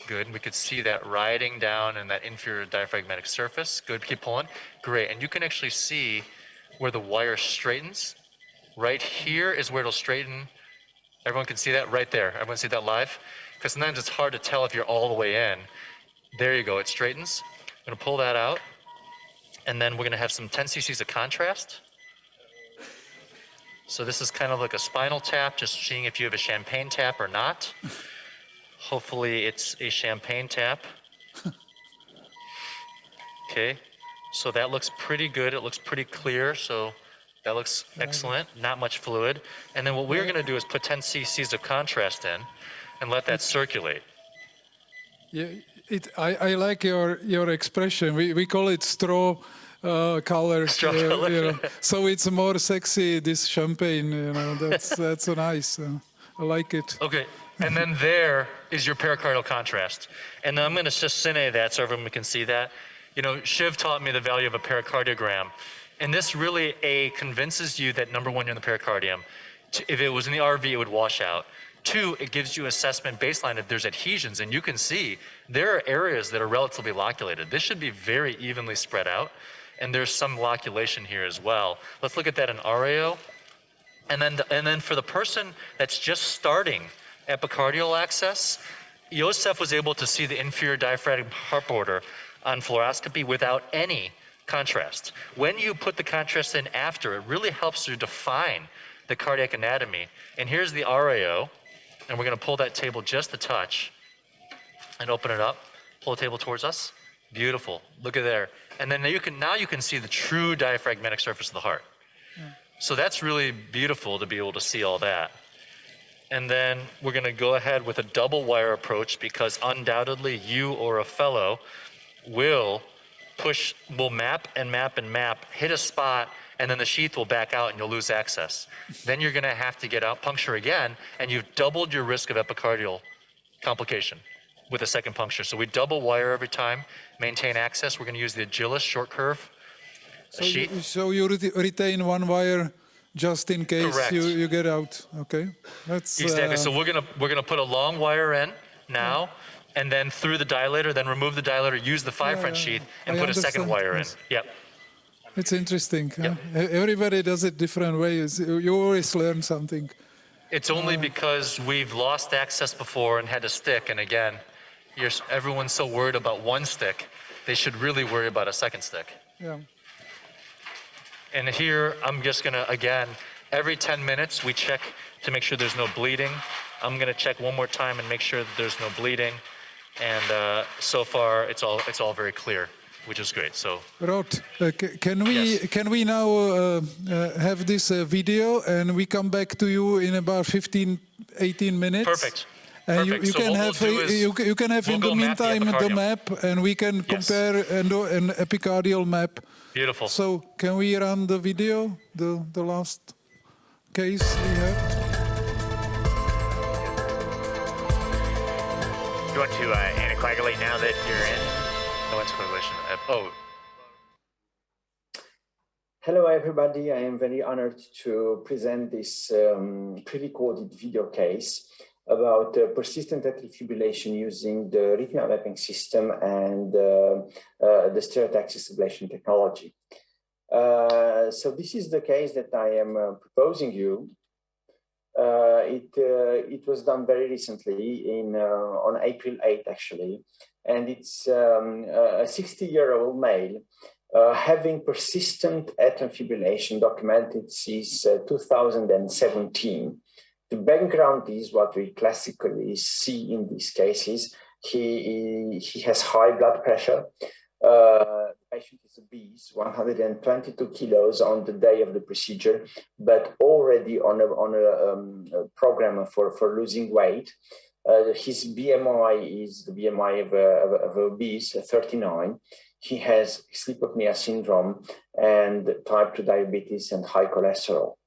Good, we could see that riding down in that inferior diaphragmatic surface. Good, keep pulling. Great, and you can actually see where the wire straightens. Right here is where it'll straighten. Everyone can see that right there. Everyone see that live? Because sometimes it's hard to tell if you're all the way in. There you go, it straightens. I'm gonna pull that out. And then we're gonna have some 10 cc's of contrast. So this is kind of like a spinal tap, just seeing if you have a champagne tap or not. Hopefully it's a champagne tap. Okay, so that looks pretty good. It looks pretty clear, so that looks excellent, not much fluid. And then what we're gonna do is put 10 cc's of contrast in and let that circulate. Yeah, I like your expression. We call it straw color. Color. You know. So it's more sexy, this champagne. You know, that's nice. I like it. Okay, and then there is your pericardial contrast. And then I'm going to just cine that so everyone can see that. You know, Shiv taught me the value of a pericardiogram. And this really, convinces you that number one, you're in the pericardium. If it was in the RV, it would wash out. 2, it gives you assessment baseline if there's adhesions, and you can see there are areas that are relatively loculated. This should be very evenly spread out, and there's some loculation here as well. Let's look at that in RAO. And then for the person that's just starting epicardial access, Josef was able to see the inferior diaphragmatic heart border on fluoroscopy without any contrast. When you put the contrast in after, it really helps to define the cardiac anatomy. And here's the RAO. And we're gonna pull that table just a touch and open it up. Pull the table towards us. Beautiful, look at there. And then now you can see the true diaphragmatic surface of the heart. Yeah. So that's really beautiful to be able to see all that. And then we're gonna go ahead with a double wire approach, because undoubtedly you or a fellow will map and map and map, hit a spot, and then the sheath will back out and you'll lose access. Then you're gonna have to get out, puncture again, and you've doubled your risk of epicardial complication with a second puncture. So we double wire every time, maintain access. We're gonna use the Agilis short curve sheath. So you retain one wire just in case you get out, okay? That's exactly, so we're gonna put a long wire in now, and then through the dilator, then remove the dilator, use the 5 French sheath, and put a second wire in. Yep. It's interesting. Huh? Everybody does it different ways. You always learn something. It's only because we've lost access before and had a stick, and again, everyone's so worried about one stick, they should really worry about a second stick. Yeah. And here, I'm just gonna, again, every 10 minutes, we check to make sure there's no bleeding. I'm gonna check one more time and make sure that there's no bleeding. And so far, it's all very clear, which is great. So, Rod, can we now have this video and we come back to you in about 15-18 minutes? Perfect. And Perfect. you So can what have we'll do is you can have in the meantime the map, and we can compare an epicardial map. Beautiful. So can we run the video, the last case we had? You want to anticoagulate now that you're in? No anticoagulation. Oh. Hello, everybody. I am very honored to present this pre-recorded video case about persistent atrial fibrillation using the retinal mapping system and the Stereotaxis ablation technology. So this is the case that I am proposing you. It was done very recently on April 8th, actually, and it's a 60-year-old male having persistent atrial fibrillation documented since 2017. The background is what we classically see in these cases. He has high blood pressure. The patient is obese, 122 kilos on the day of the procedure, but already on a program for losing weight. His BMI is the BMI of obese, 39. He has sleep apnea syndrome and type 2 diabetes and high cholesterol.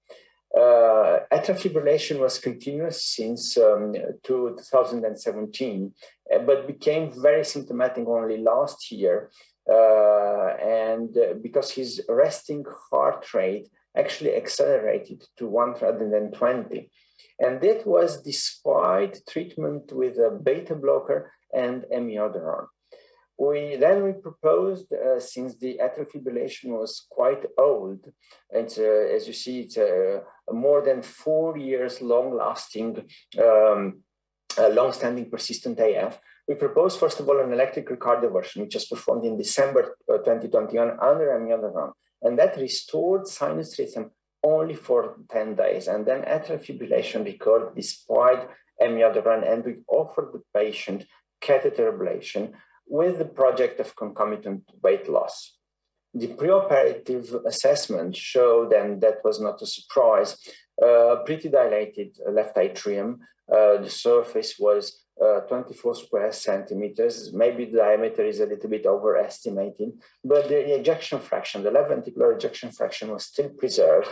Atrial fibrillation was continuous since 2017, but became very symptomatic only last year. And because his resting heart rate actually accelerated to 120. And that was despite treatment with a beta blocker and amiodarone. We proposed, since the atrial fibrillation was quite old, and as you see, it's more than 4 years long-lasting, long-standing persistent AF. We proposed, first of all, an electrical cardioversion, which was performed in December 2021 under amiodarone, and that restored sinus rhythm only for 10 days. And then atrial fibrillation recurred despite amiodarone, and we offered the patient catheter ablation with the project of concomitant weight loss. The preoperative assessment showed, and that was not a surprise, pretty dilated left atrium. The surface was 24 square centimeters. Maybe the diameter is a little bit overestimated, but the ejection fraction, the left ventricular ejection fraction, was still preserved.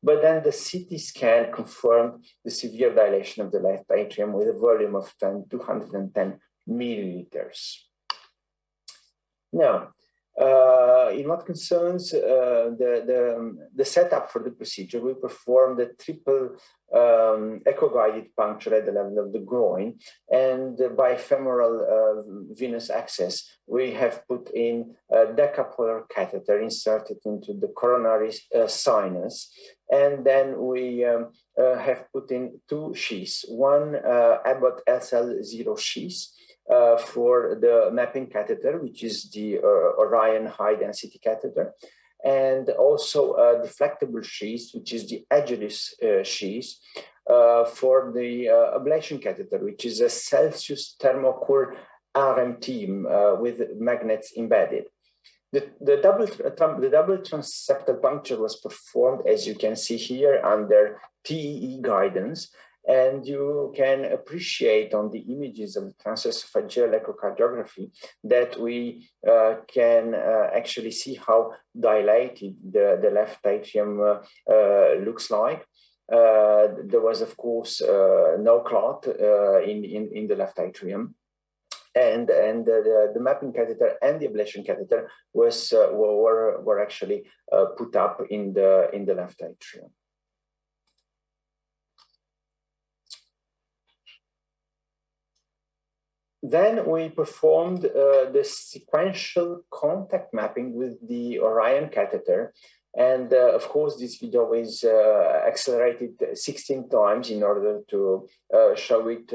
But then the CT scan confirmed the severe dilation of the left atrium with a volume of 210 milliliters. Now, in what concerns the setup for the procedure, we performed a triple echo-guided puncture at the level of the groin, and by femoral venous access, we have put in a decapolar catheter inserted into the coronary sinus, and then we have put in two sheaths, one Abbott SL0 sheath, for the mapping catheter, which is the Orion high density catheter, and also a deflectable sheath, which is the Agilis sheath, for the ablation catheter, which is a Celsius thermocool RMT with magnets embedded. The double transeptal puncture was performed, as you can see here, under TEE guidance. And you can appreciate on the images of the transesophageal echocardiography that we can actually see how dilated the left atrium looks like. There was, of course, no clot in the left atrium. And the mapping catheter and the ablation catheter were actually put up in the left atrium. Then we performed the sequential contact mapping with the Orion catheter. And of course, this video is accelerated 16 times in order to show it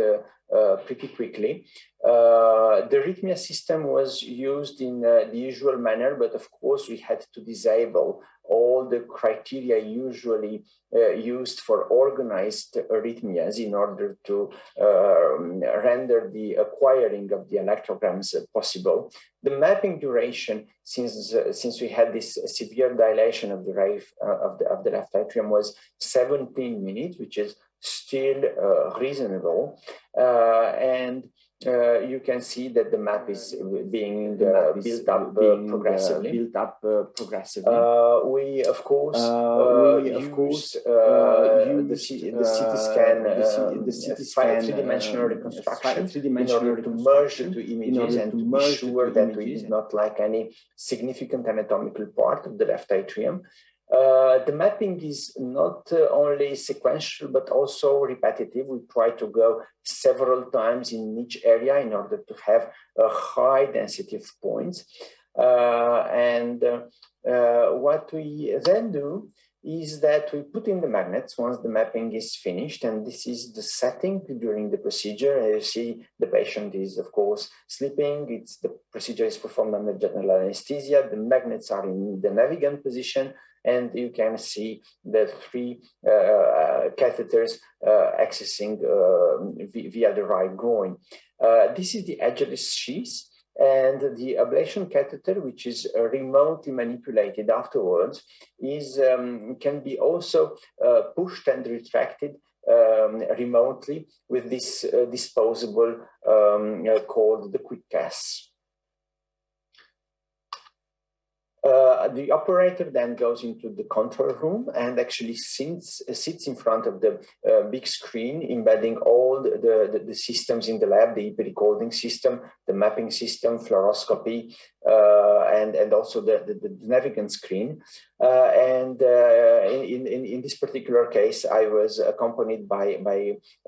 pretty quickly. The arrhythmia system was used in the usual manner, but of course, we had to disable all the criteria usually used for organized arrhythmias in order to render the acquiring of the electrograms possible. The mapping duration, since we had this severe dilation of the left atrium, was 17 minutes, which is still reasonable. And you can see that the map is being built up progressively. We of course use the CT scan, the three-dimensional reconstruction in order to merge the two images and to be sure that it is not like any significant anatomical part of the left atrium. The mapping is not only sequential, but also repetitive. We try to go several times in each area in order to have a high density of points. What we then do is that we put in the magnets once the mapping is finished, and this is the setting during the procedure. You see the patient is, of course, sleeping. The procedure is performed under general anesthesia. The magnets are in the navigant position, and you can see the three catheters accessing via the right groin. This is the edgeless sheath. And the ablation catheter, which is remotely manipulated afterwards, can be also pushed and retracted remotely with this disposable called the quick cast. The operator then goes into the control room and actually sits in front of the big screen, embedding all the systems in the lab, the recording system, the mapping system, fluoroscopy, and also the navigant screen. In this particular case, I was accompanied by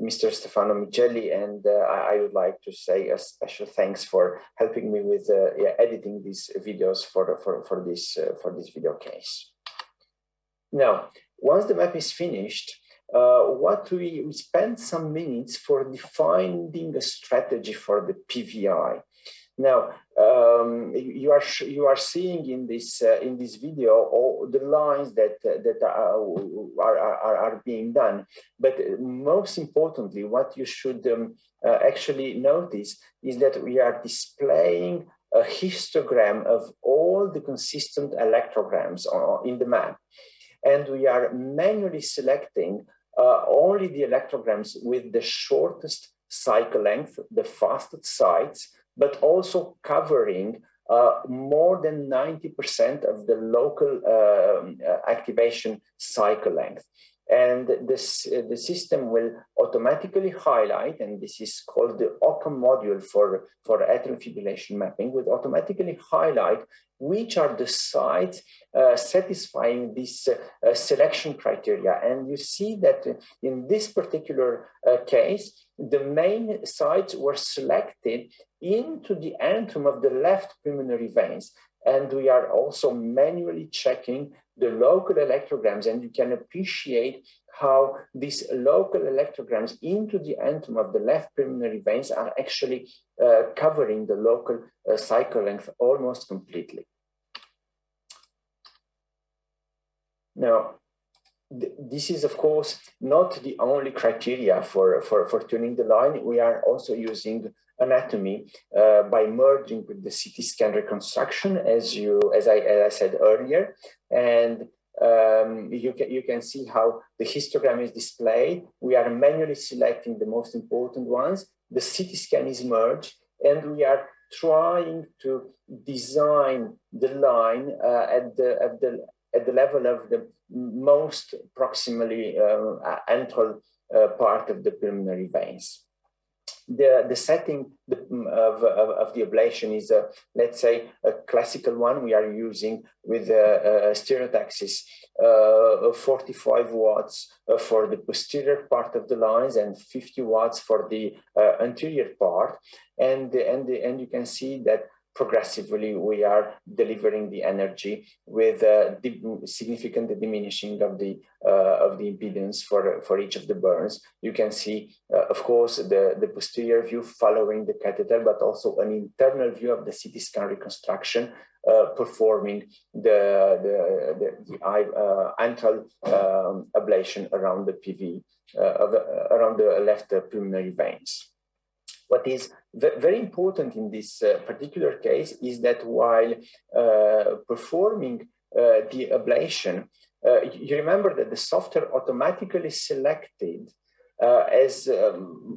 Mr. Stefano Micelli, and I would like to say a special thanks for helping me with editing these videos for this video case. Now, once the map is finished, we spend some minutes for defining a strategy for the PVI. Now, you are seeing in this video all the lines that are being done. But most importantly, what you should actually notice is that we are displaying a histogram of all the consistent electrograms in the map, and we are manually selecting only the electrograms with the shortest cycle length, the fastest sites, but also covering more than 90% of the local activation cycle length. And the system will automatically highlight, and this is called the IKEM module for atrial fibrillation mapping, will automatically highlight which are the sites satisfying this selection criteria. And you see that in this particular case, the main sites were selected into the antrum of the left pulmonary veins. And we are also manually checking the local electrograms, and you can appreciate how these local electrograms into the antrum of the left pulmonary veins are actually covering the local cycle length almost completely. Now, this is, of course, not the only criteria for tuning the line. We are also using anatomy by merging with the CT scan reconstruction, as I said earlier, and you can see how the histogram is displayed. We are manually selecting the most important ones. The CT scan is merged, and we are trying to design the line at the level of the most proximally antral part of the pulmonary veins. the setting of the ablation is, let's say, a classical one we are using with Stereotaxis, 45 watts for the posterior part of the lines and 50 watts for the anterior part. And you can see that progressively we are delivering the energy with significant diminishing of the impedance for each of the burns. You can see, of course, the posterior view following the catheter, but also an internal view of the CT scan reconstruction performing the antral ablation around the PV, around the left pulmonary veins. What is very important in this particular case is that while performing the ablation, you remember that the software automatically selected as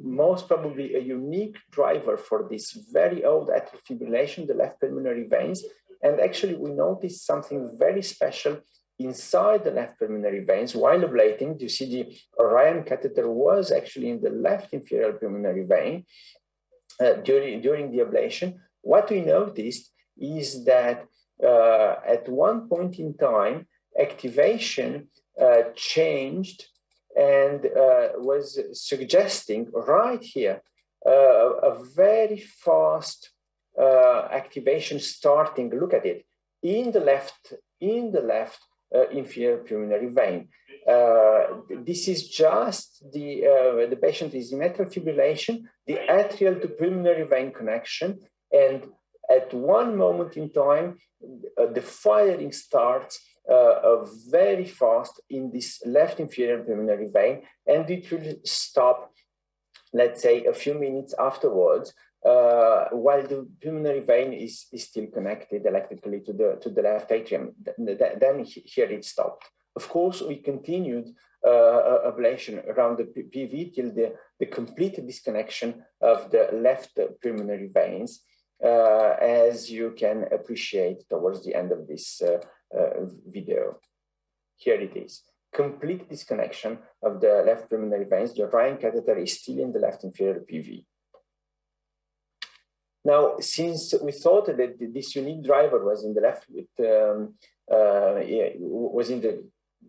most probably a unique driver for this very old atrial fibrillation, the left pulmonary veins. And actually we noticed something very special inside the left pulmonary veins while ablating. You see the Orion catheter was actually in the left inferior pulmonary vein. During the ablation, what we noticed is that at one point in time, activation changed and was suggesting right here a very fast activation starting. Look at it in the left inferior pulmonary vein. This is just the patient is in atrial fibrillation, the atrial to pulmonary vein connection, and at one moment in time, the firing starts very fast in this left inferior pulmonary vein, and it will stop, let's say, a few minutes afterwards, while the pulmonary vein is still connected electrically to the left atrium. Then here it stopped. Of course, we continued ablation around the PV till the complete disconnection of the left pulmonary veins, as you can appreciate towards the end of this video. Here it is. Complete disconnection of the left pulmonary veins. The Orion catheter is still in the left inferior PV. Now, since we thought that this unique driver was in the left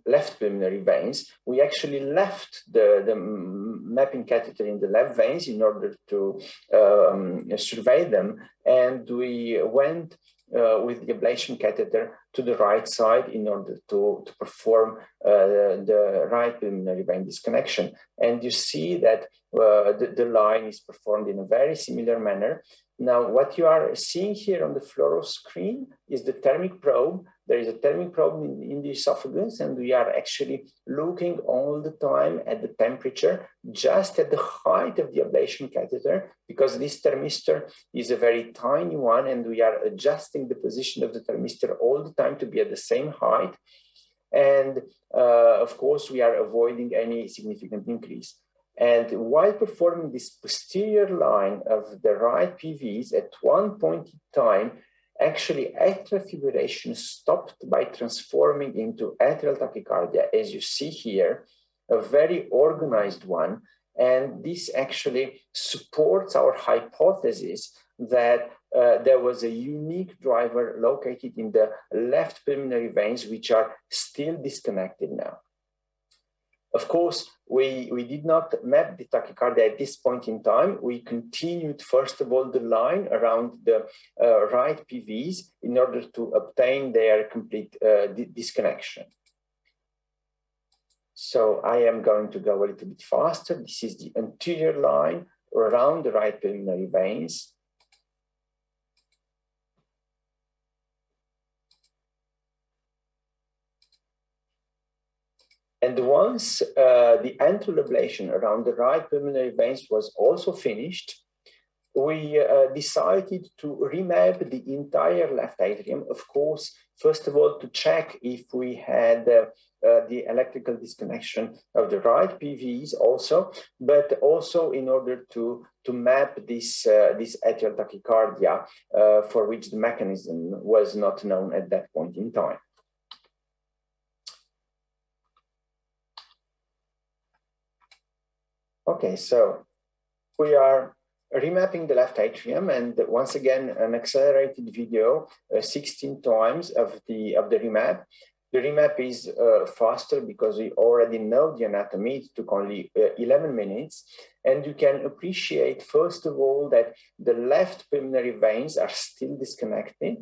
left pulmonary veins, we actually left the mapping catheter in the left veins in order to survey them, and we went with the ablation catheter to the right side in order to perform the right pulmonary vein disconnection. And you see that the line is performed in a very similar manner. Now, what you are seeing here on the fluoro screen is the thermic probe. There is a thermic probe in the esophagus, and we are actually looking all the time at the temperature, just at the height of the ablation catheter, because this thermistor is a very tiny one, and we are adjusting the position of the thermistor all the time to be at the same height. And of course, we are avoiding any significant increase. And while performing this posterior line of the right PVs, at one point in time, actually atrial fibrillation stopped by transforming into atrial tachycardia, as you see here, a very organized one. And this actually supports our hypothesis that there was a unique driver located in the left pulmonary veins, which are still disconnected now. Of course, we did not map the tachycardia at this point in time. We continued, first of all, the line around the right PVs in order to obtain their complete disconnection. So I am going to go a little bit faster. This is the anterior line around the right pulmonary veins. And once the antral ablation around the right pulmonary veins was also finished, we decided to remap the entire left atrium. Of course, first of all, to check if we had the electrical disconnection of the right PVs also, but also in order to map this atrial tachycardia for which the mechanism was not known at that point in time. Okay, so we are remapping the left atrium, and once again, an accelerated video, 16 times of the remap. The remap is faster because we already know the anatomy. It took only 11 minutes. And you can appreciate, first of all, that the left pulmonary veins are still disconnected.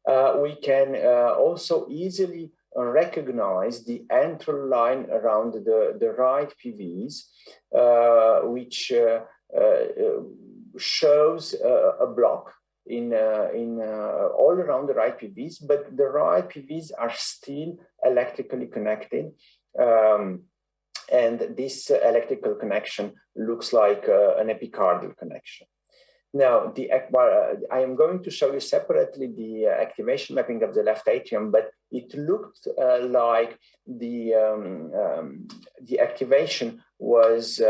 We can also easily recognize the antral line around the right PVs, which shows a block in all around the right PVs, but the right PVs are still electrically connected. And this electrical connection looks like an epicardial connection. Now, I am going to show you separately the activation mapping of the left atrium, but it looked like the activation was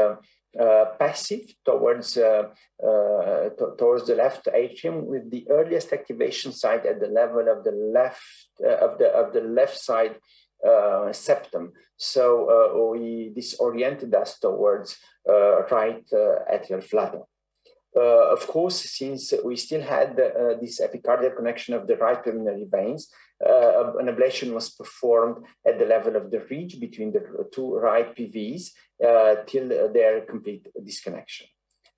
passive towards the left atrium, with the earliest activation site at the level of the left side septum. So this oriented us towards right atrial flutter. Of course, since we still had this epicardial connection of the right pulmonary veins, an ablation was performed at the level of the ridge between the two right PVs till their complete disconnection.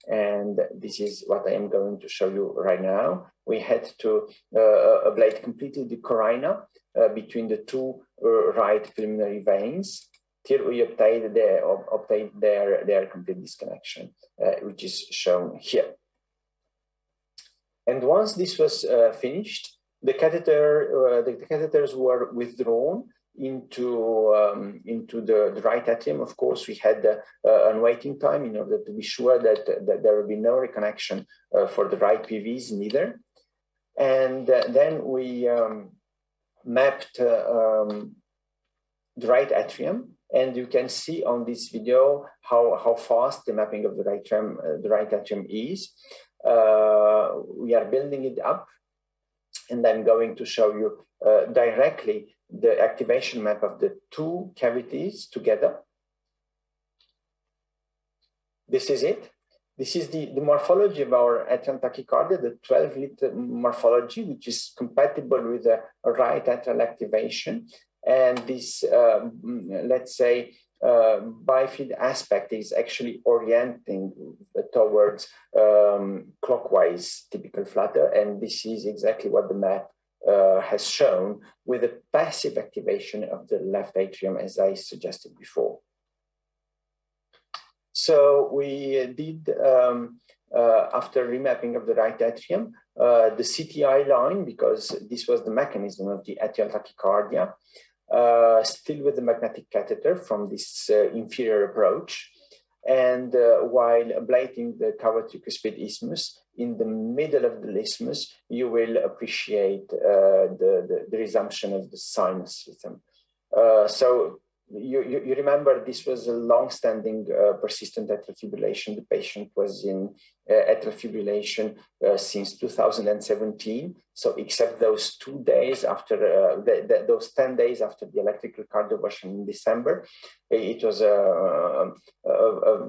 And this is what I am going to show you right now. We had to ablate completely the carina between the two right pulmonary veins till we obtained their complete disconnection, which is shown here. And once this was finished, the catheters were withdrawn into the right atrium. Of course, we had a waiting time in order to be sure that there will be no reconnection for the right PVs neither. And then we mapped the right atrium. And you can see on this video how fast the mapping of the right atrium is. We are building it up, and I'm going to show you directly the activation map of the two cavities together. This is it. This is the morphology of our atrial tachycardia, the 12-lead morphology, which is compatible with a right atrial activation. And this, let's say, bifid aspect is actually orienting towards clockwise typical flutter. And this is exactly what the map has shown, with a passive activation of the left atrium, as I suggested before. So we did, after remapping of the right atrium, the CTI line, because this was the mechanism of the atrial tachycardia, still with the magnetic catheter from this inferior approach. And while ablating the cavo-tricuspid isthmus, in the middle of the isthmus, you will appreciate the resumption of the sinus rhythm. So you remember this was a long-standing persistent atrial fibrillation. The patient was in atrial fibrillation since 2017. So except those 2 days after, those 10 days after the electrical cardioversion in December, it was a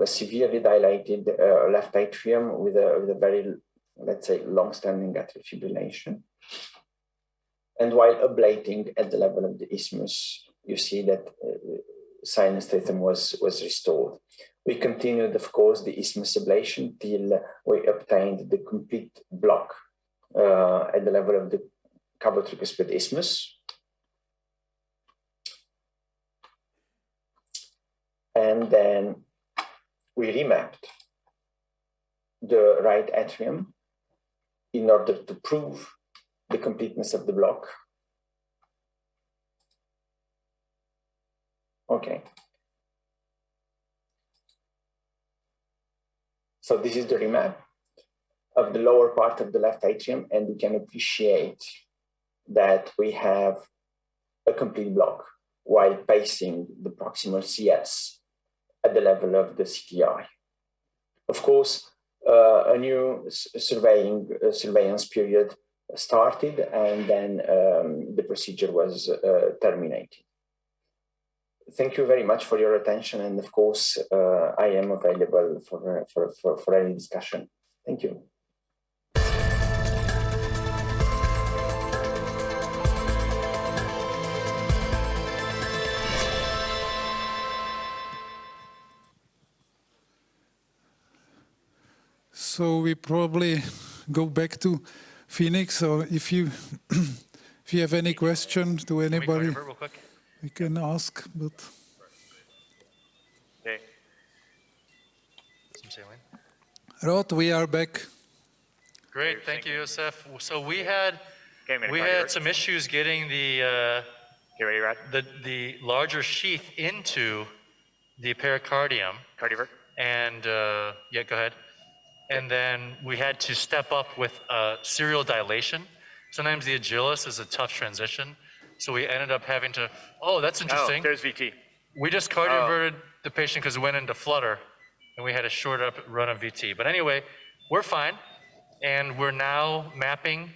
severely dilated left atrium with a very, let's say, long-standing atrial fibrillation. And while ablating at the level of the isthmus, you see that sinus rhythm was restored. We continued, of course, the isthmus ablation till we obtained the complete block at the level of the cavo-tricuspid isthmus. And then we remapped the right atrium in order to prove the completeness of the block. Okay. So this is the remap of the lower part of the left atrium, and we can appreciate that we have a complete block while pacing the proximal CS at the level of the CTI. Of course, a new surveillance period started, and then the procedure was terminated. thank you very much for your attention. And of course, I am available for any discussion. Thank you. So we probably go back to Phoenix, or if you have any questions to anybody, we can ask. But Okay. Rod, we are back. Great, thank you, Josef. So we had some issues getting the larger sheath into the pericardium. And yeah, go ahead. And then we had to step up with serial dilation. Sometimes the agilis is a tough transition. So we ended up having to, oh, that's interesting. Oh, there's VT. We just cardioverted the patient because it went into flutter, and we had a short up run of VT. But anyway, we're fine. And we're now mapping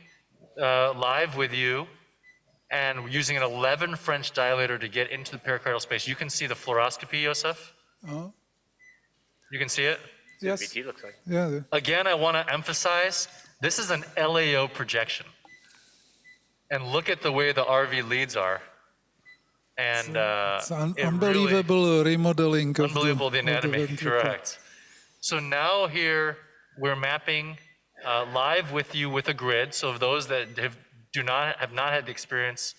live with you and we're using an 11 French dilator to get into the pericardial space. You can see the fluoroscopy, Josef? You can see it? Yes. VT looks like. Yeah. Again, I want to emphasize, this is an LAO projection. And look at the way the RV leads are. And it's unbelievable remodeling. Unbelievable the anatomy, correct. So now here, we're mapping live with you with a grid. So those that have not had the experience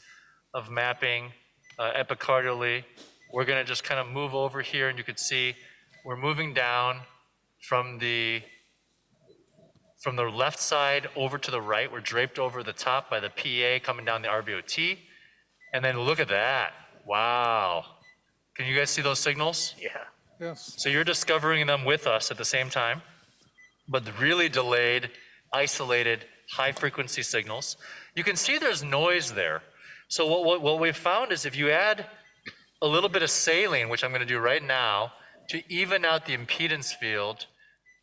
of mapping epicardially, we're going to just kind of move over here, and you can see we're moving down from the left side over to the right. We're draped over the top by the PA coming down the RVOT. And then look at that. Wow. Can you guys see those signals? Yeah. Yes. So you're discovering them with us at the same time, but the really delayed, isolated, high-frequency signals. You can see there's noise there. So what we found is if you add a little bit of saline, which I'm going to do right now, to even out the impedance field,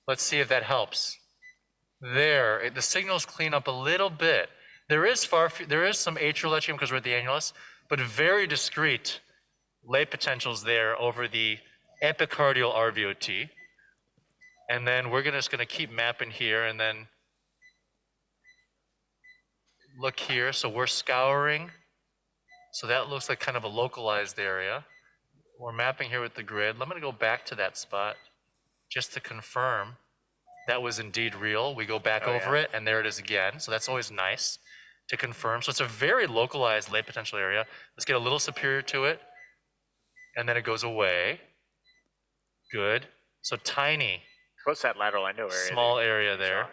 let's see if that helps. There, the signals clean up a little bit. There is some atrial letrium because we're at the annulus, but very discrete late potentials there over the epicardial RVOT. And then we're just going to keep mapping here and then look here. So we're scouring. So that looks like kind of a localized area. We're mapping here with the grid. I'm going to go back to that spot just to confirm that was indeed real. We go back over it, and there it is again. So that's always nice to confirm. So it's a very localized late potential area. Let's get a little superior to it, and then it goes away. Good. So tiny. Close that lateral endo area. Small area there.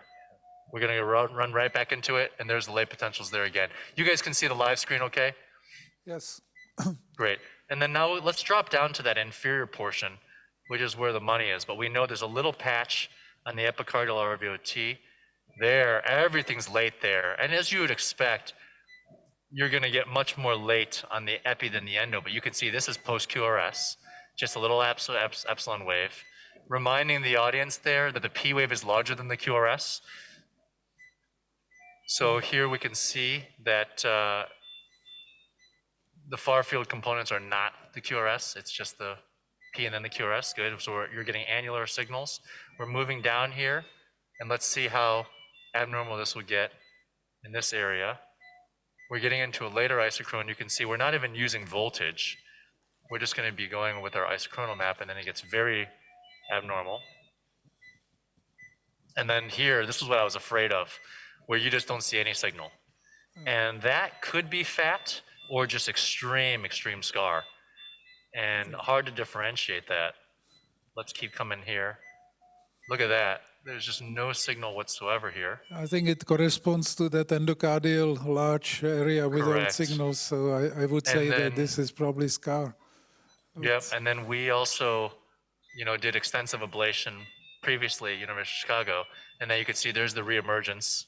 We're going to run right back into it, and there's the late potentials there again. You guys can see the live screen okay? Yes. Great. And then now let's drop down to that inferior portion, which is where the money is. But we know there's a little patch on the epicardial RVOT. There, everything's late there. And as you would expect, you're going to get much more late on the epi than the endo. But you can see this is post-QRS, just a little epsilon wave, reminding the audience there that the P wave is larger than the QRS. So here we can see that the far field components are not the QRS, it's just the P and then the QRS. Good. So you're getting annular signals. We're moving down here, and let's see how abnormal this will get in this area. We're getting into a later isochron. You can see we're not even using voltage. We're just going to be going with our isochronal map, and then it gets very abnormal. And then here, this is what I was afraid of, where you just don't see any signal. And that could be fat or just extreme scar. And hard to differentiate that. Let's keep coming here. Look at that. There's just no signal whatsoever here. I think it corresponds to that endocardial large area without Correct. signals. So I would say that this is probably scar. Yep, and then we also, did extensive ablation previously at University of Chicago, and then you can see there's the reemergence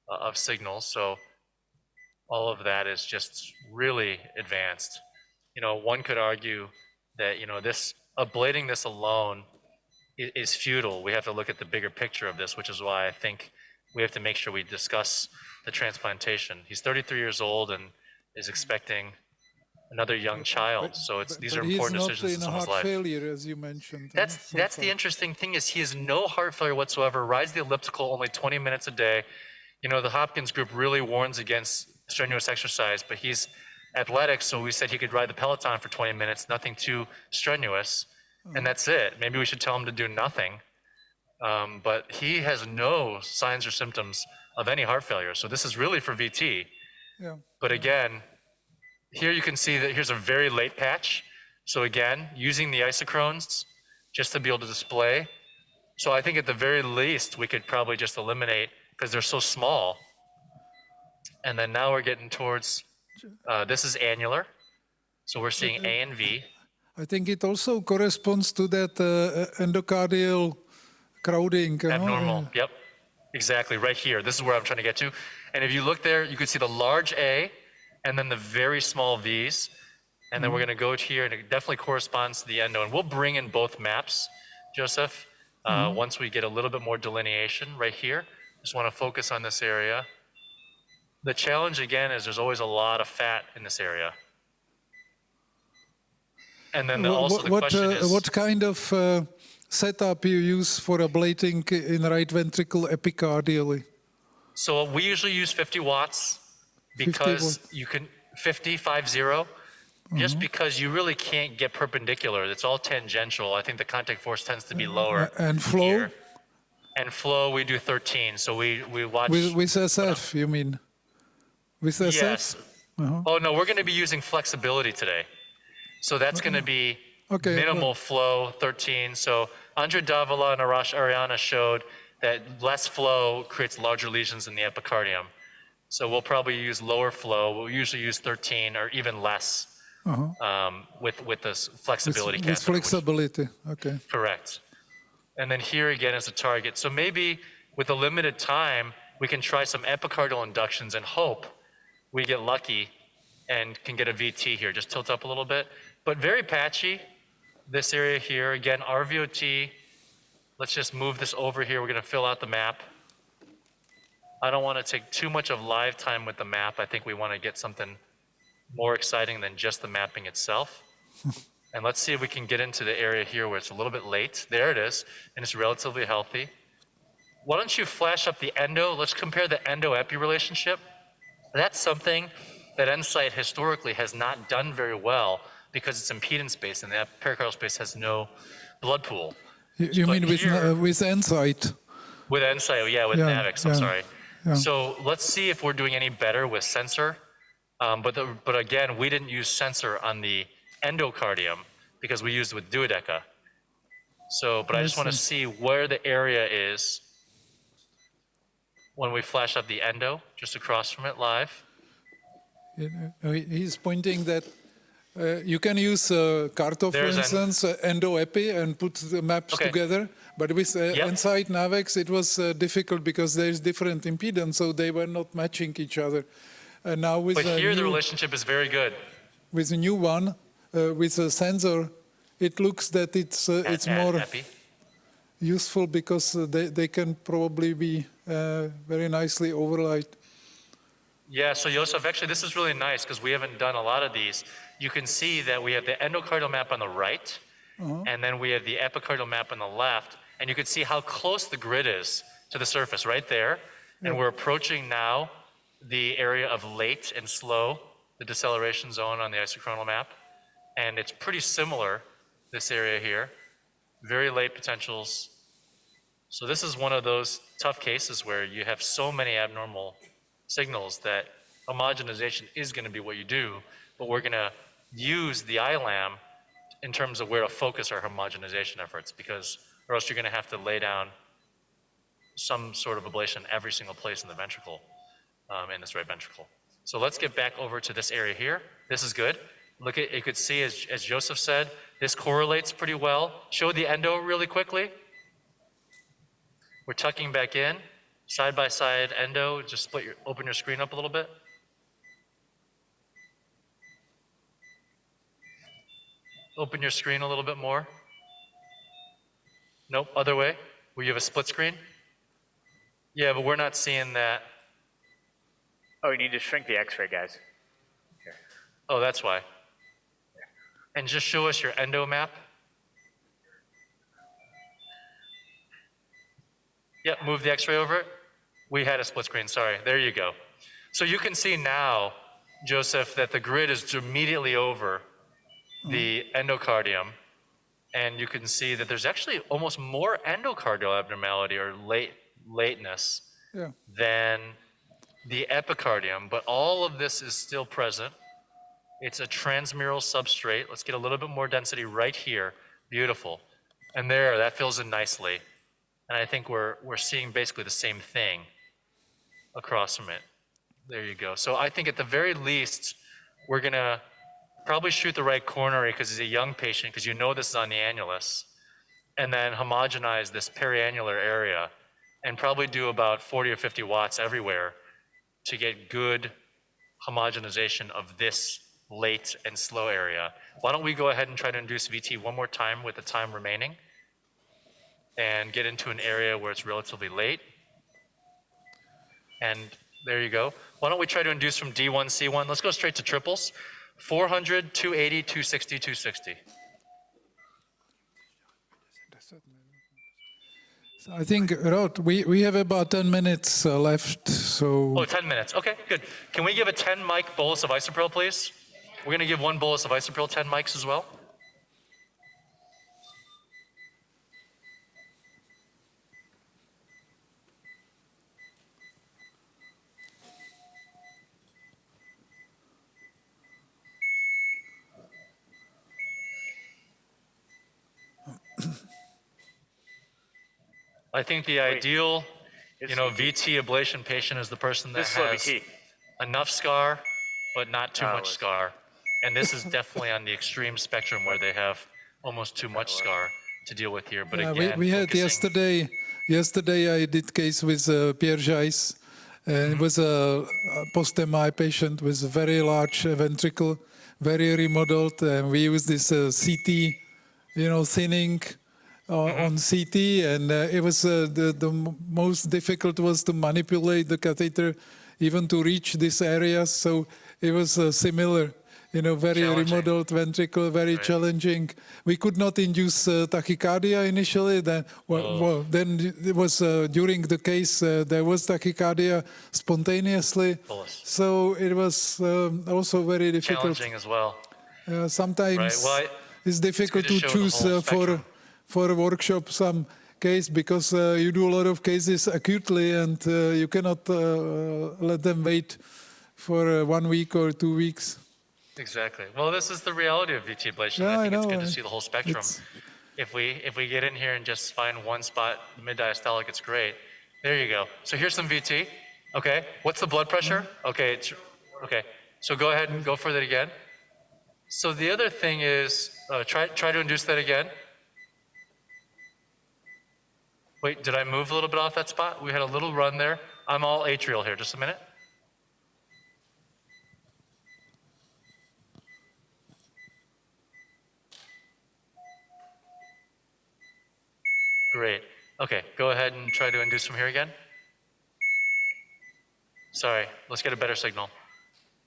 of signals. So all of that is just really advanced. One could argue that, ablating this alone is futile. We have to look at the bigger picture of this, which is why I think we have to make sure we discuss the transplantation. He's 33 years old and is expecting another young child. So these are important decisions in someone's life. He's not in heart failure, as you mentioned. That's the interesting thing is he has no heart failure whatsoever, rides the elliptical only 20 minutes a day. You know, the Hopkins group really warns against strenuous exercise, but he's athletic, so we said he could ride the Peloton for 20 minutes, nothing too strenuous, and that's it. Maybe we should tell him to do nothing. But he has no signs or symptoms of any heart failure. So this is really for VT. Yeah. But again, here you can see that here's a very late patch. So again, using the isochrones just to be able to display. So I think at the very least, we could probably just eliminate, because they're so small. And then now we're getting towards, this is annular. So we're seeing A and V. I think it also corresponds to that endocardial crowding. Abnormal, yep. Exactly, right here. This is where I'm trying to get to. And if you look there, you can see the large A and then the very small V's. And then we're going to go here, and it definitely corresponds to the endo. And we'll bring in both maps, Joseph, once we get a little bit more delineation right here. Just want to focus on this area. The challenge, again, is there's always a lot of fat in this area. And then also the question is... What kind of setup you use for ablating in right ventricle epicardially? So we usually use 50 watts because you can, 50, just because you really can't get perpendicular. It's all tangential. I think the contact force tends to be lower. And flow? Here. And flow, we do 13. So we watch... With SF, you mean? With SF? Yes. Oh, no, we're going to be using flexibility today. So that's going to be minimal flow, 13. So Andre Davila and Arash Ariana showed that less flow creates larger lesions in the epicardium. So we'll probably use lower flow. We'll usually use 13 or even less with this flexibility catheter. With flexibility, okay. Correct. And then here again is the target. So maybe with a limited time, we can try some epicardial inductions and hope we get lucky and can get a VT here. Just tilt up a little bit. But very patchy, this area here. Again, RVOT. Let's just move this over here. We're going to fill out the map. I don't want to take too much of live time with the map. I think we want to get something more exciting than just the mapping itself. And let's see if we can get into the area here where it's a little bit late. There it is, and it's relatively healthy. Why don't you flash up the endo? Let's compare the endo-epi relationship. That's something that EnSight historically has not done very well because it's impedance-based, and the pericardial space has no blood pool. You mean with EnSight? With EnSight, yeah, with Navix, I'm sorry. Yeah. So let's see if we're doing any better with sensor. But again, we didn't use sensor on the endocardium because we used it with duodeca. So, but I just want to see where the area is when we flash up the endo, just across from it live. He's pointing that you can use Carto, for instance, endo-epi, and put the maps together. But with EnSight Navex, it was difficult because there's different impedance, so they were not matching each other. And now with here the relationship is very good. With the new one, with a sensor, it looks that it's more useful because they can probably be very nicely overlaid. Yeah, so Josef, actually this is really nice because we haven't done a lot of these. You can see that we have the endocardial map on the right, and then we have the epicardial map on the left, and you can see how close the grid is to the surface right there. And we're approaching now the area of late and slow, the deceleration zone on the isochronal map. And it's pretty similar, this area here. Very late potentials. So this is one of those tough cases where you have so many abnormal signals that homogenization is going to be what you do, but we're going to use the ILAM in terms of where to focus our homogenization efforts, because or else you're going to have to lay down some sort of ablation every single place in the ventricle, in this right ventricle. So let's get back over to this area here. This is good. Look at, you could see, as Joseph said, this correlates pretty well. Show the endo really quickly. We're tucking back in, side by side endo. Just open your screen up a little bit. Open your screen a little bit more. Nope, other way, where you have a split screen. Yeah, but we're not seeing that. Oh, you need to shrink the x-ray, guys. Here. Oh, that's why. and just show us your endo map. Yep, move the X-ray over. We had a split screen, sorry. There you go. So you can see now, Joseph, that the grid is immediately over the endocardium, and you can see that there's actually almost more endocardial abnormality or lateness than the epicardium, but all of this is still present. It's a transmural substrate. Let's get a little bit more density right here. Beautiful. And there, that fills in nicely. And I think we're seeing basically the same thing across from it. There you go. So I think at the very least, we're gonna probably shoot the right coronary because he's a young patient, because you know this is on the annulus, and then homogenize this periannular area and probably do about 40 or 50 watts everywhere to get good homogenization of this late and slow area. Why don't we go ahead and try to induce VT one more time with the time remaining and get into an area where it's relatively late. And there you go. Why don't we try to induce from D1, C1? Let's go straight to triples. 400, 280, 260, 260. So I think, Rod, we have about 10 minutes left, so... Oh, 10 minutes. Okay, good. Can we give a 10 mic bolus of isopril, please? We're going to give one bolus of isopril, 10 mics as well. I think the ideal, VT ablation patient is the person that has enough scar, but not too much scar. And this is definitely on the extreme spectrum where they have almost too much scar to deal with here. But again, we had yesterday I did case with Pierre Jais. It was a post-MI patient with a very large ventricle, very remodeled. And we used this CT, thinning on CT. And it was the most difficult was to manipulate the catheter, even to reach this area. So it was similar. Very remodeled ventricle, very challenging. We could not induce tachycardia initially. Then it was during the case there was tachycardia spontaneously. So it was also very difficult. Challenging as well. Sometimes it's difficult to choose for a workshop some case because you do a lot of cases acutely and you cannot let them wait for 1 week or 2 weeks. Exactly. Well, this is the reality of VT ablation. I think it's good to see the whole spectrum. If we get in here and just find one spot, mid-diastolic, it's great. There you go. So here's some VT. Okay. What's the blood pressure? Okay. Okay. So go ahead and go for that again. So the other thing is try to induce that again. Wait, did I move a little bit off that spot? We had a little run there. I'm all atrial here. Just a minute. Great. Okay, go ahead and try to induce from here again. Sorry, let's get a better signal.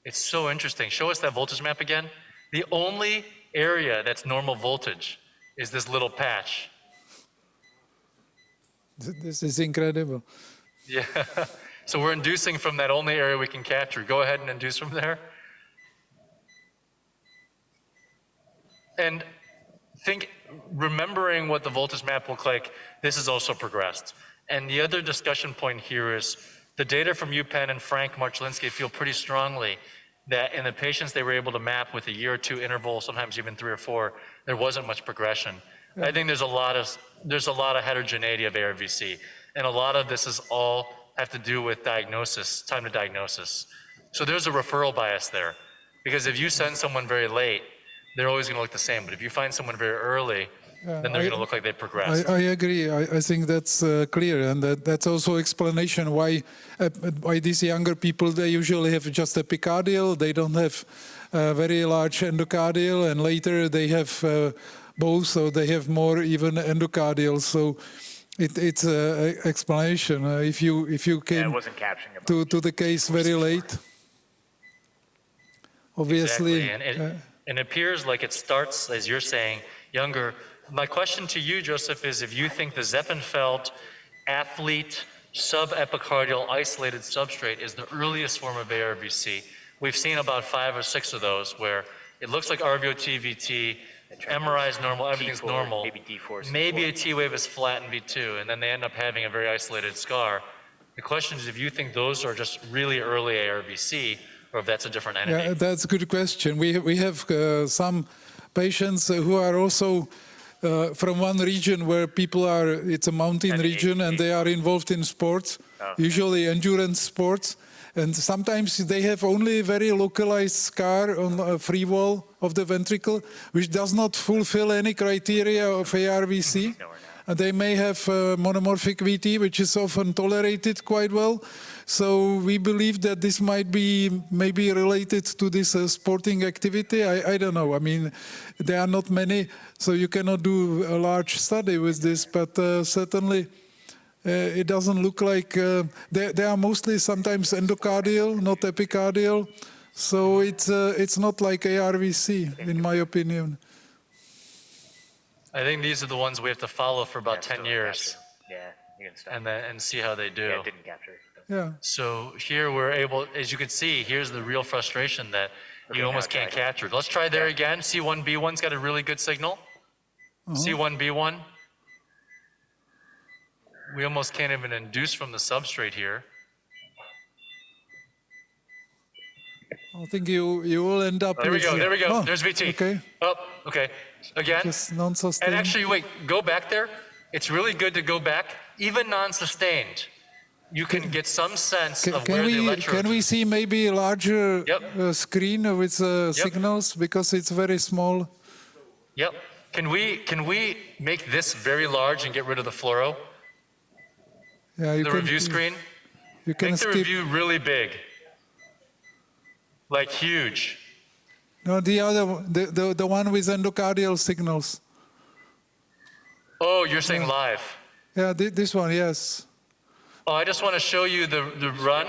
It's so interesting. Show us that voltage map again. The only area that's normal voltage is this little patch. This is incredible. Yeah. So we're inducing from that only area we can capture. Go ahead and induce from there. And remembering what the voltage map looked like, this has also progressed. And the other discussion point here is the data from UPenn and Frank Marchlinsky feel pretty strongly that in the patients they were able to map with a year or two interval, sometimes even 3 or 4, there wasn't much progression. Yeah. I think there's a lot of heterogeneity of ARVC, and a lot of this is all have to do with diagnosis, time to diagnosis. So there's a referral bias there, because if you send someone very late, they're always going to look the same. But if you find someone very early, then they're going to look like they progressed. I agree. I think that's clear, and that's also explanation why these younger people, they usually have just epicardial. They don't have very large endocardial, and later they have both, so they have more even endocardial. So it's an explanation. If you came to the case very late, obviously. Exactly. And it appears like it starts, as you're saying, younger. My question to you, Joseph, is if you think the Zeppenfeld athlete subepicardial isolated substrate is the earliest form of ARVC. We've seen about 5 or 6 of those where it looks like RVOT, VT, MRI is normal, everything's normal. Maybe D4. Maybe a T wave is flat in V2, and then they end up having a very isolated scar. The question is if you think those are just really early ARVC, or if that's a different entity. Yeah, that's a good question. We have some patients who are also from one region where people are, it's a mountain region, and they are involved in sports, usually endurance sports. And sometimes they have only very localized scar on the free wall of the ventricle, which does not fulfill any criteria of ARVC. And they may have monomorphic VT, which is often tolerated quite well. So we believe that this might be maybe related to this sporting activity. I don't know. I mean, there are not many, so you cannot do a large study with this, but certainly it doesn't look like, they are mostly sometimes endocardial, not epicardial. So it's not like ARVC, in my opinion. I think these are the ones we have to follow for about 10 years. Yeah, you can stop. And see how they do. Yeah, it didn't capture. Yeah. So here we're able, as you can see, here's the real frustration that you almost can't capture. Let's try there again. C1B1's got a really good signal. C1B1. We almost can't even induce from the substrate here. I think you will end up. There we go. There we go. Oh, There's VT. Okay. Oh, okay. Again. Just non-sustained. And actually, wait. Go back there. It's really good to go back, even non-sustained. You can get some sense of where the electrode. Can we see maybe a larger screen with signals because it's very small? Yep. Can we make this very large and get rid of the fluoro? Yeah, you the can, review screen. You can make the skip. review really big, like huge. No, the other one, the one with endocardial signals. Oh, you're saying live. Yeah, this one, yes. Oh, I just want to show you the run.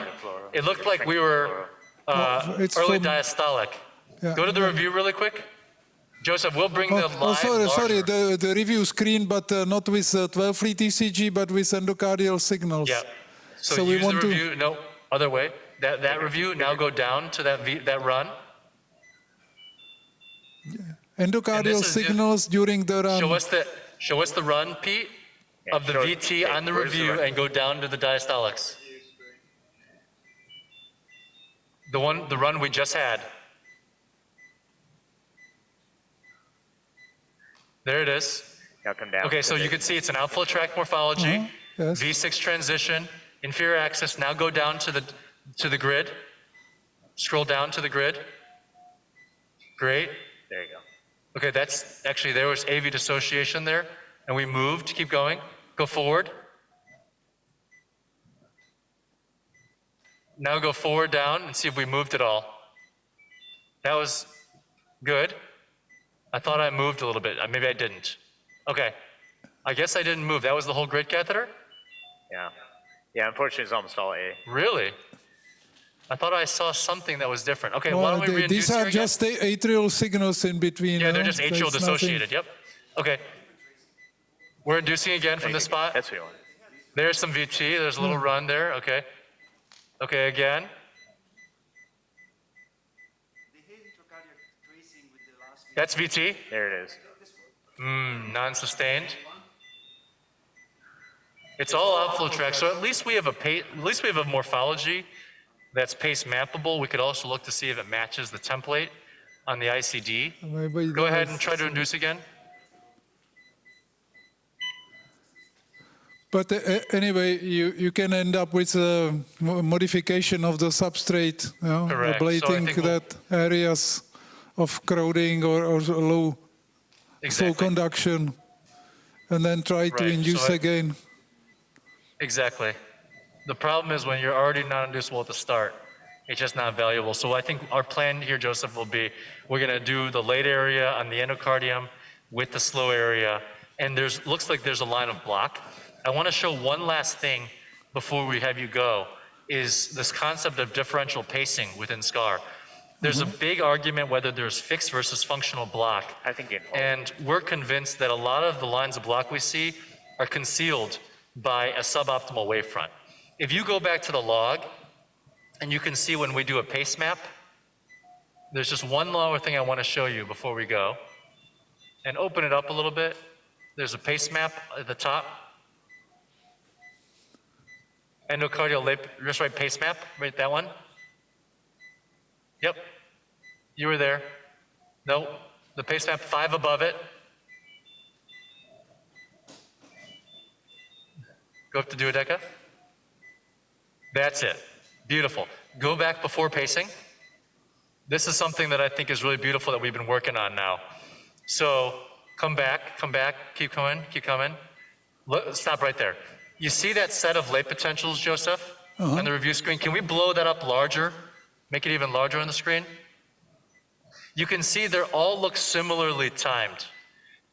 It looked like we were early diastolic. Yeah. Go to the review really quick. Joseph, we'll bring the live. Sorry, the review screen, but not with 12 lead ECG, but with endocardial signals. Yeah. So we use want the review. No, other way. That review. Now go down to that run. Endocardial signals during the run. Show us the run, Pete, of the VT on the review, and go down to the diastolics. The run we just had. There it is. Now come down. Okay, so you can see it's an outflow tract morphology, V6 transition, inferior axis. Now go down to the grid. Scroll down to the grid. Great. There you go. Okay, that's actually, there was AV dissociation there, and we moved. Keep going. Go forward. Now go forward down and see if we moved at all. That was good. I thought I moved a little bit. Maybe I didn't. Okay. I guess I didn't move. That was the whole grid catheter? Yeah. Yeah, unfortunately, it's almost all A. Really? I thought I saw something that was different. Okay, why don't we reinduce these are here just the atrial signals in between. Yeah, they're just atrial dissociated. Yep. Okay. We're inducing again from this spot. That's what you want. There's some VT. There's a little run there. Okay. Okay, again. That's VT. There it is. Non-sustained. It's all outflow tract, so at least we have a morphology that's pace mappable. We could also look to see if it matches the template on the ICD. Go ahead and try to induce again. But anyway, you can end up with a modification of the substrate, Correct. ablating So that areas of crowding or low flow conduction, and then try to induce again. Exactly. The problem is when you're already non-inducible at the start, it's just not valuable. So I think our plan here, Joseph, will be we're going to do the late area on the endocardium with the slow area, and looks like there's a line of block. I want to show one last thing before we have you go, is this concept of differential pacing within SCAR. There's a big argument whether there's fixed versus functional block. I think and we're convinced that a lot of the lines of block we see are concealed by a suboptimal wavefront. If you go back to the log, and you can see when we do a pace map, there's just one more thing I want to show you before we go. And open it up a little bit. There's a pace map at the top. Endocardial just right pace map, right that one. Yep, you were there. No, the pace map 5 above it. Go up to duodeca. That's it, beautiful. Go back before pacing. This is something that I think is really beautiful that we've been working on now. So come back, keep coming. Stop right there. You see that set of late potentials, Joseph, on the review screen? Can we blow that up larger? Make it even larger on the screen? You can see they all look similarly timed.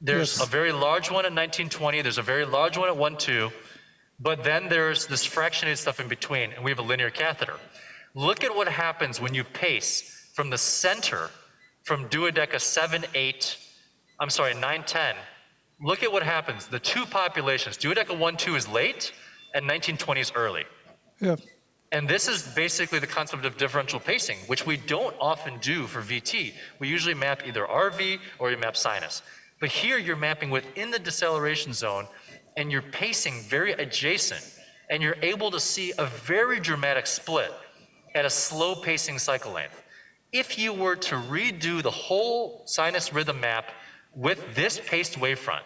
There's a very large one at 1920, there's a very large one at 1.2, but then there's this fractionated stuff in between, and we have a linear catheter. Look at what happens when you pace from the center, from duodeca 9-10. Look at what happens. The two populations, duodeca 1-2 is late, and 1920 is early. Yeah. And this is basically the concept of differential pacing, which we don't often do for VT. We usually map either RV or you map sinus. But here you're mapping within the deceleration zone, and you're pacing very adjacent, and you're able to see a very dramatic split at a slow pacing cycle length. If you were to redo the whole sinus rhythm map with this paced wavefront,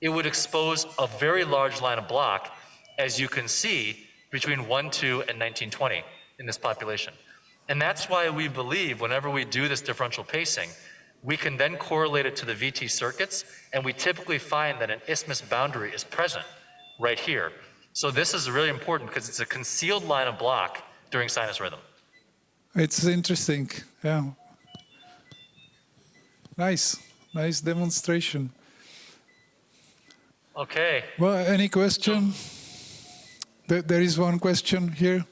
it would expose a very large line of block, as you can see, between 1.2 and 1920 in this population. And that's why we believe whenever we do this differential pacing, we can then correlate it to the VT circuits, and we typically find that an isthmus boundary is present right here. So this is really important because it's a concealed line of block during sinus rhythm. It's interesting, yeah. Nice demonstration. Okay. Well, any question? There is one question here.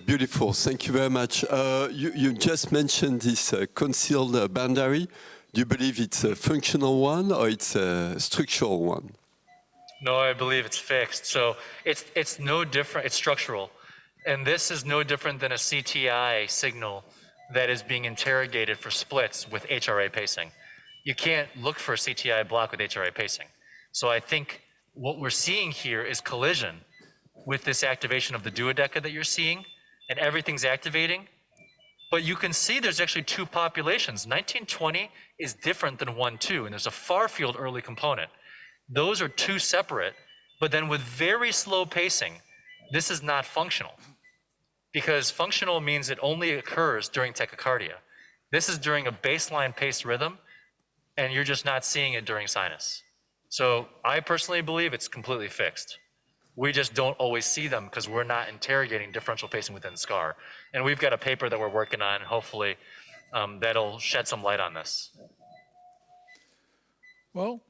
Beautiful, thank you very much. You just mentioned this concealed boundary. Do you believe it's a functional one or it's a structural one? No, I believe it's fixed. So it's no different, it's structural. And this is no different than a CTI signal that is being interrogated for splits with HRA pacing. You can't look for a CTI block with HRA pacing. So I think what we're seeing here is collision with this activation of the duodeca that you're seeing, and everything's activating. But you can see there's actually two populations. 1920 is different than 1.2, and there's a far field early component. Those are two separate, but then with very slow pacing, this is not functional. Because functional means it only occurs during tachycardia. This is during a baseline paced rhythm, and you're just not seeing it during sinus. So I personally believe it's completely fixed. We just don't always see them because we're not interrogating differential pacing within SCAR. And we've got a paper that we're working on, and hopefully that'll shed some light on this. Well,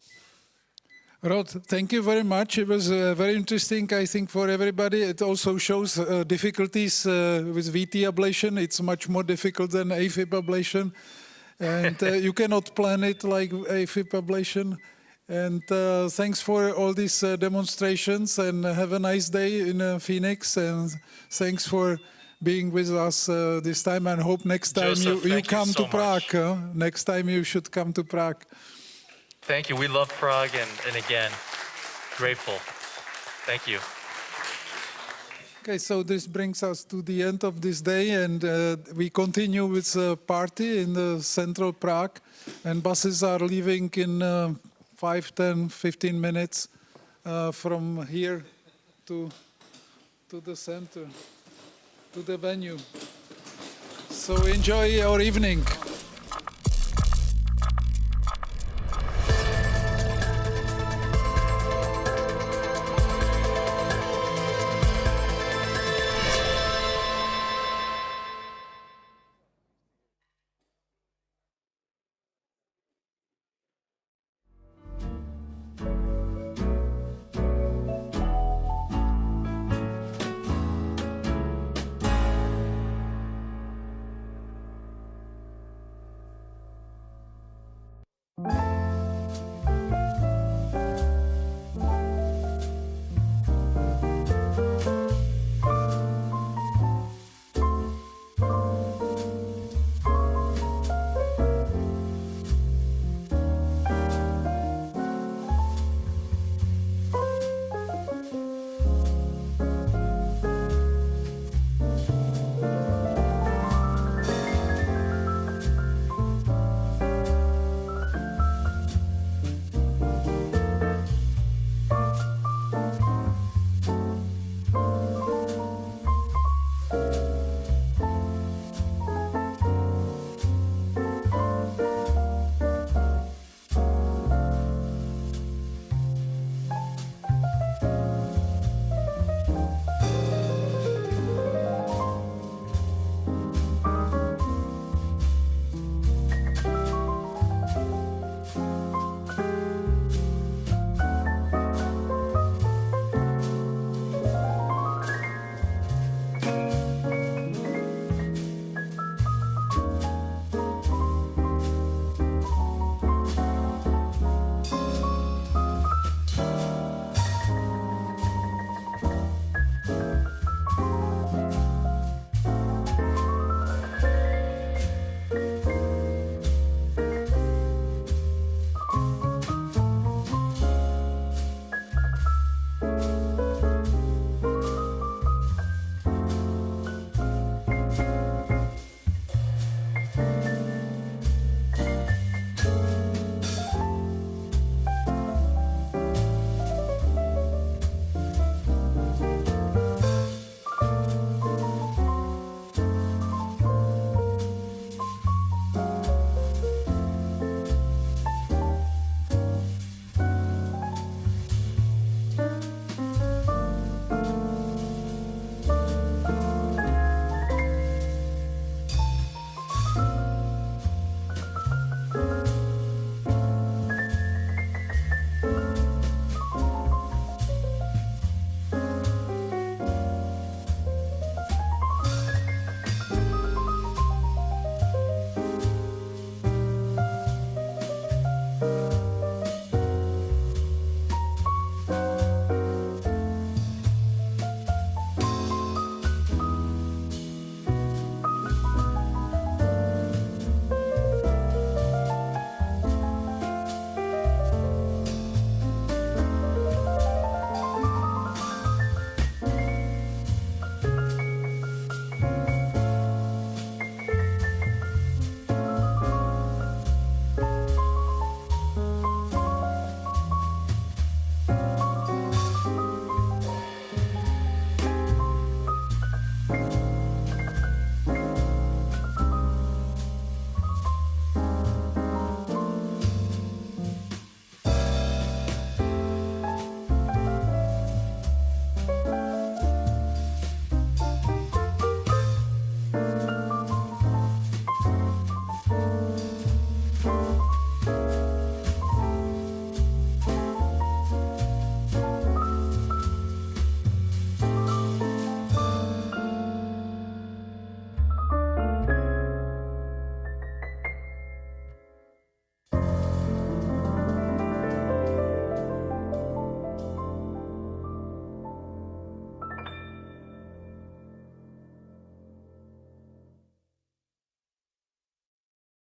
Rod, thank you very much. It was very interesting, I think, for everybody. It also shows difficulties with VT ablation. It's much more difficult than Afib ablation. And you cannot plan it like Afib ablation. And thanks for all these demonstrations, and have a nice day in Phoenix. And thanks for being with us this time. And hope next time Joseph, you come so to Prague. Next time you should come to Prague. Thank you. We love Prague, and again, grateful. Thank you. Okay, so this brings us to the end of this day, and we continue with the party in the central Prague, and buses are leaving in 5, 10, 15 minutes from here to the center, to the venue. So enjoy your evening.